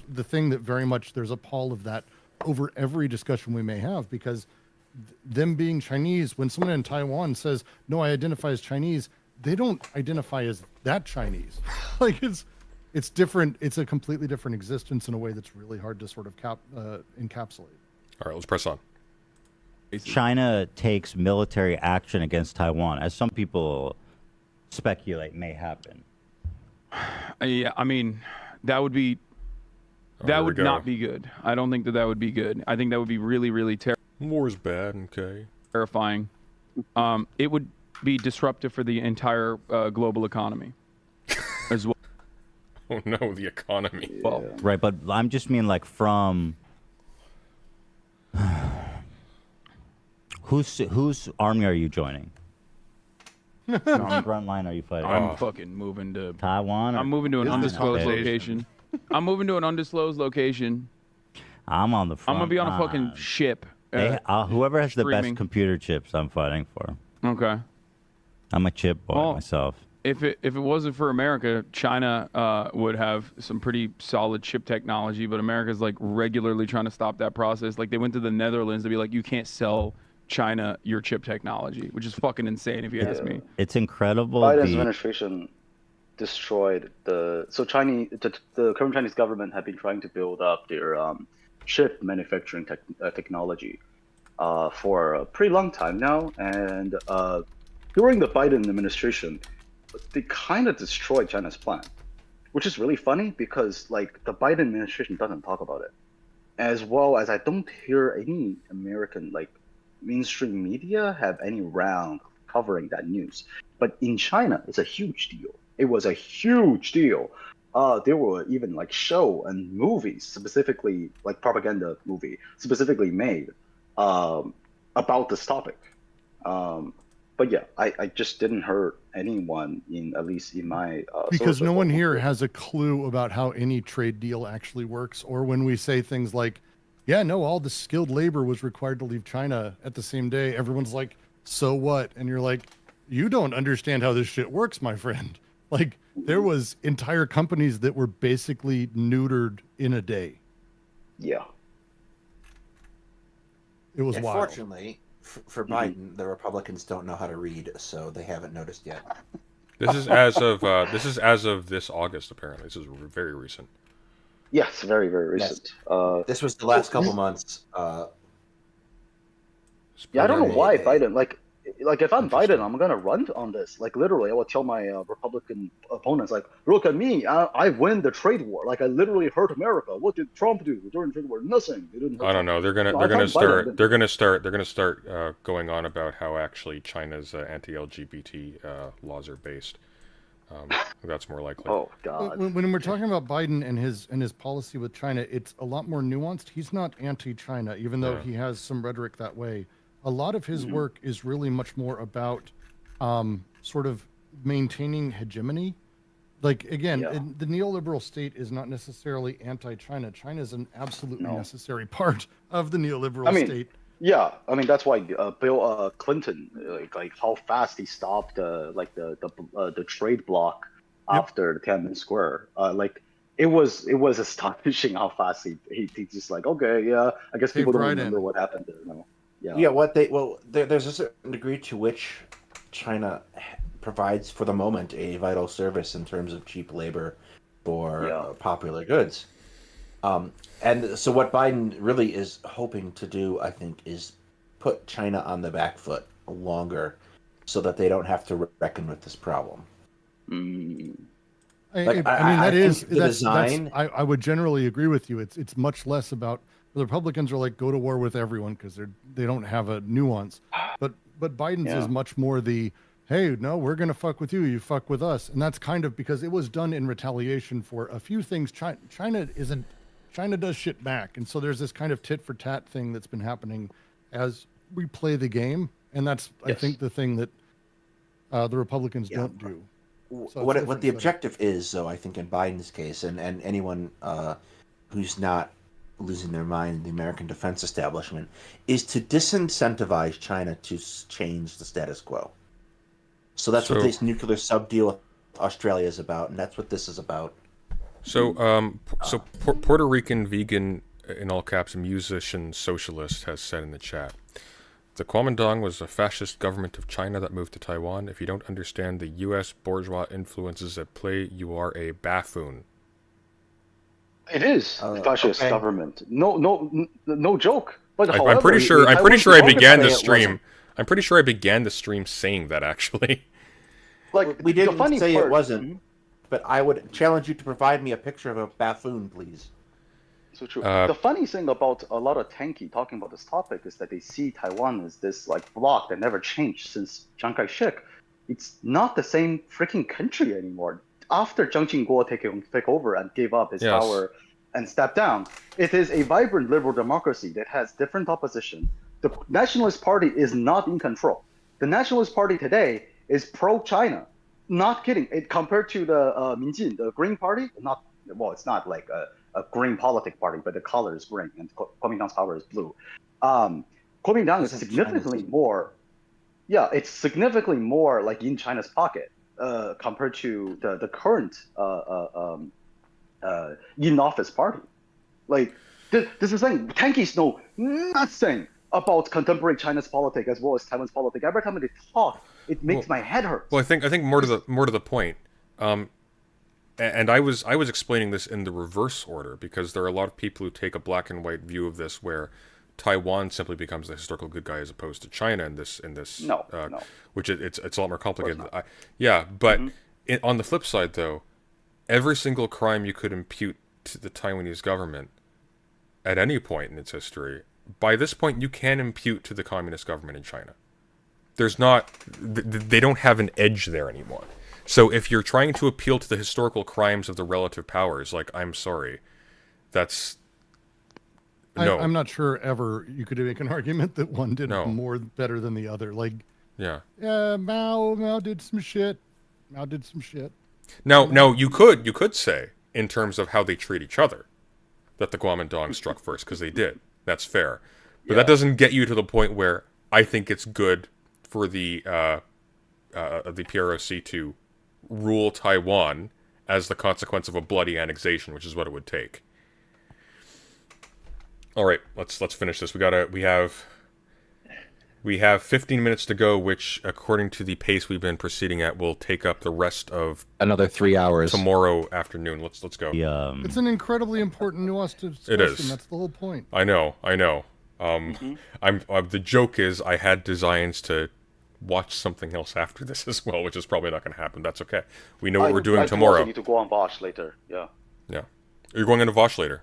the thing that very much there's a pall of that over every discussion we may have, because them being Chinese, when someone in Taiwan says, no, I identify as Chinese, they don't identify as that Chinese. Like it's different. It's a completely different existence in a way that's really hard to sort of encapsulate. All right, let's press on. China takes military action against Taiwan, as some people speculate may happen. Yeah, I mean, that would not be good. I don't think that would be good. I think that would be really, really terrible. War's bad, okay. Terrifying. It would be disruptive for the entire global economy as well. Oh no, the economy. Well, right, but I'm just mean like from whose army are you joining? Front line are you fighting? I'm fucking moving to Taiwan. I'm moving to an undisclosed location. I'm moving to an undisclosed location. I'm on the front. I'm gonna be on a fucking ship. Whoever has screaming. the best computer chips, I'm fighting for. Okay. I'm a chip boy myself. If it wasn't for America, China would have some pretty solid chip technology, but America's like regularly trying to stop that process. Like they went to the Netherlands to be like, you can't sell China your chip technology, which is fucking insane if you ask me. It's incredible. Biden's administration. destroyed the current Chinese government had been trying to build up their chip manufacturing technology for a pretty long time now, and during the Biden administration, they kind of destroyed China's plan, which is really funny because like the Biden administration doesn't talk about it, as well as I don't hear any American like mainstream media have any round covering that news. But in China, it's a huge deal. It was a huge deal. There were even like show and movies, specifically like propaganda movie, specifically made about this topic. But yeah, I just didn't hear anyone at least in my because no one here has a clue about how any trade deal actually works, or when we say things like, yeah, no, all the skilled labor was required to leave China at the same day, everyone's like, so what? And you're like, you don't understand how this shit works, my friend. Like, there was entire companies that were basically neutered in a day. Yeah. It was wild. Unfortunately, for Biden, the Republicans don't know how to read, so they haven't noticed yet. This is as of this August. Apparently, this is very recent. Yes, very very recent. Yes. This was the last couple months. Yeah, I don't know why Biden like if I'm Biden, I'm gonna run on this. Like literally, I will tell my Republican opponents, like, look at me, I win the trade war. Like I literally hurt America. What did Trump do during the trade war? Nothing. They didn't. I don't know. They're gonna start going on about how actually China's anti-LGBT laws are based. That's more likely. Oh God. When we're talking about Biden and his policy with China, it's a lot more nuanced. He's not anti-China, even though he has some rhetoric that way. A lot of his work is really much more about sort of maintaining hegemony. Like, again, the neoliberal state is not necessarily anti-China. China is an absolutely necessary part of the neoliberal state. Yeah, I mean that's why Bill Clinton, like how fast he stopped the trade block after the Tiananmen Square. Like it was astonishing how fast he just like, okay, yeah, I guess people don't remember what happened there. No. Yeah, there's a certain degree to which China provides for the moment a vital service in terms of cheap labor for popular goods. And so what Biden really is hoping to do, I think, is put China on the back foot longer so that they don't have to reckon with this problem. I would generally agree with you. It's much less about the Republicans are like, go to war with everyone because they don't have a nuance. But Biden's is much more the, hey, no, we're going to fuck with you. You fuck with us. And that's kind of because it was done in retaliation for a few things. China does shit back. And so there's this kind of tit for tat thing that's been happening as we play the game. And that's, I think, the thing that the Republicans don't do. So what the objective is, though, I think in Biden's case, and anyone who's not losing their mind in the American defense establishment, is to disincentivize China to change the status quo. So that's what this nuclear sub-deal with Australia is about, and that's what this is about. So, Puerto Rican vegan, in all caps, musician socialist has said in the chat, the Kuomintang was a fascist government of China that moved to Taiwan. If you don't understand the U.S. bourgeois influences at play, you are a buffoon. It is a fascist government. No joke. But I'm pretty sure I began the stream. I'm pretty sure I began the stream saying that actually. Like we didn't say it wasn't, but I would challenge you to provide me a picture of a buffoon, please. So true. The funny thing about a lot of tanky talking about this topic is that they see Taiwan as this like bloc that never changed since Chiang Kai-shek. It's not the same freaking country anymore. After Jiang Qingguo take over and gave up his power and stepped down, it is a vibrant liberal democracy that has different opposition. The Nationalist Party is not in control. The Nationalist Party today is pro-China. Not kidding. It compared to the Minjin, the Green Party. It's not like a green politic party, but the color is green and Kuomintang's color is blue. Kuomintang is significantly more. Yeah, it's significantly more like in China's pocket. Compared to the current in-office party. Like, this is saying, tankies know nothing about contemporary China's politics as well as Taiwan's politics. Every time they talk, it makes my head hurt. Well, I think more to the point, and I was explaining this in the reverse order because there are a lot of people who take a black and white view of this, where Taiwan simply becomes the historical good guy as opposed to China in this No. which it's a lot more complicated. But on the flip side, though, every single crime you could impute to the Taiwanese government at any point in its history, by this point you can impute to the communist government in China. There's not, they don't have an edge there anymore. So if you're trying to appeal to the historical crimes of the relative powers, like, I'm sorry, that's no. I'm not sure ever you could make an argument that one did more better than the other. Like, Mao did some shit. Now you could say, in terms of how they treat each other, that the Kuomintang struck first, because they did. That's fair. But that doesn't get you to the point where I think it's good for the PROC to rule Taiwan as the consequence of a bloody annexation, which is what it would take. All right, let's finish this. We have 15 minutes to go, which, according to the pace we've been proceeding at, will take up the rest of another 3 hours tomorrow afternoon. Let's go. It's an incredibly important nuanced discussion. It is. That's the whole point. I know. The joke is I had designs to watch something else after this as well, which is probably not going to happen. That's okay. We know what we're doing tomorrow. I need to go on Vosh later. Yeah. You're going into Vosh later.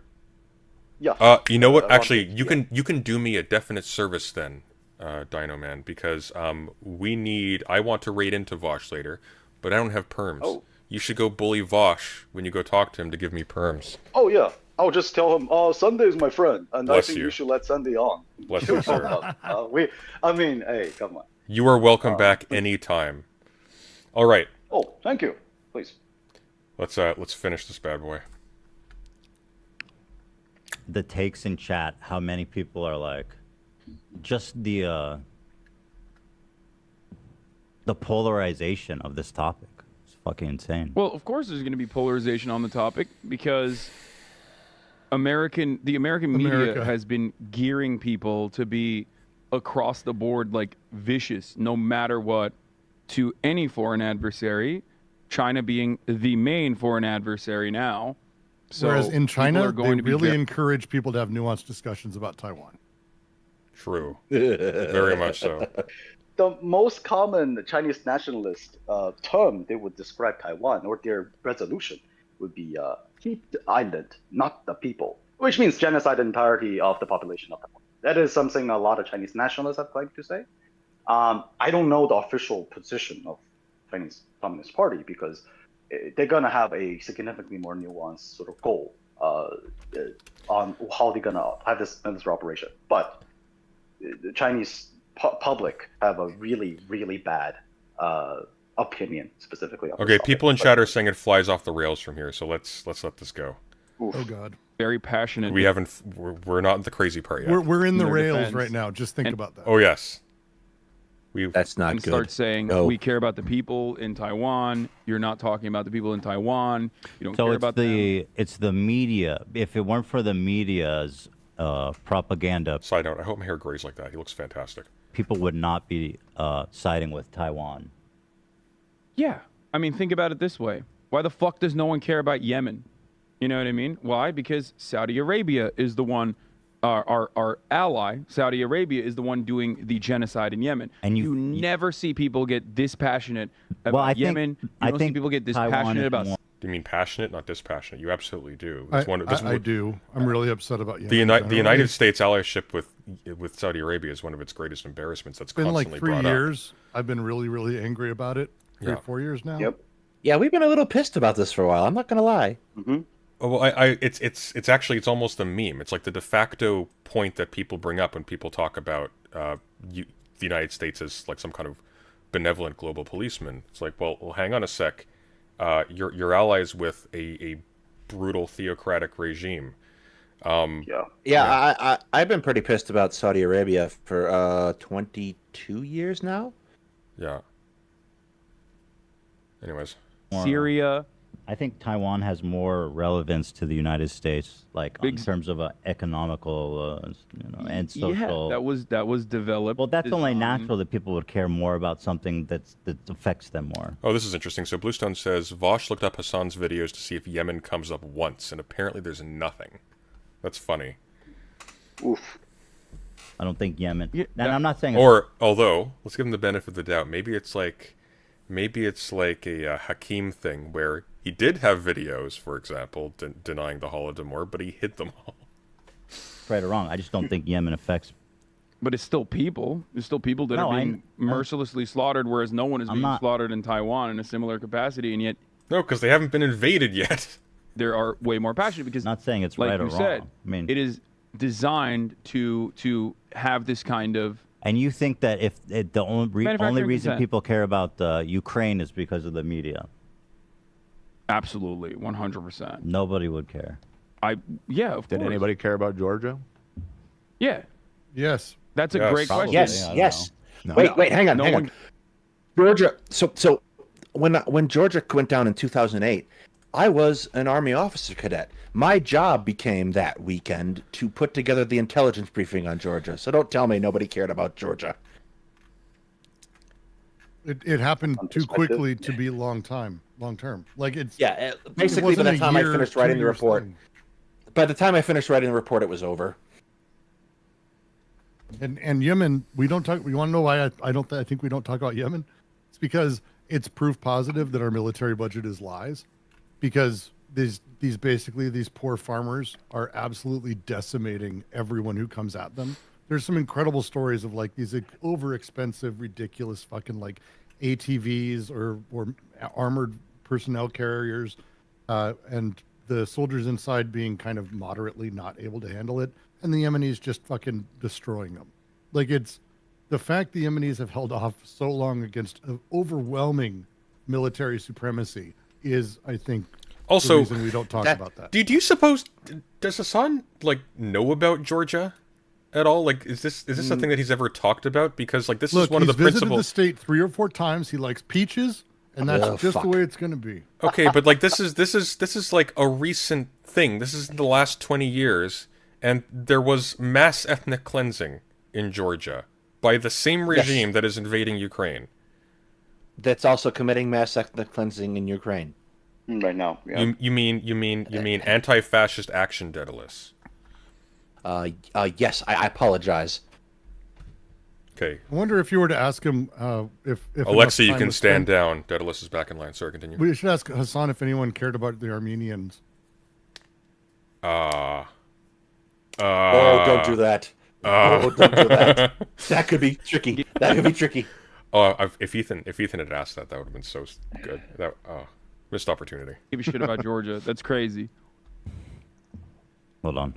Yeah. You know what? Actually, you can do me a definite service then, Dinoman, because I want to raid into Vosh later, but I don't have perms. Oh. You should go bully Vosh when you go talk to him to give me perms. Oh yeah. I'll just tell him, Sunday's my friend, and Bless I think you. you should let Sunday on. Bless you, sir. Hey, come on. You are welcome back anytime. All right. Oh, thank you. Please. Let's finish this bad boy. The takes in chat, how many people are like, just the polarization of this topic. It's fucking insane. Well, of course there's going to be polarization on the topic because the American media has been gearing people to be across the board, like, vicious, no matter what, to any foreign adversary, China being the main foreign adversary now. So whereas in China, they really be encourage people to have nuanced discussions about Taiwan. True. Very much so. The most common Chinese nationalist term they would describe Taiwan, or their resolution, would be keep the island, not the people, which means genocide the entirety of the population of Taiwan. That is something a lot of Chinese nationalists have claimed to say. I don't know the official position of Chinese Communist Party because they're going to have a significantly more nuanced sort of goal on how they're going to have this operation. But the Chinese public have a really, really bad opinion specifically on Okay, this people in topic. chat are saying it flies off the rails from here, so let's let this go. Oof. Oh God. very passionate. We're not in the crazy part yet. We're in the Their rails defense. right now. Just think about that. Oh yes. That's not and good. start saying we care about the people in Taiwan. You're not talking about the people in Taiwan. You don't So care it's about it's the media. If it weren't for the media's propaganda, Side note: I hope my hair grays like that. He looks fantastic. people would not be siding with Taiwan. Yeah. I mean, think about it this way. Why the fuck does no one care about Yemen? You know what I mean? Why? Because Saudi Arabia is the one, our ally, Saudi Arabia, is the one doing the genocide in Yemen. And you never see people get this passionate about Well, I think- Yemen. You I don't see think people get this Taiwan passionate is about... more- Do you mean passionate, not dispassionate? You absolutely do. I do. I'm really upset about Yemen. The United States allyship with Saudi Arabia is one of its greatest embarrassments. That's It's been constantly like 3 brought years. I've been really, really angry about it. 3 or Yeah. 4 years now. Yep. Yeah, we've been a little pissed about this for a while. I'm not gonna lie. Mm-hmm. Oh, well, it's actually almost a meme. It's like the de facto point that people bring up when people talk about the United States as like some kind of benevolent global policeman. It's like, well, hang on a sec. You're allies with a brutal theocratic regime. I've been pretty pissed about Saudi Arabia for 22 years now. Yeah. Anyways. Syria, I think Taiwan has more relevance to the United States, like in terms of economical, and social. Yeah, that was developed. Well, that's only designed- natural that people would care more about something that affects them more. Oh, this is interesting. So Bluestone says Vosh looked up Hassan's videos to see if Yemen comes up once, and apparently there's nothing. That's funny. Oof. I don't think Yemen. And I'm not saying. Or although, let's give him the benefit of the doubt. Maybe it's like a Hakim thing where he did have videos, for example, denying the Holodomor, but he hid them all. Right or wrong. I just don't think Yemen affects. But it's still people. There's still people that are being mercilessly slaughtered, whereas no one is being slaughtered in Taiwan in a similar capacity, and yet. No, because they haven't been invaded yet. There are way more passionate because. Not saying it's like right or you wrong. said, I mean, it is designed to have this kind of. And you think that if the only Manufacturing reason consent. people care about Ukraine is because of the media? Absolutely, 100%. Nobody would care. Yeah, of Did course. anybody care about Georgia? Yeah. Yes. That's a great question. Yes. No. Wait, hang on, No hang one- on. Georgia. So when Georgia went down in 2008, I was an Army officer cadet. My job became that weekend to put together the intelligence briefing on Georgia. So don't tell me nobody cared about Georgia. It happened too quickly to be long term. Like it's Basically, by the time I finished writing the report, thing. by the time I finished writing the report, it was over. And Yemen, we don't talk. You want to know why I think we don't talk about Yemen? It's because it's proof positive that our military budget is lies, because these poor farmers are absolutely decimating everyone who comes at them. There's some incredible stories of like these over expensive, ridiculous fucking like ATVs or armored personnel carriers, and the soldiers inside being kind of moderately not able to handle it, and the Yemenis just fucking destroying them. Like, it's the fact the Yemenis have held off so long against overwhelming military supremacy is, I think, Also, the reason we don't talk about that. Do you suppose, does Hassan like know about Georgia at all? Like, is this something that he's ever talked about? Because like this is one of the he's visited principal. the state 3 or 4 times. He likes peaches, and that's just the way it's going to be. Okay, but like this is like a recent thing. This is in the last 20 years, and there was mass ethnic cleansing in Georgia by the same regime that is invading Ukraine. That's also committing mass ethnic cleansing in Ukraine right now. Yeah. You mean anti-fascist action, Daedalus? Yes, I apologize. Okay. I wonder if you were to ask him if Alexei, you enough time can was stand spent- down. Daedalus is back in line. Sorry, continue. We should ask Hassan if anyone cared about the Armenians. Oh, don't do that. Don't do that. That could be tricky. Oh, if Ethan had asked that, that would have been so good. Missed opportunity. Give a shit about Georgia. That's crazy. Hold on.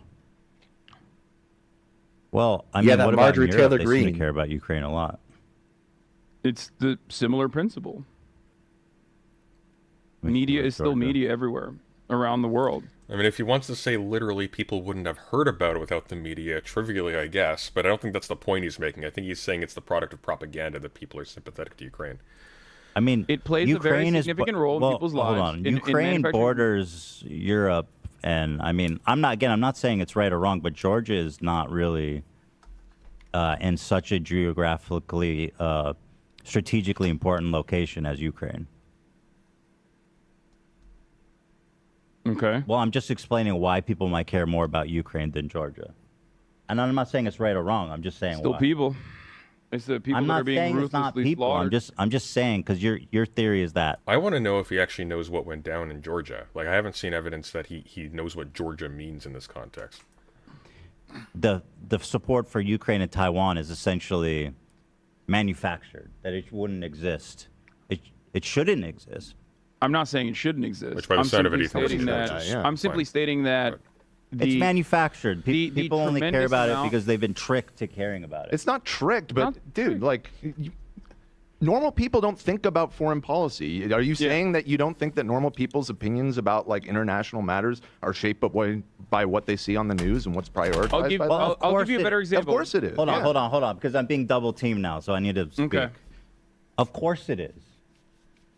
Well, I Yeah, mean, that what Marjorie about in Europe? Taylor They seem Greene. to care about Ukraine a lot. It's the similar principle. Media is still media everywhere around the world. I mean, if he wants to say literally people wouldn't have heard about it without the media, trivially, I guess, but I don't think that's the point he's making. I think he's saying it's the product of propaganda that people are sympathetic to Ukraine. I mean, It plays a very significant role in people's lives. Hold on. in Ukraine manufacturing. borders Europe, and I mean, I'm not saying it's right or wrong, but Georgia is not really in such a geographically, strategically important location as Ukraine. Okay. Well, I'm just explaining why people might care more about Ukraine than Georgia. And I'm not saying it's right or wrong. I'm just saying Still why. people. It's the people I'm that not are being saying ruthlessly it's not people. slaughtered. I'm just saying because your theory is that. I want to know if he actually knows what went down in Georgia. Like, I haven't seen evidence that he knows what Georgia means in this context. The support for Ukraine and Taiwan is essentially manufactured, that it wouldn't exist. It shouldn't exist. I'm not saying it shouldn't exist. Which by the I'm sound of it, simply he thinks stating it that. does. Yeah, I'm simply fine. stating that It's manufactured. the People only care tremendous about it amount- because they've been tricked to caring about it. It's not tricked, but dude, like, normal people don't think about foreign policy. Are you saying that you don't think that normal people's opinions about like international matters are shaped by what they see on the news and what's prioritized? I'll give, by I'll, them? I'll give you a better example. Of course it is. Hold on, yeah. hold on, because I'm being double teamed now, so I need to speak. Okay. Of course it is.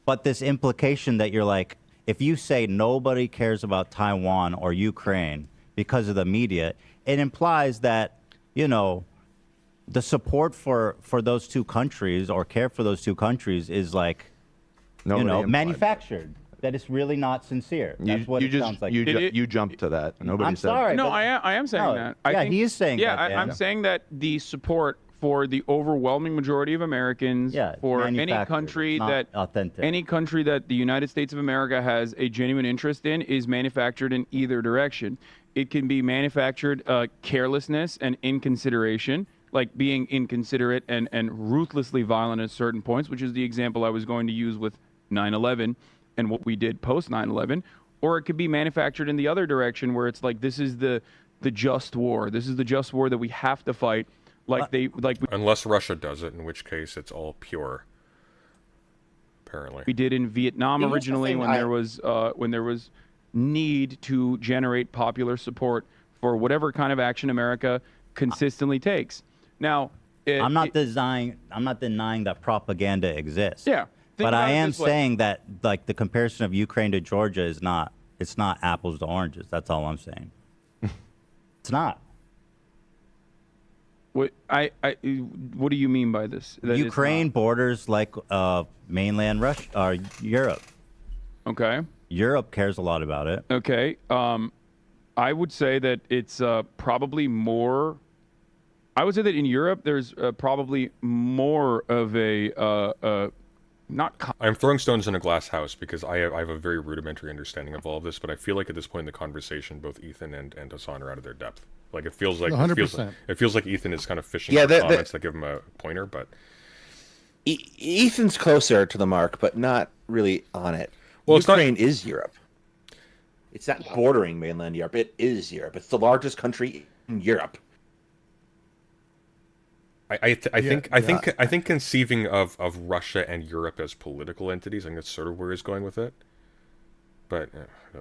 But this implication that you're like, if you say nobody cares about Taiwan or Ukraine because of the media, it implies that, the support for those two countries or care for those two countries is like, manufactured. That it's really not sincere. That's what it sounds like. You jumped to that. Nobody I'm said. sorry. No, but- I am saying No, that. yeah, he is saying that, Dan. I'm saying that the support for the overwhelming majority of Americans for any manufactured. country It's not that authentic. any country that the United States of America has a genuine interest in is manufactured in either direction. It can be manufactured carelessness and inconsideration, like being inconsiderate and ruthlessly violent at certain points, which is the example I was going to use with 9/11 and what we did post 9/11, or it could be manufactured in the other direction where it's like, this is the just war. This is the just war that we have to fight. Unless Russia does it, in which case it's all pure. Apparently, we did in Vietnam originally when there was need to generate popular support for whatever kind of action America consistently takes. Now, I'm not denying that propaganda exists. Yeah. But I am saying that like the comparison of Ukraine to Georgia is not apples to oranges. That's all I'm saying. It's not. What do you mean by this? That Ukraine borders like mainland Russia or Europe. Okay. Europe cares a lot about it. Okay. I would say that it's probably more. I would say that in Europe there's probably more of a I'm throwing stones in a glass house because I have a very rudimentary understanding of all of this, but I feel like at this point in the conversation, both Ethan and Hassan are out of their depth. Like it feels like 100%. It feels like Ethan is kind of fishing for comments that give him a pointer, but Ethan's closer to the mark, but not really on it. Well, Ukraine is Europe. It's not bordering mainland Europe. It is Europe. It's the largest country in Europe. I think conceiving of Russia and Europe as political entities, I think that's sort of where he's going with it. But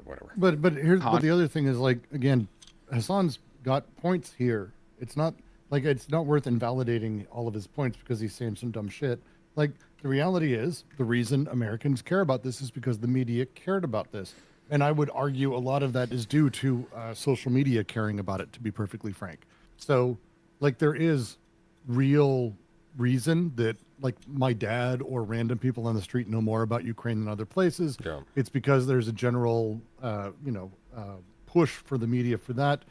whatever. But the other thing is, like, again, Hassan's got points here. It's not worth invalidating all of his points because he's saying some dumb shit. Like, the reality is, the reason Americans care about this is because the media cared about this. And I would argue a lot of that is due to social media caring about it, to be perfectly frank. So, like, there is real reason that, like, my dad or random people on the street know more about Ukraine than other places. Yeah. It's because there's a general, push for the media for that.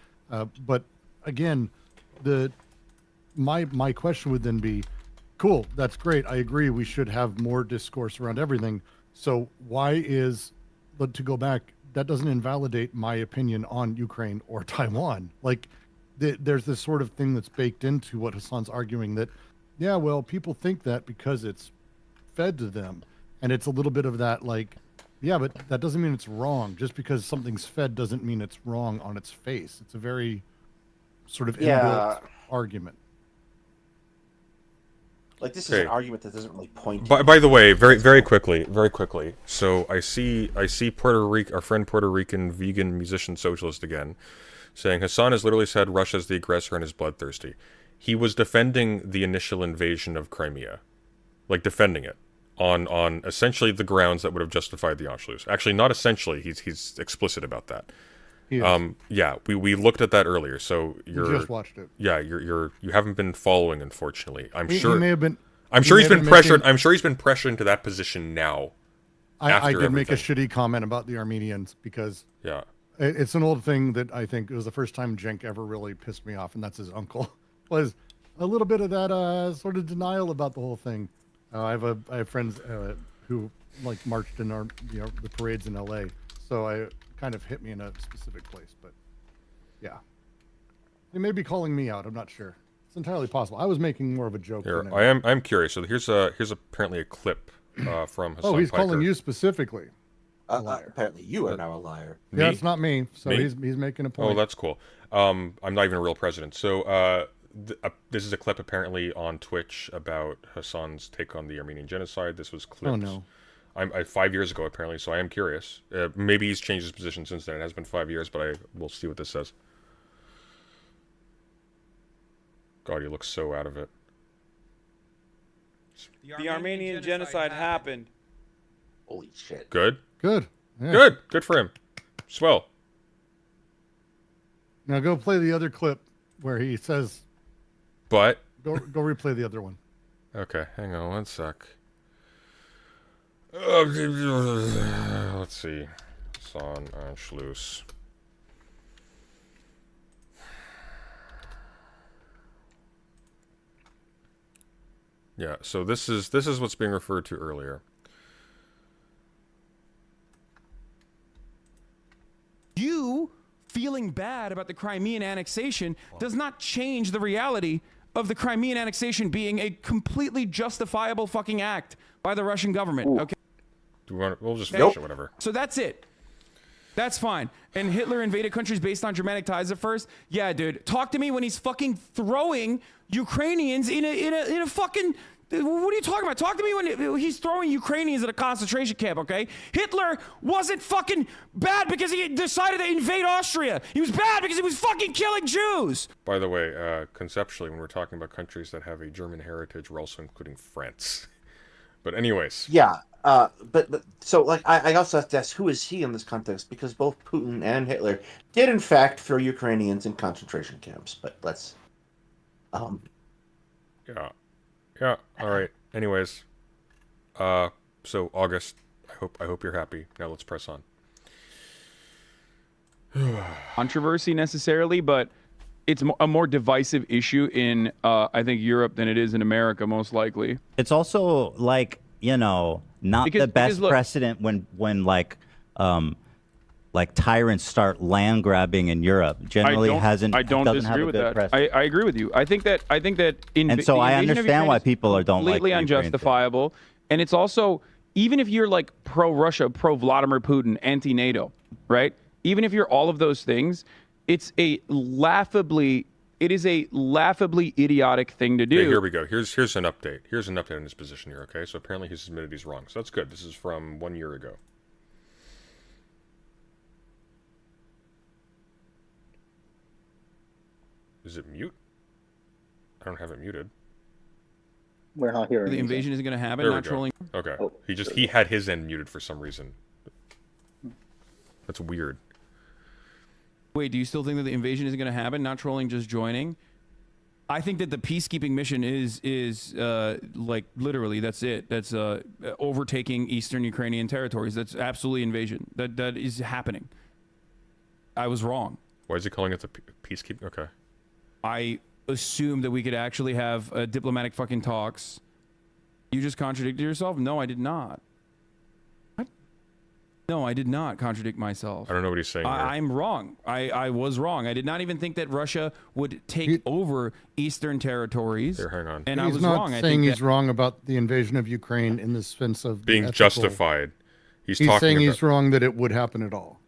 But again, my question would then be, cool, that's great. I agree. We should have more discourse around everything. So why but to go back, that doesn't invalidate my opinion on Ukraine or Taiwan. Like, there's this sort of thing that's baked into what Hassan's arguing that, yeah, well, people think that because it's fed to them. And it's a little bit of that, like, yeah, but that doesn't mean it's wrong. Just because something's fed doesn't mean it's wrong on its face. It's a very sort of inbuilt argument. Like, this is an argument that doesn't really point. By the way, very quickly. So I see Puerto Rico, our friend Puerto Rican vegan musician socialist again, saying Hassan has literally said Russia's the aggressor and is bloodthirsty. He was defending the initial invasion of Crimea, like defending it on essentially the grounds that would have justified the Anschluss. Actually, not essentially. He's explicit about that. Yeah, we looked at that earlier. So you just watched it. Yeah, you haven't been following, unfortunately. He may have been. I'm sure he's been pressured. I'm sure he's been pressured into that position now. I did make a shitty comment about the Armenians because it's an old thing that I think it was the first time Cenk ever really pissed me off, and that's his uncle. Was a little bit of that sort of denial about the whole thing. I have friends who like marched in the parades in LA, so I kind of hit me in a specific place. But yeah, they may be calling me out. I'm not sure. It's entirely possible. I was making more of a joke. Here, I'm curious. So here's apparently a clip from Hassan. Oh, he's Piker. calling you specifically. Apparently, you are now a liar. Yeah, it's not me. So he's making a point. Oh, that's cool. I'm not even a real president. So this is a clip apparently on Twitch about Hassan's take on the Armenian genocide. This was clipped. Oh no. 5 years ago apparently. So I am curious. Maybe he's changed his position since then. It has been 5 years, but we'll see what this says. God, he looks so out of it. The Armenian genocide happened. Holy shit. Good? Good. Yeah. Good for him. Swell. Now go play the other clip where he says. But. Go replay the other one. Okay, hang on one sec. Let's see. Son Anschluss. Yeah, so this is what's being referred to earlier. You feeling bad about the Crimean annexation does not change the reality of the Crimean annexation being a completely justifiable fucking act by the Russian government. Okay. We'll just finish it, whatever. So that's it. That's fine. And Hitler invaded countries based on Germanic ties at first. Yeah, dude. Talk to me when he's fucking throwing Ukrainians in a fucking. What are you talking about? Talk to me when he's throwing Ukrainians in a concentration camp, okay? Hitler wasn't fucking bad because he decided to invade Austria. He was bad because he was fucking killing Jews. By the way, conceptually, when we're talking about countries that have a German heritage, we're also including France. But anyways. Yeah, but so like I also have to ask, who is he in this context? Because both Putin and Hitler did in fact throw Ukrainians in concentration camps. But let's. Yeah. All right. Anyways, so August, I hope you're happy. Now let's press on. Controversy necessarily, but it's a more divisive issue in I think Europe than it is in America, most likely. It's also like, not the best look, precedent when like tyrants start land grabbing in Europe. Generally I don't disagree with that. I agree with you. I think that and so I understand why people don't like completely unjustifiable. And it's also, even if you're like pro Russia, pro Vladimir Putin, anti NATO, right? Even if you're all of those things, it is a laughably idiotic thing to do. Okay, here we go. Here's an update. Here's an update on his position here. Okay, so apparently he's admitted he's wrong. So that's good. This is from 1 year ago. Is it mute? I don't have it muted. We're not hearing the invasion isn't going to happen. There Not we go. trolling. Okay. He had his end muted for some reason. That's weird. Wait, do you still think that the invasion isn't going to happen? Not trolling, just joining. I think that the peacekeeping mission is like literally that's it. That's overtaking eastern Ukrainian territories. That's absolutely invasion. That is happening. I was wrong. Why is he calling it the peacekeeping? Okay. I assumed that we could actually have diplomatic fucking talks. You just contradicted yourself? No, I did not. What? No, I did not contradict myself. I don't know what he's saying. I'm wrong. I was wrong. I did not even think that Russia would take over eastern territories. Here, hang on. And And I he's was not wrong. saying he's wrong about the invasion of Ukraine in the sense of being justified. He's talking saying about... he's wrong that it would happen at all.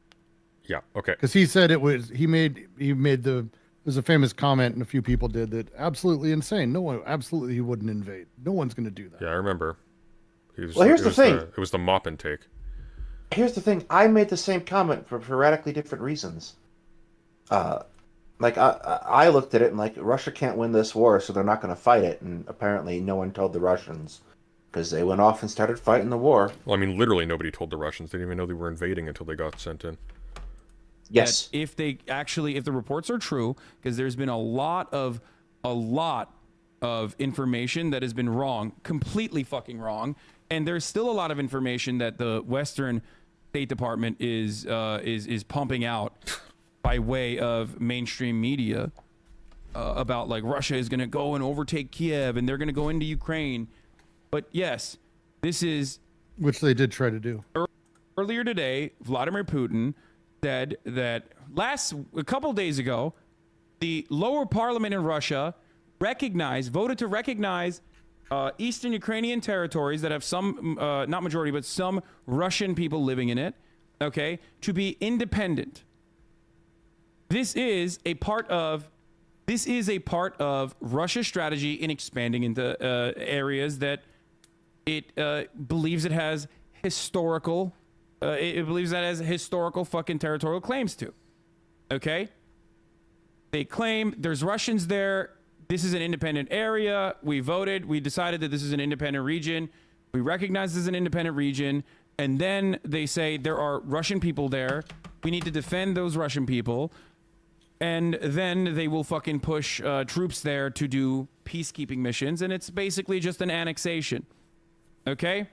Yeah. Okay. Because he said it was. He made the. There's a famous comment, and a few people did that. Absolutely insane. No one. Absolutely, he wouldn't invade. No one's going to do that. Yeah, I remember. Well, here's the thing. It was the mop intake. Here's the thing. I made the same comment for radically different reasons. Like I looked at it and like Russia can't win this war, so they're not going to fight it. And apparently, no one told the Russians because they went off and started fighting the war. Well, I mean, literally nobody told the Russians. They didn't even know they were invading until they got sent in. Yes. If the reports are true, because there's been a lot of information that has been wrong, completely fucking wrong, and there's still a lot of information that the Western State Department is pumping out by way of mainstream media about like Russia is going to go and overtake Kiev and they're going to go into Ukraine. But yes, this is which they did try to do. Earlier today, Vladimir Putin said that a couple days ago, the lower parliament in Russia voted to recognize eastern Ukrainian territories that have some, not majority, but some Russian people living in it, okay, to be independent. This is a part of Russia's strategy in expanding into areas that it believes it has historical. It believes that has historical fucking territorial claims to. Okay? They claim there's Russians there. This is an independent area. We voted. We decided that this is an independent region. We recognize this as an independent region. And then they say there are Russian people there. We need to defend those Russian people. And then they will fucking push troops there to do peacekeeping missions. And it's basically just an annexation. Okay?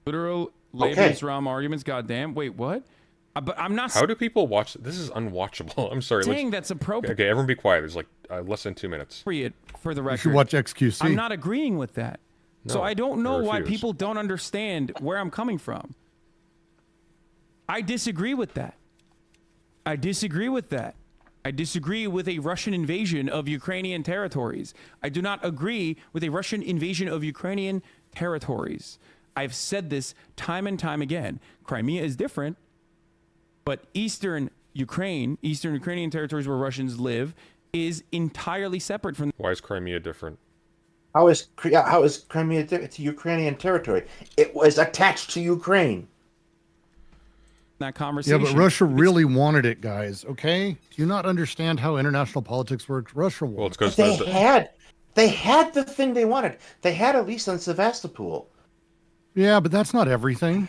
Literal labels, ROM arguments, goddamn. Wait, what? But I'm not How do people watch this? Is unwatchable. I'm sorry. saying that's appropriate. Okay, everyone be quiet. There's like less than 2 minutes. For the record. You should watch XQC. I'm not agreeing with that. So No, I don't know I why refuse. people don't understand where I'm coming from. I disagree with that. I disagree with that. I disagree with a Russian invasion of Ukrainian territories. I do not agree with a Russian invasion of Ukrainian territories. I've said this time and time again. Crimea is different, but Eastern Ukrainian territories where Russians live is entirely separate from. Why is Crimea different? How is Crimea to Ukrainian territory? It was attached to Ukraine. That conversation. Yeah, but Russia really wanted it, guys. Okay, do you not understand how international politics works? Russia wanted. Well, it's because They had the thing they wanted. They had at least on Sevastopol. Yeah, but that's not everything.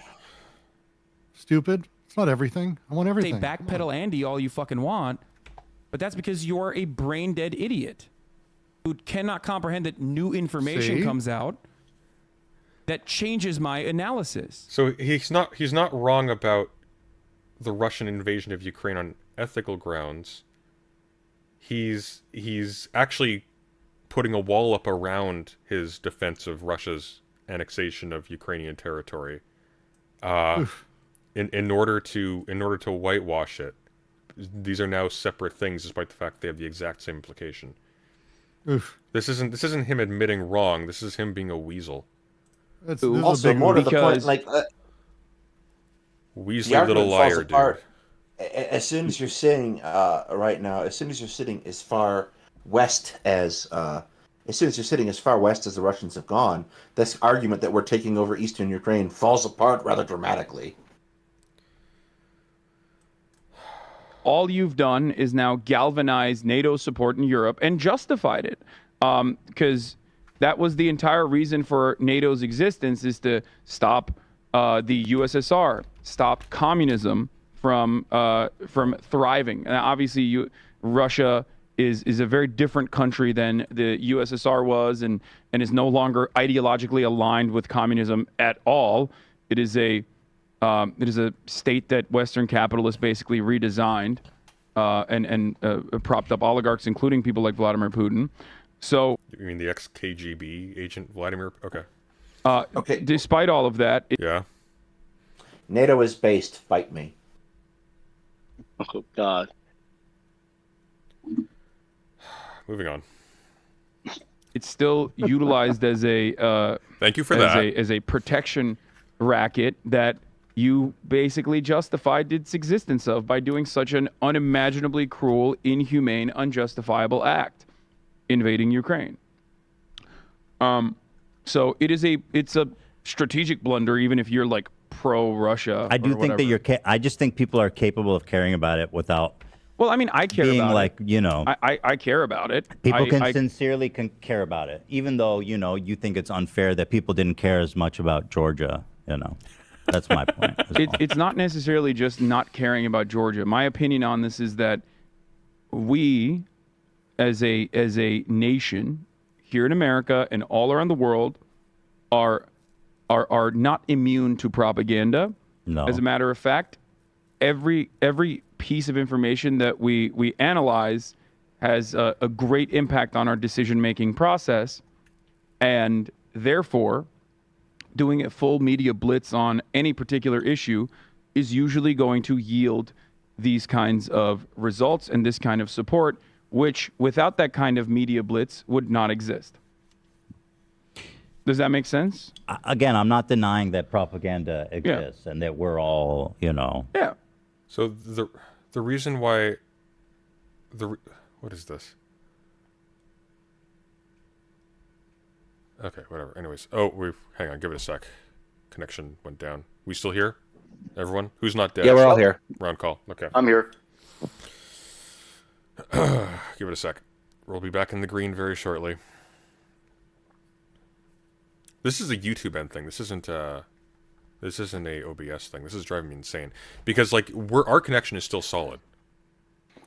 Stupid. It's not everything. I want everything. Say backpedal Andy all you fucking want, but that's because you're a brain dead idiot who cannot comprehend that new information comes out that changes my analysis. So he's not wrong about the Russian invasion of Ukraine on ethical grounds. He's actually putting a wall up around his defense of Russia's annexation of Ukrainian territory, in order to whitewash it. These are now separate things, despite the fact they have the exact same implication. Oof. This isn't him admitting wrong. This is him being a weasel. This Also, more to the point, like Weasley little liar, dude. As soon as you're sitting right now, as soon as you're sitting as far west as soon as you're sitting as far west as the Russians have gone, this argument that we're taking over eastern Ukraine falls apart rather dramatically. All you've done is now galvanize NATO support in Europe and justified it. Because that was the entire reason for NATO's existence, is to stop the USSR, stop communism from thriving. And obviously, Russia is a very different country than the USSR was, and is no longer ideologically aligned with communism at all. It is a state that Western capitalists basically redesigned and propped up oligarchs, including people like Vladimir Putin. So you mean the ex-KGB agent Vladimir? Okay. Okay. Despite all of that, Yeah. NATO is based. Fight me. Oh God. Moving on. it's still utilized as a Thank you for that. as a protection racket that you basically justified its existence of by doing such an unimaginably cruel, inhumane, unjustifiable act, invading Ukraine. So it's a strategic blunder, even if you're like pro-Russia. I do think that you're. I just think people are capable of caring about it without. Well, I mean, I care being about like, it. you know, I care about it. People can sincerely care about it, even though, you know, you think it's unfair that people didn't care as much about Georgia. You know, that's my point. It's not necessarily just not caring about Georgia. My opinion on this is that we, as a nation here in America and all around the world, are not immune to propaganda. No. As a matter of fact, every piece of information that we analyze has a great impact on our decision-making process, and therefore, doing a full media blitz on any particular issue is usually going to yield these kinds of results and this kind of support, which without that kind of media blitz would not exist. Does that make sense? Again, I'm not denying that propaganda exists and that we're all, you know. Yeah. So the reason why what is this? Okay, whatever. Anyways, hang on, give it a sec. Connection went down. We still here? Everyone? Who's not dead? Yeah, we're all here. We're on call. Okay. I'm here. Give it a sec. We'll be back in the green very shortly. This is a YouTube end thing. This isn't a OBS thing. This is driving me insane because like our connection is still solid.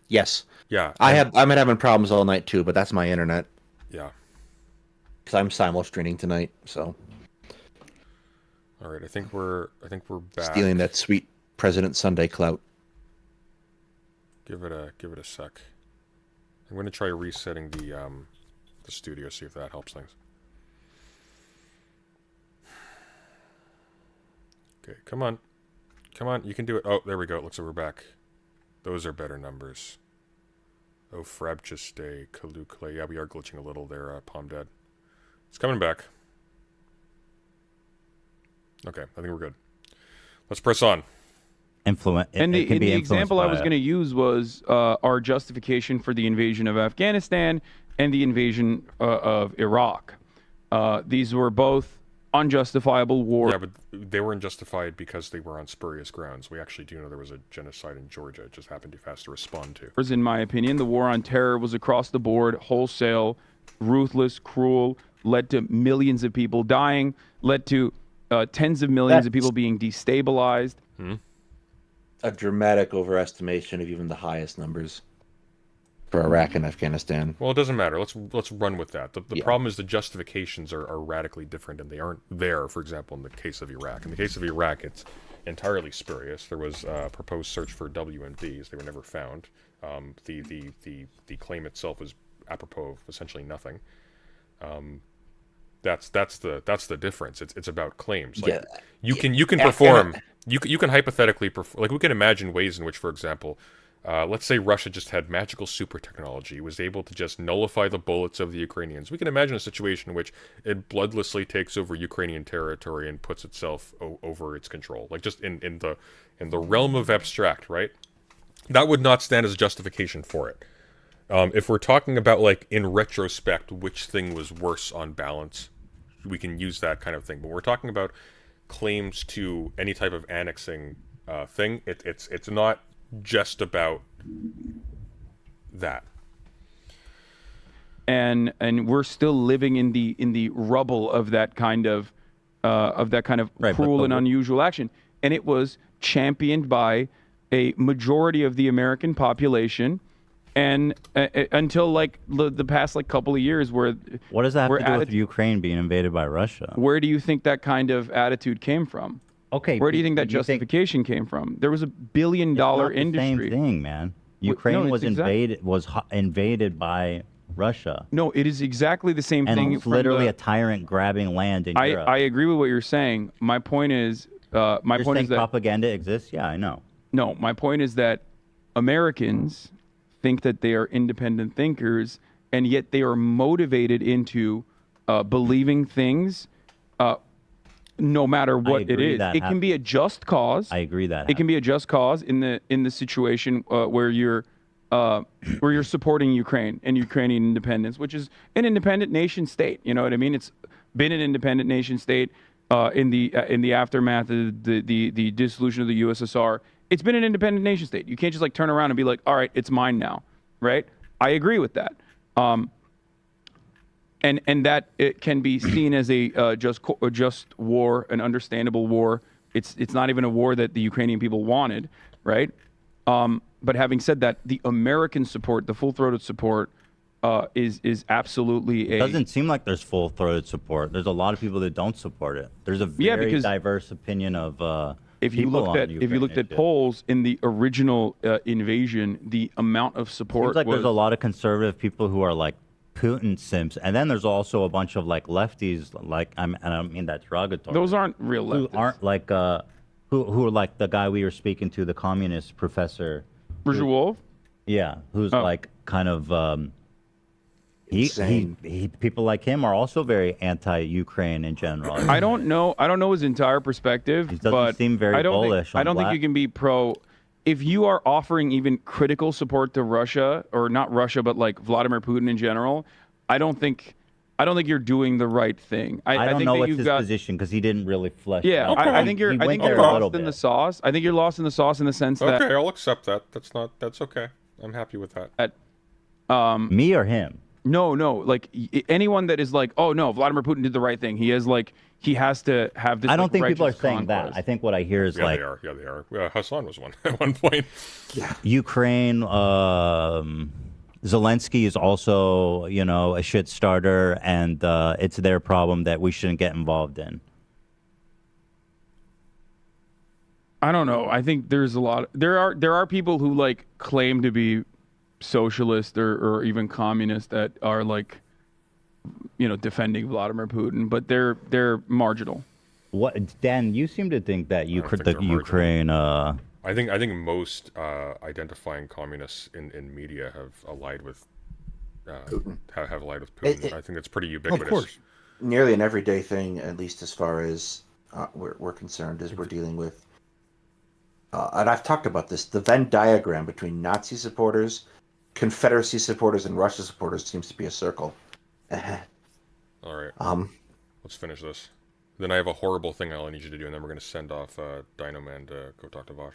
Yes. Yeah. I've been having problems all night too, but that's my internet. Yeah. Because I'm simul streaming tonight, so. All right. I think we're back. Stealing that sweet President Sunday clout. Give it a sec. I'm going to try resetting the studio, see if that helps things. Okay, come on. Come on, you can do it. Oh, there we go. It looks like we're back. Those are better numbers. Oh, Frabchiste, Kalukle. Yeah, we are glitching a little there, Palm Dead. It's coming back. Okay, I think we're good. Let's press on. And the example I was going to use was our justification for the invasion of Afghanistan and the invasion of Iraq. These were both unjustifiable wars. Yeah, but they weren't justified because they were on spurious grounds. We actually do know there was a genocide in Georgia. It just happened too fast to respond to. In my opinion, the war on terror was across the board, wholesale, ruthless, cruel, led to millions of people dying, led to tens of millions of people being destabilized. A dramatic overestimation of even the highest numbers for Iraq and Afghanistan. Well, it doesn't matter. Let's run with that. The problem is the justifications are radically different, and they aren't there, for example, in the case of Iraq. In the case of Iraq, it's entirely spurious. There was a proposed search for WMDs. They were never found. The claim itself was apropos of essentially nothing. That's the difference. It's about claims. Like, you can perform. You can hypothetically perform. Like, we can imagine ways in which, for example, let's say Russia just had magical super technology, was able to just nullify the bullets of the Ukrainians. We can imagine a situation in which it bloodlessly takes over Ukrainian territory and puts itself over its control. Like, just in the realm of abstract, right? That would not stand as a justification for it. If we're talking about, like, in retrospect, which thing was worse on balance, we can use that kind of thing. But we're talking about claims to any type of annexing thing. It's not just about that. And we're still living in the rubble of that kind of cruel and unusual action. And it was championed by a majority of the American population. And until like the past like couple of years, where what does that have to do with Ukraine being invaded by Russia? Where do you think that kind of attitude came from? Okay, where do you think that justification came from? There was $1 billion industry. Same thing, man. Ukraine was invaded by Russia. No, it is exactly the same and thing. It's literally a tyrant grabbing land in Europe. I agree with what you're saying. My point is, You're saying propaganda exists. Yeah, I know. No, my point is that Americans think that they are independent thinkers, and yet they are motivated into believing things no matter what it is. It can be a just cause. I agree that it can be a just cause in the situation where you're supporting Ukraine and Ukrainian independence, which is an independent nation state. You know what I mean? It's been an independent nation state in the aftermath of the dissolution of the USSR. It's been an independent nation state. You can't just like turn around and be like, all right, it's mine now, right? I agree with that. And that it can be seen as a just war, an understandable war. It's not even a war that the Ukrainian people wanted, right? But having said that, the American support, the full-throated support, is absolutely It doesn't seem like there's full-throated support. There's a lot of people that don't support it. There's a very diverse opinion of if you looked at polls in the original invasion, the amount of support seems like there's a lot of conservative people who are like Putin simps, and then there's also a bunch of like lefties, like and I don't mean that derogatory. Those aren't real lefties. Who aren't like who are like the guy we were speaking to, the communist professor. Wolf? Yeah, who's like kind of he people like him are also very anti-Ukraine in general. I don't know his entire perspective. He doesn't but seem very bullish. I don't think you can be pro. If you are offering even critical support to Russia, or not Russia, but like Vladimir Putin in general, I don't think I don't think you're doing the right thing. I don't think know that what's you've his got, position because he didn't really flesh. Yeah, it out. I think you're. He I went think you're there a little lost in the bit. sauce. I think you're lost in the sauce in the sense that. Okay, I'll accept that. That's okay. I'm happy with that. Me or him? No. Like anyone that is like, oh no, Vladimir Putin did the right thing. He has to have this. I don't like, think people are righteous saying conquest. that. I think what I hear is Yeah, like they are. Yeah, they are. Hassan was one at one point. Ukraine. Zelensky is also, a shit starter, and it's their problem that we shouldn't get involved in. I don't know. I think there's a lot. There are people who like claim to be socialist or even communist that are like, defending Vladimir Putin, but they're marginal. What, Dan? You seem to think that Ukraine. I think most identifying communists in media have allied with Putin. Have allied with Putin. I think it's pretty ubiquitous. Of course, nearly an everyday thing, at least as far as we're concerned, is we're dealing with. And I've talked about this. The Venn diagram between Nazi supporters, Confederacy supporters, and Russia supporters seems to be a circle. All right. Let's finish this. Then I have a horrible thing I'll need you to do, and then we're going to send off Dinoman to go talk to Vosh.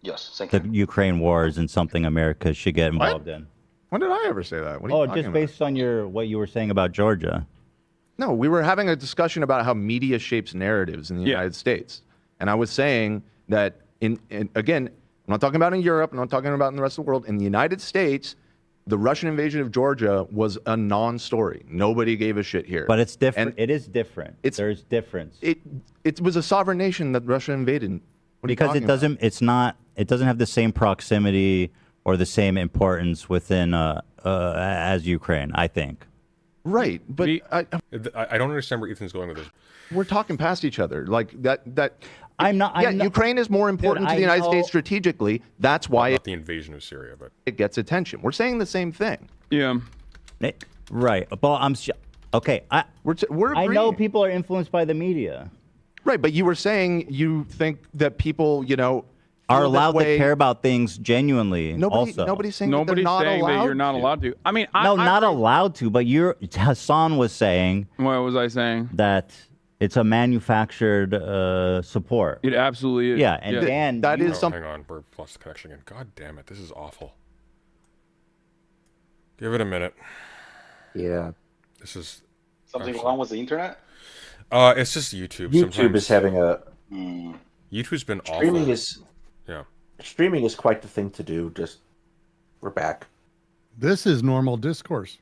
Yes, thank you. The Ukraine war isn't something America should get involved in. When did I ever say that? What are you talking just about? based on what you were saying about Georgia. No, we were having a discussion about how media shapes narratives in the United States. And I was saying that, again, I'm not talking about in Europe, I'm not talking about in the rest of the world. In the United States, the Russian invasion of Georgia was a non-story. Nobody gave a shit here. But it's different. It is different. There's difference. It was a sovereign nation that Russia invaded. What are you because talking it doesn't. about? It's not. It doesn't have the same proximity or the same importance within as Ukraine. I think. Right, but I don't understand where Ethan's going with this. We're talking past each other. Like that. I'm not. Yeah, Ukraine is more important to the United States strategically. That's why Not the invasion of Syria, but it gets attention. We're saying the same thing. Yeah. Right. But okay. We're I know agreeing. people are influenced by the media. Right, but you were saying you think that people, are feel allowed this way. to care about things genuinely. Also, Nobody's saying Nobody's that they're not saying allowed that you're not allowed to. I mean, not allowed to. But Hassan was saying. What was I saying? That it's a manufactured support. It absolutely is. Yeah, and Dan, that is something. Hang on, we're lost the connection again. God damn it, this is awful. Give it a minute. Yeah. This is Something wrong with the internet? It's just YouTube. YouTube Sometimes is having a. YouTube's been Streaming awful. is. Yeah. Streaming is quite the thing to do. We're back. This is normal discourse.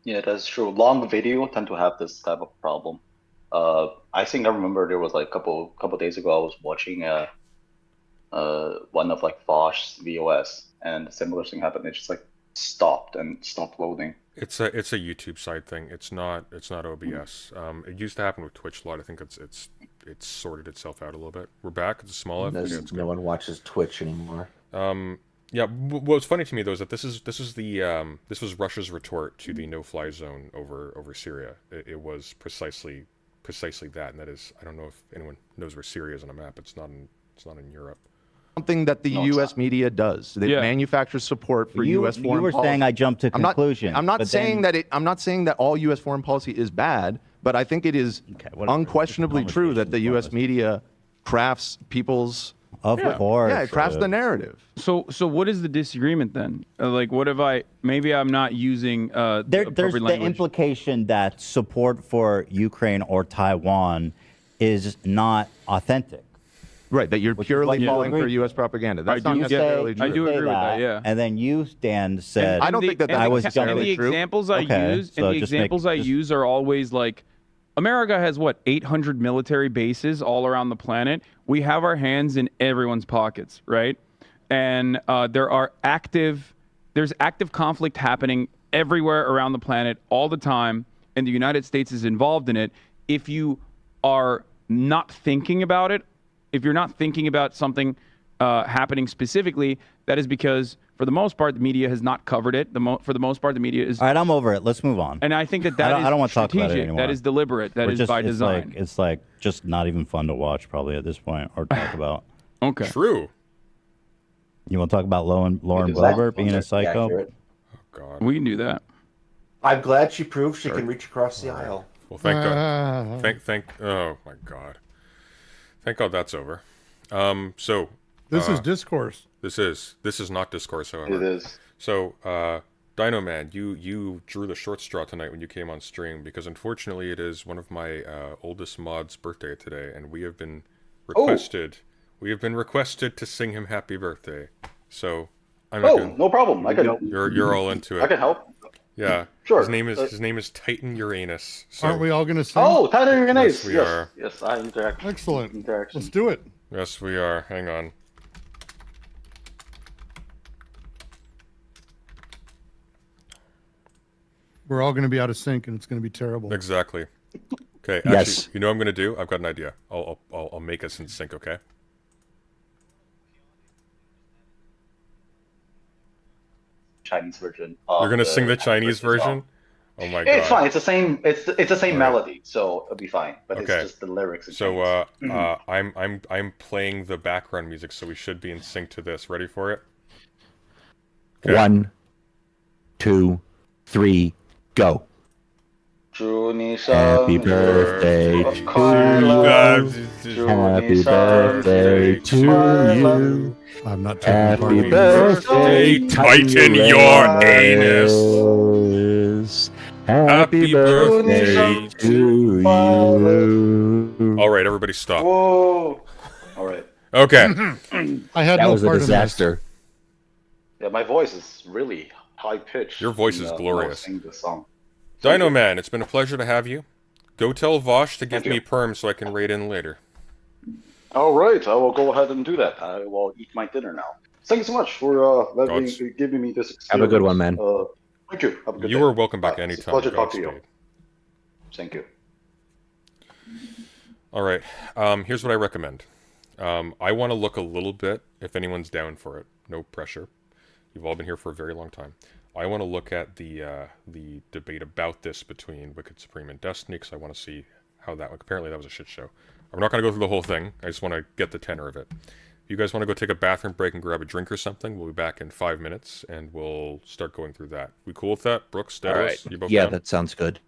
Yeah, that's true. Long video tend to have this type of problem. I think I remember there was like a couple days ago I was watching one of like Vosh's VOS, and a similar thing happened. It just like stopped loading. It's a YouTube side thing. It's not OBS. It used to happen with Twitch a lot. I think it's sorted itself out a little bit. We're back. It's a small F. Yeah, it's good. No one watches Twitch anymore. Yeah. What's funny to me though is that this was Russia's retort to the no-fly zone over Syria. It was precisely that, and that is, I don't know if anyone knows where Syria is on a map. It's not in Europe. Something that the U.S. media does. They manufacture support for U.S. foreign policy. You were saying I jumped to conclusion. I'm not saying that all U.S. foreign policy is bad, but I think it is unquestionably true that the U.S. media crafts people's. Of course. Yeah, it crafts the narrative. So what is the disagreement then? Like, what if maybe I'm not using there's the implication that support for Ukraine or Taiwan is not authentic. Right, that you're purely falling for U.S. propaganda. That's not necessarily true. I do agree with that, yeah. And then you, Dan, said... I don't think that I was jumping. And the examples I use are always like, America has, 800 military bases all around the planet. We have our hands in everyone's pockets, right? And there's active conflict happening everywhere around the planet all the time, and the United States is involved in it. If you are not thinking about it, if you're not thinking about something happening specifically, that is because, for the most part, the media has not covered it. For the most part, the media is... All right, I'm over it. Let's move on. And I think that I don't want to talk about it anymore. That is deliberate. That is by design. It's like just not even fun to watch, probably, at this point, or talk about. Okay. True. You want to talk about Lauren Glover being a psycho? Oh, God. We can do that. I'm glad she proved she can reach across the aisle. Well, thank God. Oh my God. Thank God that's over. So. This is discourse. This is not discourse, however. It is. So, Dinoman, you drew the short straw tonight when you came on stream because unfortunately it is one of my oldest mod's birthday today, and we have been requested. We have been requested to sing him happy birthday. So I'm not gonna, no problem. I can. You're all into it. I can help. Yeah. Sure. His name is Titan Uranus. So. Aren't we all going to sing? Oh, Titan Uranus. Yes, we are. Yes, I interact. Excellent. Interaction. Let's do it. Yes, we are. Hang on. We're all going to be out of sync, and it's going to be terrible. Exactly. Okay. Actually, Yes. you know what I'm going to do? I've got an idea. I'll make us in sync. Okay. Chinese version. You're gonna sing the Chinese version? Oh my God! It's fine. It's the same. It's the same melody, so it'll be fine. But Okay. it's just the lyrics. So I'm playing the background music, so we should be in sync to this. Ready for it? Okay. 1, 2, 3, go. Happy birthday to you. Happy birthday to you. I'm not taking Happy part in this. birthday, Tighten your anus. Happy birthday to you. All right, everybody, stop. Whoa! All right. Okay. I had That no was a part in this. disaster. Yeah, my voice is really high pitched. Your voice is glorious. Sing this song. Dinoman, it's been a pleasure to have you. Go tell Vosh to give me perm so I can raid in later. All right, I will go ahead and do that. I will eat my dinner now. Thank you so much for giving me this experience. Have a good one, man. Thank you. Have a good day. You are welcome back It's a anytime. pleasure to talk to you. Godspeed. Thank you. All right. Here's what I recommend. I want to look a little bit, if anyone's down for it. No pressure. You've all been here for a very long time. I want to look at the debate about this between Wicked Supreme and Destiny, because I want to see how that went. Apparently that was a shit show. I'm not going to go through the whole thing. I just want to get the tenor of it. If you guys want to go take a bathroom break and grab a drink or something, we'll be back in 5 minutes, and we'll start going through that. We cool with that? Brooks, Daedalus, you both Yeah, down? that sounds good.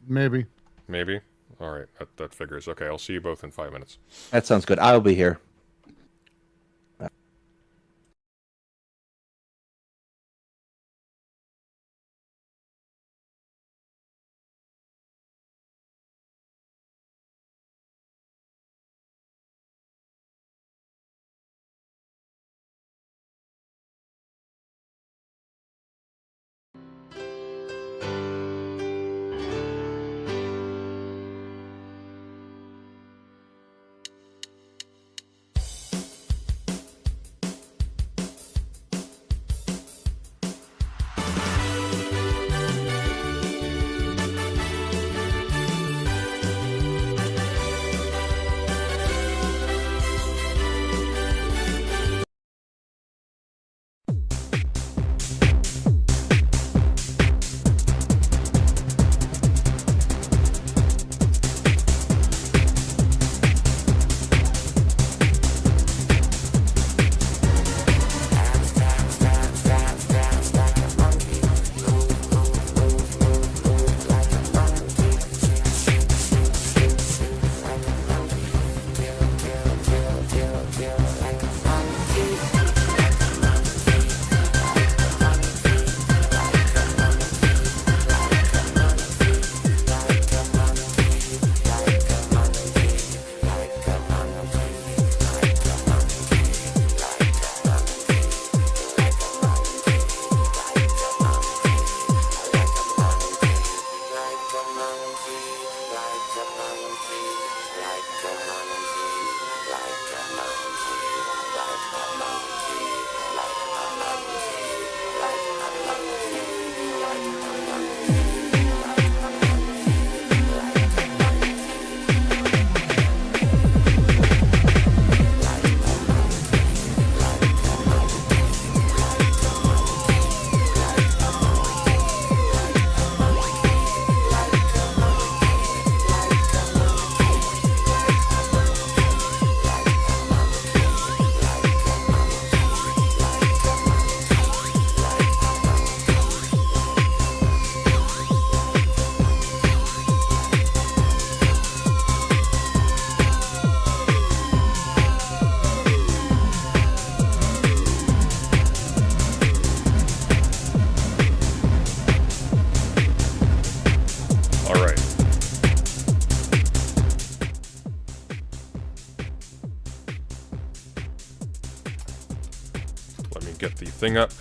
Maybe. Maybe? All right, that figures. Okay, I'll see you both in 5 minutes. That sounds good. I'll be here. thing up.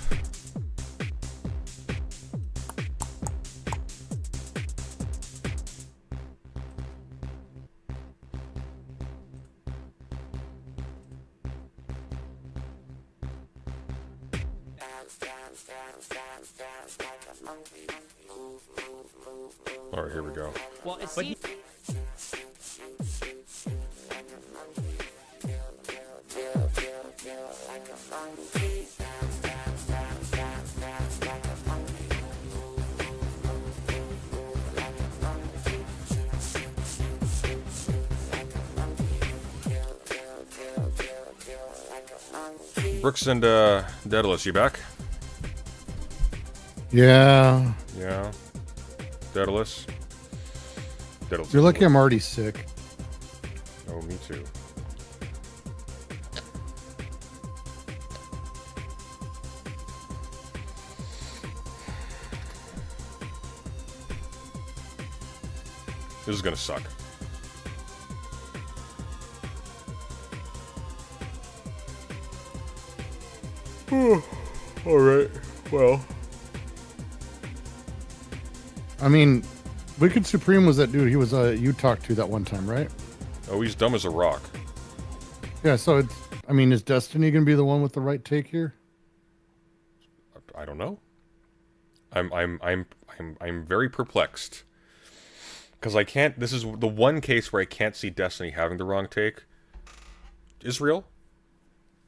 All right, here we go. Well, it's Brooks and Daedalus, you back? Yeah. Yeah. Daedalus. Daedalus. You're lucky I'm already sick. Oh, me too. This is gonna suck. All right. Well. I mean, Wicked Supreme was that dude. He was you talked to that one time, right? Oh, he's dumb as a rock. Yeah. So it's. I mean, is Destiny gonna be the one with the right take here? I don't know. I'm very perplexed. Because I can't. This is the one case where I can't see Destiny having the wrong take. Israel,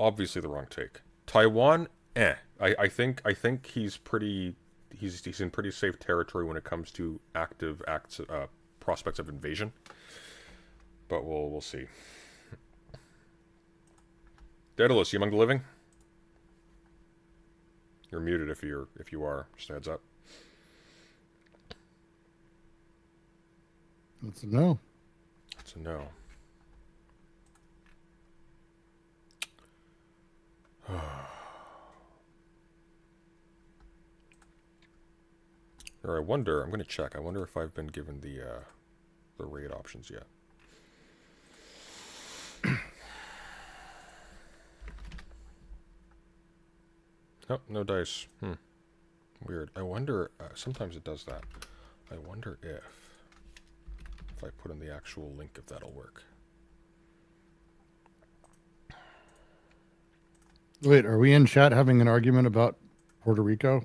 obviously the wrong take. Taiwan, I think he's pretty. He's in pretty safe territory when it comes to active prospects of invasion. But we'll see. Daedalus, you among the living? You're muted if you are. Just a heads up. That's a no. That's a no. Or I wonder. I'm going to check. I wonder if I've been given the raid options yet. Nope, no dice. Weird. I wonder. Sometimes it does that. I wonder if I put in the actual link, if that'll work. Wait, are we in chat having an argument about Puerto Rico?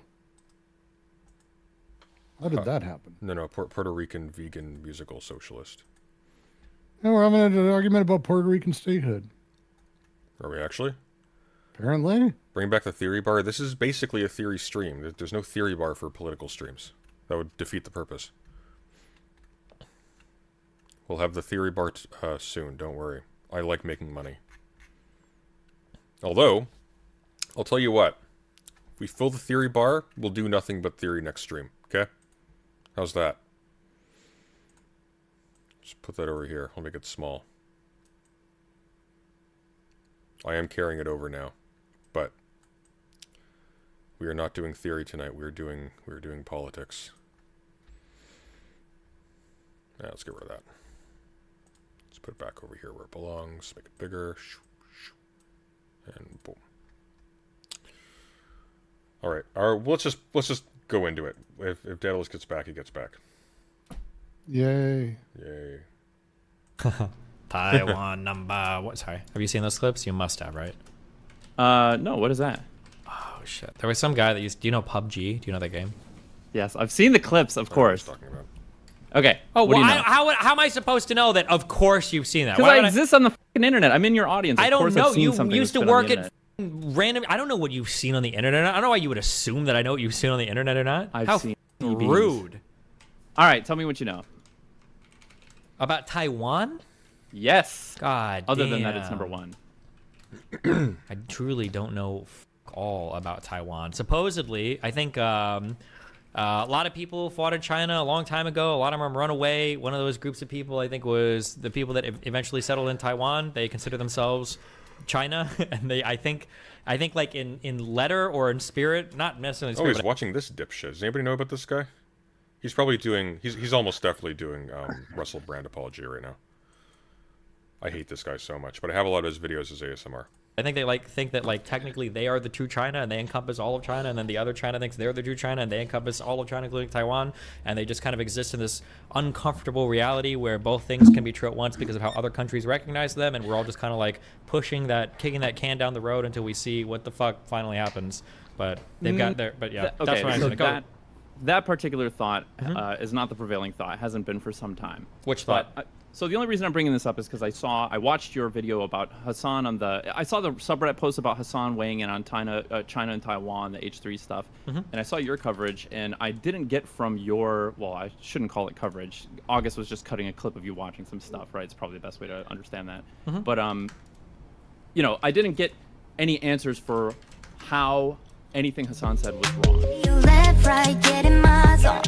How did that happen? No, Puerto Rican vegan musical socialist. No, we're having an argument about Puerto Rican statehood. Are we actually? Apparently. Bring back the theory bar. This is basically a theory stream. There's no theory bar for political streams. That would defeat the purpose. We'll have the theory bar soon, don't worry. I like making money. Although, I'll tell you what. If we fill the theory bar, we'll do nothing but theory next stream, okay? How's that? Just put that over here. I'll make it small. I am carrying it over now. But we are not doing theory tonight. We're doing politics. Yeah, let's get rid of that. Let's put it back over here where it belongs. Make it bigger. And boom. All right. Let's just go into it. If Daedalus gets back, he gets back. Yay. Yay. Taiwan number what? Sorry, have you seen those clips? You must have, right? No. What is that? Oh shit! There was some guy that used. Do you know PUBG? Do you know that game? Yes, I've seen the clips, of course. Talking about. Okay. Oh, what do well, you know? how am I supposed to know that? Of course you've seen that. Because I exist on the fucking internet. I'm in your audience. Of I don't course know. I've seen You something used to that's been on work the at internet. random. I don't know what you've seen on the internet. I don't know why you would assume that I know what you've seen on the internet or not. I've How seen rude. All right, tell me what you know. About Taiwan? Yes. God Other damn. than that, it's number one. I truly don't know all about Taiwan. Supposedly, I think a lot of people fought in China a long time ago. A lot of them run away. One of those groups of people, I think, was the people that eventually settled in Taiwan. They consider themselves China, and I think like in letter or in spirit, not necessarily. In spirit, He's watching this dipshit. Does anybody know about this guy? He's probably doing. He's almost definitely doing Russell Brand apology right now. I hate this guy so much, but I have a lot of his videos as ASMR. I think they think that technically they are the true China and they encompass all of China, and then the other China thinks they're the true China and they encompass all of China, including Taiwan, and they just kind of exist in this uncomfortable reality where both things can be true at once because of how other countries recognize them, and we're all just kind of kicking that can down the road until we see what the fuck finally happens. But they've got their, but yeah, Okay, that's what I'm so going to go. that particular thought is not the prevailing thought. It hasn't been for some time. Which thought? But, so the only reason I'm bringing this up is because I watched your video about Hassan I saw the subreddit post about Hassan weighing in on China and Taiwan, the H3 stuff, and I saw your coverage, and I didn't get from I shouldn't call it coverage. August was just cutting a clip of you watching some stuff, right? It's probably the best way to understand that. But I didn't get any answers for how anything Hassan said was wrong. You left right, get in my zone.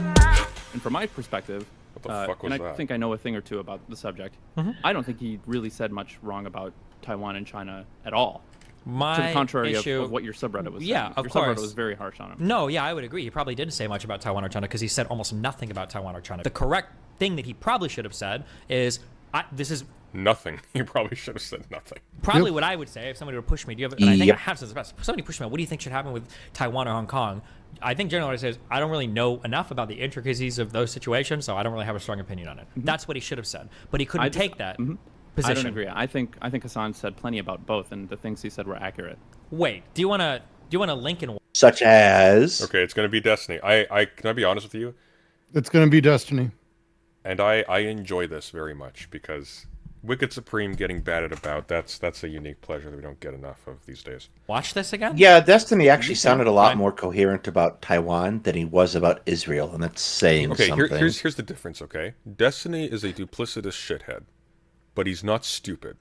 And from my perspective, what the fuck was and I that? think I know a thing or two about the subject. I don't think he really said much wrong about Taiwan and China at all. To the contrary of what your subreddit was saying. Yeah, of your course. subreddit was very harsh on him. No, yeah, I would agree. He probably didn't say much about Taiwan or China because he said almost nothing about Taiwan or China. The correct thing that he probably should have said is, this is nothing. You probably should have said nothing. probably what I would say if somebody would push me. Do you have? And I think I have since the past. Somebody pushed me. What do you think should happen with Taiwan or Hong Kong? I think generally what I say is I don't really know enough about the intricacies of those situations, so I don't really have a strong opinion on it. That's what he should have said, but he couldn't take that position. I don't agree. I think Hassan said plenty about both, and the things he said were accurate. Wait, do you want to link in? Such as? Okay, it's going to be Destiny. Can I be honest with you? It's going to be Destiny. And I enjoy this very much because Wicked Supreme getting batted about, that's a unique pleasure that we don't get enough of these days. Watch this again? Yeah, Destiny actually sounded a lot more coherent about Taiwan than he was about Israel, and that's saying something. Okay, here's the difference, okay? Destiny is a duplicitous shithead, but he's not stupid.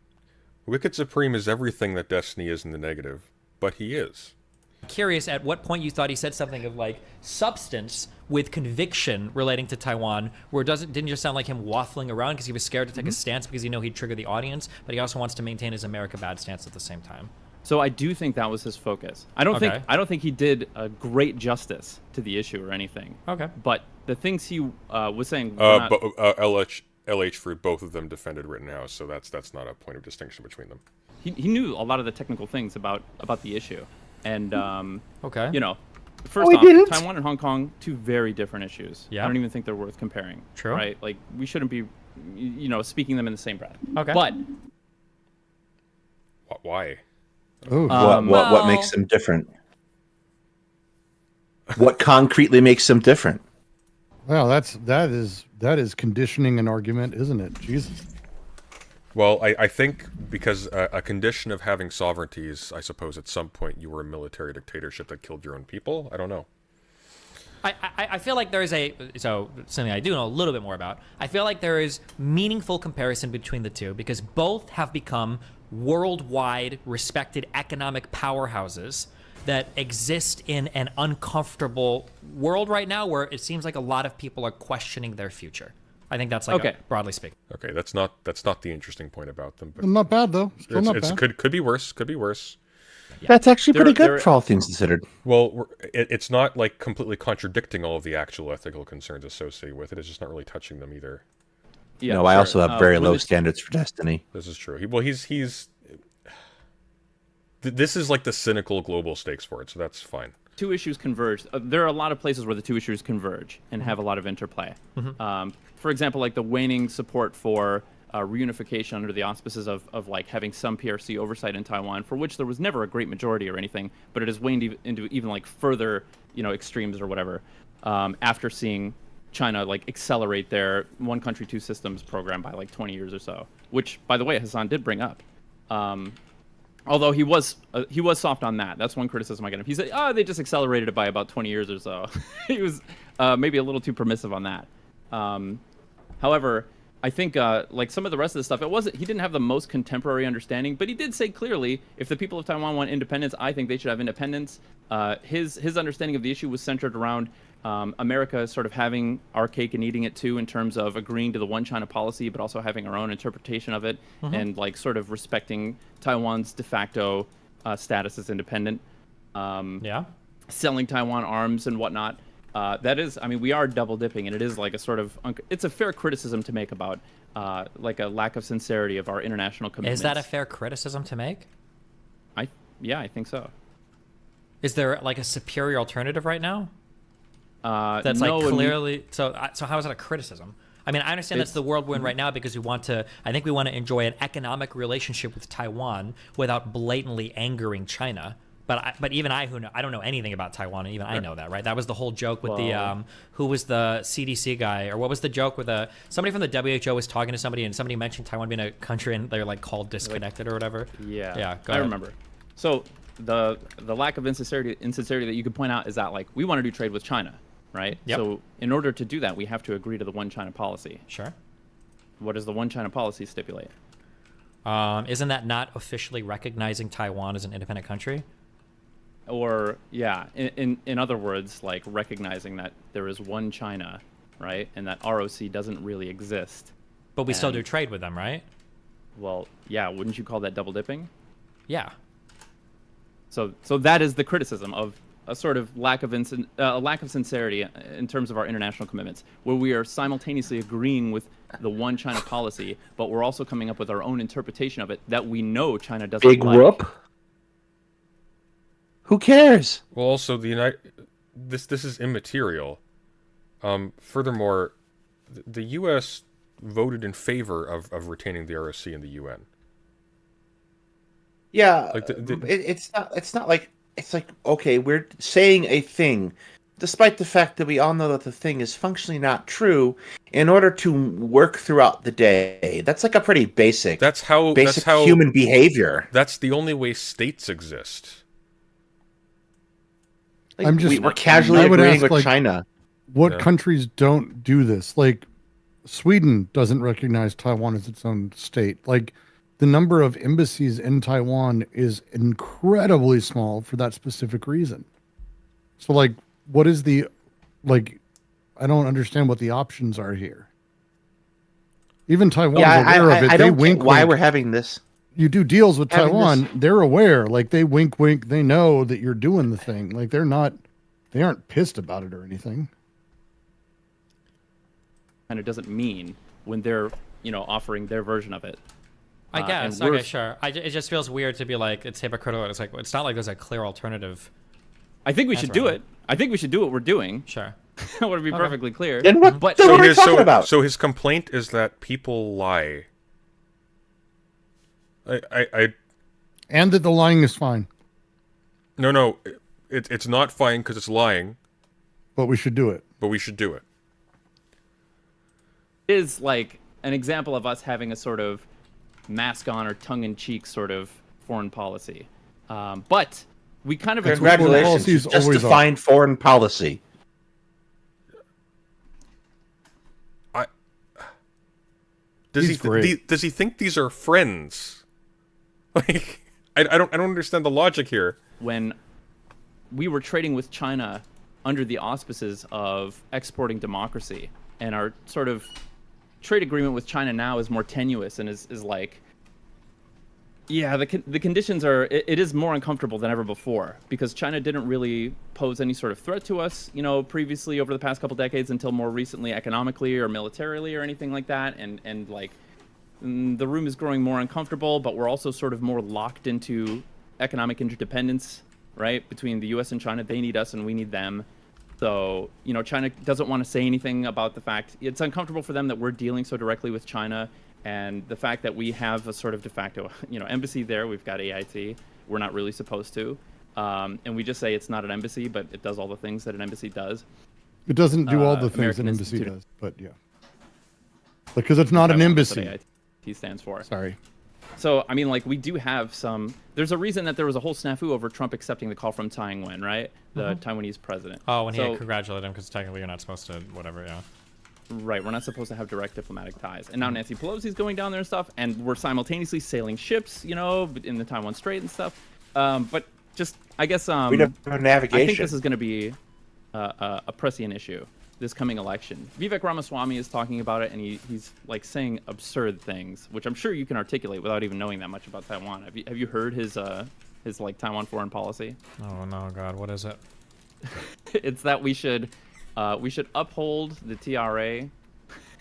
Wicked Supreme is everything that Destiny is in the negative, but he is. Curious at what point you thought he said something of substance with conviction relating to Taiwan, where it didn't just sound like him waffling around because he was scared to take a stance because he'd trigger the audience, but he also wants to maintain his America bad stance at the same time. So I do think that was his focus. I don't think he did a great justice to the issue or anything. Okay. But the things he was saying. LH Fruit, both of them defended Rittenhouse, so that's not a point of distinction between them. He knew a lot of the technical things about the issue. And, first off, Taiwan and Hong Kong, two very different issues. Yeah. I don't even think they're worth comparing. True. Right? We shouldn't be, speaking them in the same breath. Okay. But. Why? What makes them different? What concretely makes them different? Well, that is conditioning an argument, isn't it? Jesus. Well, I think because a condition of having sovereignty is, I suppose, at some point you were a military dictatorship that killed your own people. I don't know. I feel like there is something I do know a little bit more about. I feel like there is meaningful comparison between the two because both have become worldwide respected economic powerhouses that exist in an uncomfortable world right now where it seems like a lot of people are questioning their future. I think that's broadly speaking. Okay, that's not the interesting point about them. But not bad though. Still not bad. Could be worse. Could be worse. Yeah. That's actually pretty good for all things considered. Well, it's not completely contradicting all of the actual ethical concerns associated with it. It's just not really touching them either. Yeah, I also have very low standards for Destiny. This is true. He's. This is the cynical global stakes for it, so that's fine. Two issues converge. There are a lot of places where the two issues converge and have a lot of interplay. For example, the waning support for reunification under the auspices of having some PRC oversight in Taiwan, for which there was never a great majority or anything, but it has waned into even further extremes or whatever after seeing China accelerate their one country, two systems program by 20 years or so, which, by the way, Hassan did bring up. Although he was soft on that. That's one criticism I get him. He said, they just accelerated it by about 20 years or so. He was maybe a little too permissive on that. However, I think some of the rest of the stuff, he didn't have the most contemporary understanding, but he did say clearly, if the people of Taiwan want independence, I think they should have independence. His understanding of the issue was centered around America sort of having our cake and eating it too, in terms of agreeing to the one China policy, but also having our own interpretation of it, and sort of respecting Taiwan's de facto status as independent. Selling Taiwan arms and whatnot. That is, we are double dipping, and it is a sort of, it's a fair criticism to make about a lack of sincerity of our international commitments. Is that a fair criticism to make? Yeah, I think so. Is there like a superior alternative right now? That's no, like and we- clearly. So how is that a criticism? I mean, I understand that's the world we're in right now because we want to. I think we want to enjoy an economic relationship with Taiwan without blatantly angering China. But even I don't know anything about Taiwan, and even I know that, right? That was the whole joke with the who was the CDC guy, or what was the joke with somebody from the WHO was talking to somebody, and somebody mentioned Taiwan being a country, and they're like called disconnected or whatever. Yeah, Go I ahead. remember. So the lack of insincerity that you could point out is that like we want to do trade with China, right? Yep. So in order to do that, we have to agree to the one China policy. Sure. What does the one China policy stipulate? Isn't that not officially recognizing Taiwan as an independent country? Or yeah, in other words, like recognizing that there is one China, right, and that ROC doesn't really exist. But we still do trade with them, right? Well, yeah. Wouldn't you call that double dipping? Yeah. So that is the criticism of a sort of lack of sincerity in terms of our international commitments, where we are simultaneously agreeing with the one China policy, but we're also coming up with our own interpretation of it that we know China doesn't Big like. whoop. Who cares? Well, also this is immaterial. Furthermore, the U.S. voted in favor of retaining the ROC in the UN. Yeah, Like it's not like it's like okay, we're saying a thing, despite the fact that we all know that the thing is functionally not true. In order to work throughout the day, that's like a pretty basic. That's how human behavior. That's the only way states exist. I'm just. We're casually I would agreeing ask, with like, China. What countries don't do this? Like, Sweden doesn't recognize Taiwan as its own state. Like, the number of embassies in Taiwan is incredibly small for that specific reason. So, like, what is the, like, I don't understand what the options are here. Even Taiwan's aware of it. I they don't wink, get why wink. we're having this. You do deals with having Taiwan, this- they're aware. Like, they wink, wink. They know that you're doing the thing. Like, they aren't pissed about it or anything. And it doesn't mean when they're offering their version of it. I guess. and we're- Okay, sure. It just feels weird to be like it's hypocritical. It's like it's not like there's a clear alternative. I think we That's should do right. it. I think we should do what we're doing. Sure. I want to be Okay. perfectly clear. Then what? But Then what are we talking about? So his complaint is that people lie. And that the lying is fine. No, it's not fine because it's lying. But we should do it. But we should do it. Is like an example of us having a sort of mask on or tongue-in-cheek sort of foreign policy. But we kind of Congratulations, policies you just always are. defined foreign policy. Does He's great. does he think these are friends? Like, I don't understand the logic here. when we were trading with China under the auspices of exporting democracy, and our sort of trade agreement with China now is more tenuous and is like, yeah, the conditions are, it is more uncomfortable than ever before, because China didn't really pose any sort of threat to us, previously over the past couple decades, until more recently economically or militarily or anything like that, and like, the room is growing more uncomfortable, but we're also sort of more locked into economic interdependence, right, between the U.S. and China. They need us and we need them. So, China doesn't want to say anything about the fact it's uncomfortable for them that we're dealing so directly with China, and the fact that we have a sort of de facto, embassy there. We've got AIT. We're not really supposed to, and we just say it's not an embassy, but it does all the things that an embassy does. It doesn't do all the things American an embassy Institute- does, but yeah. Because it's not an Taiwan, that's what embassy. AIT stands for. Sorry. So, I mean, like, we do have some... There's a reason that there was a whole snafu over Trump accepting the call from Tsai Ing-wen, right? The Taiwanese president. Oh, when he So- congratulated him because technically you're not supposed to, whatever, yeah. Right, we're not supposed to have direct diplomatic ties. And now Nancy Pelosi's going down there and stuff, and we're simultaneously sailing ships, in the Taiwan Strait and stuff. But just, I guess... We don't have navigation. I think this is going to be a prescient issue, this coming election. Vivek Ramaswamy is talking about it, and he's like saying absurd things, which I'm sure you can articulate without even knowing that much about Taiwan. Have you heard his like Taiwan foreign policy? Oh no, God, what is it? It's that we should uphold the TRA,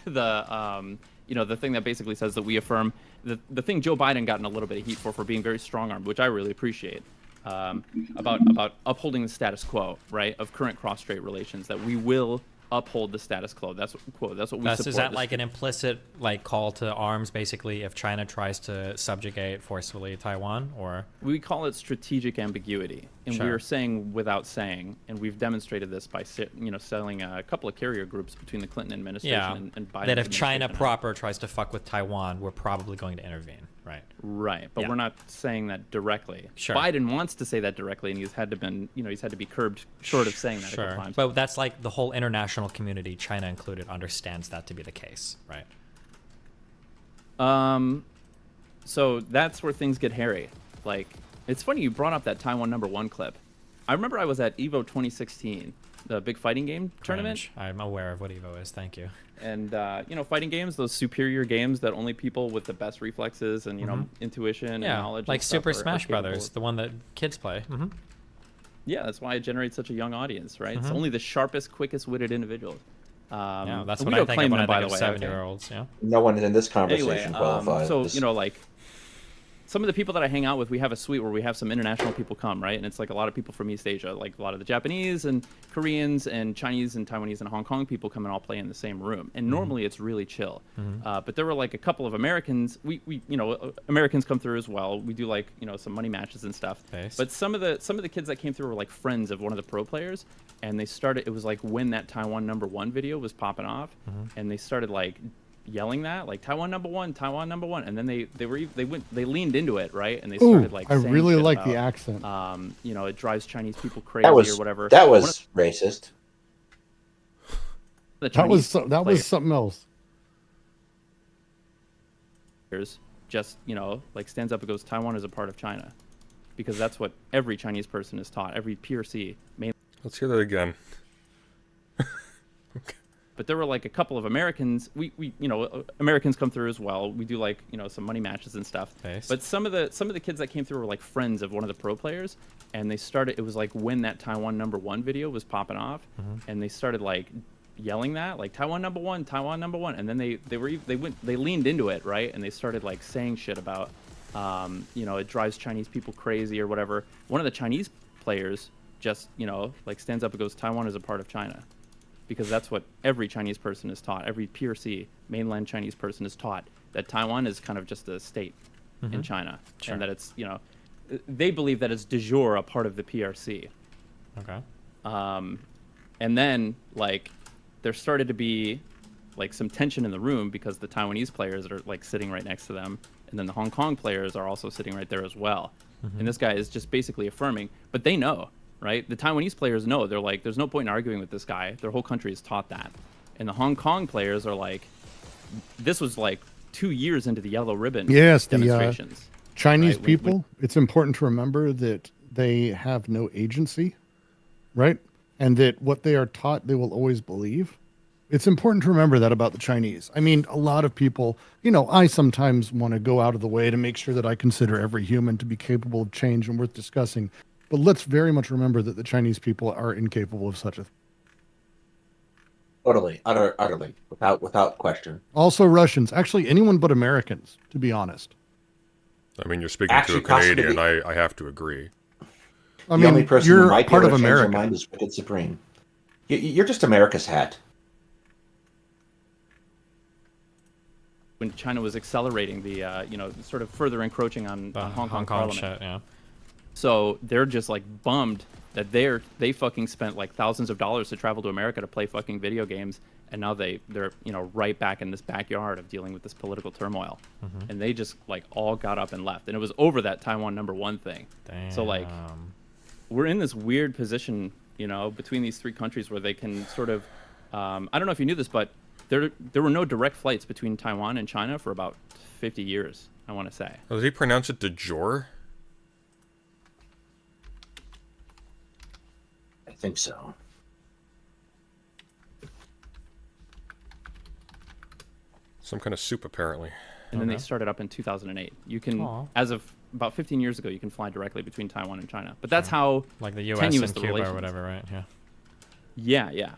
the the thing that basically says that we affirm the thing Joe Biden got in a little bit of heat for being very strong-armed, which I really appreciate, about upholding the status quo, right, of current cross-strait relations, that we will uphold the status quo. That's what we support. Is that like an implicit call to arms, basically, if China tries to subjugate forcefully Taiwan, or? We call it strategic ambiguity, and Sure. we are saying without saying, and we've demonstrated this by selling a couple of carrier groups between the Clinton administration and Biden. That if China proper tries to fuck with Taiwan, we're probably going to intervene, right? Right, but we're not saying that directly. Sure. Biden wants to say that directly, and he's had to be curbed short of saying that a couple times. But that's like the whole international community, China included, understands that to be the case, right? So that's where things get hairy. Like, it's funny you brought up that Taiwan #1 clip. I remember I was at EVO 2016, the big fighting game tournament. I'm aware of what EVO is. Thank you. And fighting games, those superior games that only people with the best reflexes and intuition and knowledge, like and stuff Super are Smash capable Brothers, of. the one that kids play. Yeah, that's why it generates such a young audience, right? It's only the sharpest, quickest-witted individuals. Yeah, that's and what we I don't think claim of when them, I by think the of way. 7-year-olds. Yeah. No one in this conversation Anyway, qualifies. so this. Some of the people that I hang out with, we have a suite where we have some international people come, right? And it's like a lot of people from East Asia, like a lot of the Japanese and Koreans and Chinese and Taiwanese and Hong Kong people come and all play in the same room. And normally it's really chill. But there were like a couple of Americans. We Americans come through as well. We do some money matches and stuff. Nice. But some of the kids that came through were like friends of one of the pro players, and they started. It was like when that Taiwan #1 video was popping off, and they started yelling that Taiwan #1, and then they leaned into it, right, and they started I saying really shit like about, the accent. It drives Chinese people crazy That was or whatever. that was racist. That was something else. Just stands up and goes, Taiwan is a part of China, because that's what every Chinese person is taught, every PRC. Let's hear that again. But there were like a couple of Americans. Americans come through as well. We do some money matches and stuff. Nice. But some of the kids that came through were like friends of one of the pro players, and they started. It was like when that Taiwan #1 video was popping off, and they started yelling that Taiwan #1, and then they leaned into it, right, and they started saying shit about it drives Chinese people crazy or whatever. One of the Chinese players just stands up and goes, Taiwan is a part of China, because that's what every Chinese person is taught, every PRC mainland Chinese person is taught, that Taiwan is kind of just a state in China, Sure. and that it's they believe that it's de jure a part of the PRC. Okay. And then there started to be some tension in the room, because the Taiwanese players are sitting right next to them, and then the Hong Kong players are also sitting right there as well. And this guy is just basically affirming, but they know, right? The Taiwanese players know. They're like, there's no point in arguing with this guy. Their whole country is taught that. And the Hong Kong players are like, this was 2 years into the yellow ribbon demonstrations. Chinese right? people, it's important to remember that they have no agency, right? And that what they are taught, they will always believe. It's important to remember that about the Chinese. I mean, a lot of people, I sometimes want to go out of the way to make sure that I consider every human to be capable of change and worth discussing. But let's very much remember that the Chinese people are incapable of such a thing. Totally, utterly, without question. Also Russians, actually anyone but Americans, to be honest. I mean, you're speaking to a Canadian. I have to agree. I mean, only person you're who might be part able of to change their America. mind is Wicked Supreme. You're just America's hat. When China was accelerating the, sort of further encroaching on Hong Kong Parliament. Shit, yeah. So they're just bummed that they fucking spent thousands of dollars to travel to America to play fucking video games, and now they're right back in this backyard of dealing with this political turmoil, and they just all got up and left, and it was over that Taiwan #1 thing. Damn. So we're in this weird position, between these three countries where they can sort of, I don't know if you knew this, but there were no direct flights between Taiwan and China for about 50 years, I want to say. Oh, did he pronounce it de jure? I think so. Some kind of soup, apparently. And then they started up in 2008. You can, as of about 15 years ago, you can fly directly between Taiwan and China. But that's how the U.S. tenuous and the Cuba relations. or whatever, right? Yeah. Yeah.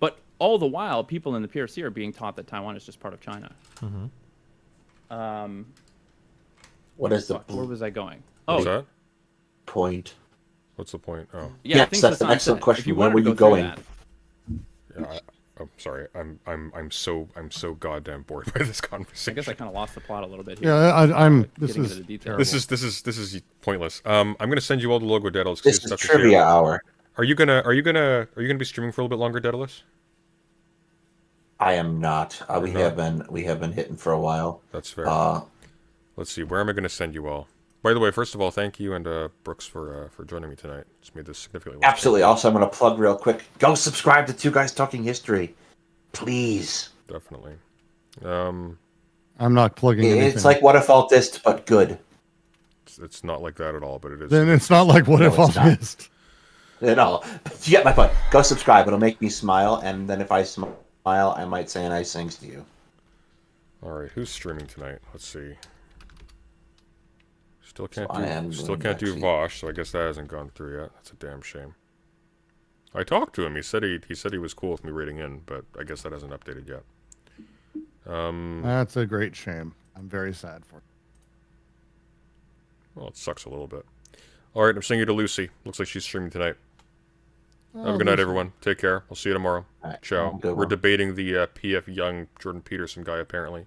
But all the while, people in the PRC are being taught that Taiwan is just part of China. What is the Where was I going? What's that? point? What's the point? Oh. Yeah, Yes, that's an excellent question. Where were you going? Yeah, I'm sorry. I'm so goddamn bored by this I conversation. guess I kind of lost the plot a little bit here. Yeah, I'm. This Getting is into the details. This is pointless. I'm gonna send you all the logo, Daedalus. This is trivia hour. Are you gonna be streaming for a little bit longer, Daedalus? I am not. We not? have been hitting for a while. That's fair. Let's see. Where am I gonna send you all? By the way, first of all, thank you and Brooks for joining me tonight. It's made this significantly less Absolutely. painful. Also, I'm going to plug real quick. Go subscribe to Two Guys Talking History, please. Definitely. I'm not plugging anything. It's like What If Altist, but good. It's not like that at all, but it is. Then it's not like What No, If it's not. Altist. No, you get my point. Go subscribe. It'll make me smile, and then if I smile, I might say nice things to you. All right, who's streaming tonight? Let's see. Still can't So I am do doing do Vosh, so I guess that hasn't gone through yet. That's a damn shame. I talked to him. He said he was cool with me rating in, but I guess that hasn't updated yet. That's a great shame. I'm very sad for it. Well, it sucks a little bit. All right, I'm sending you to Lucy. Looks like she's streaming tonight. Have Oh, a good night, Lucy. everyone. Take care. I'll see you tomorrow. All right, Ciao. have a good We're one. debating the PF Young Jordan Peterson guy, apparently.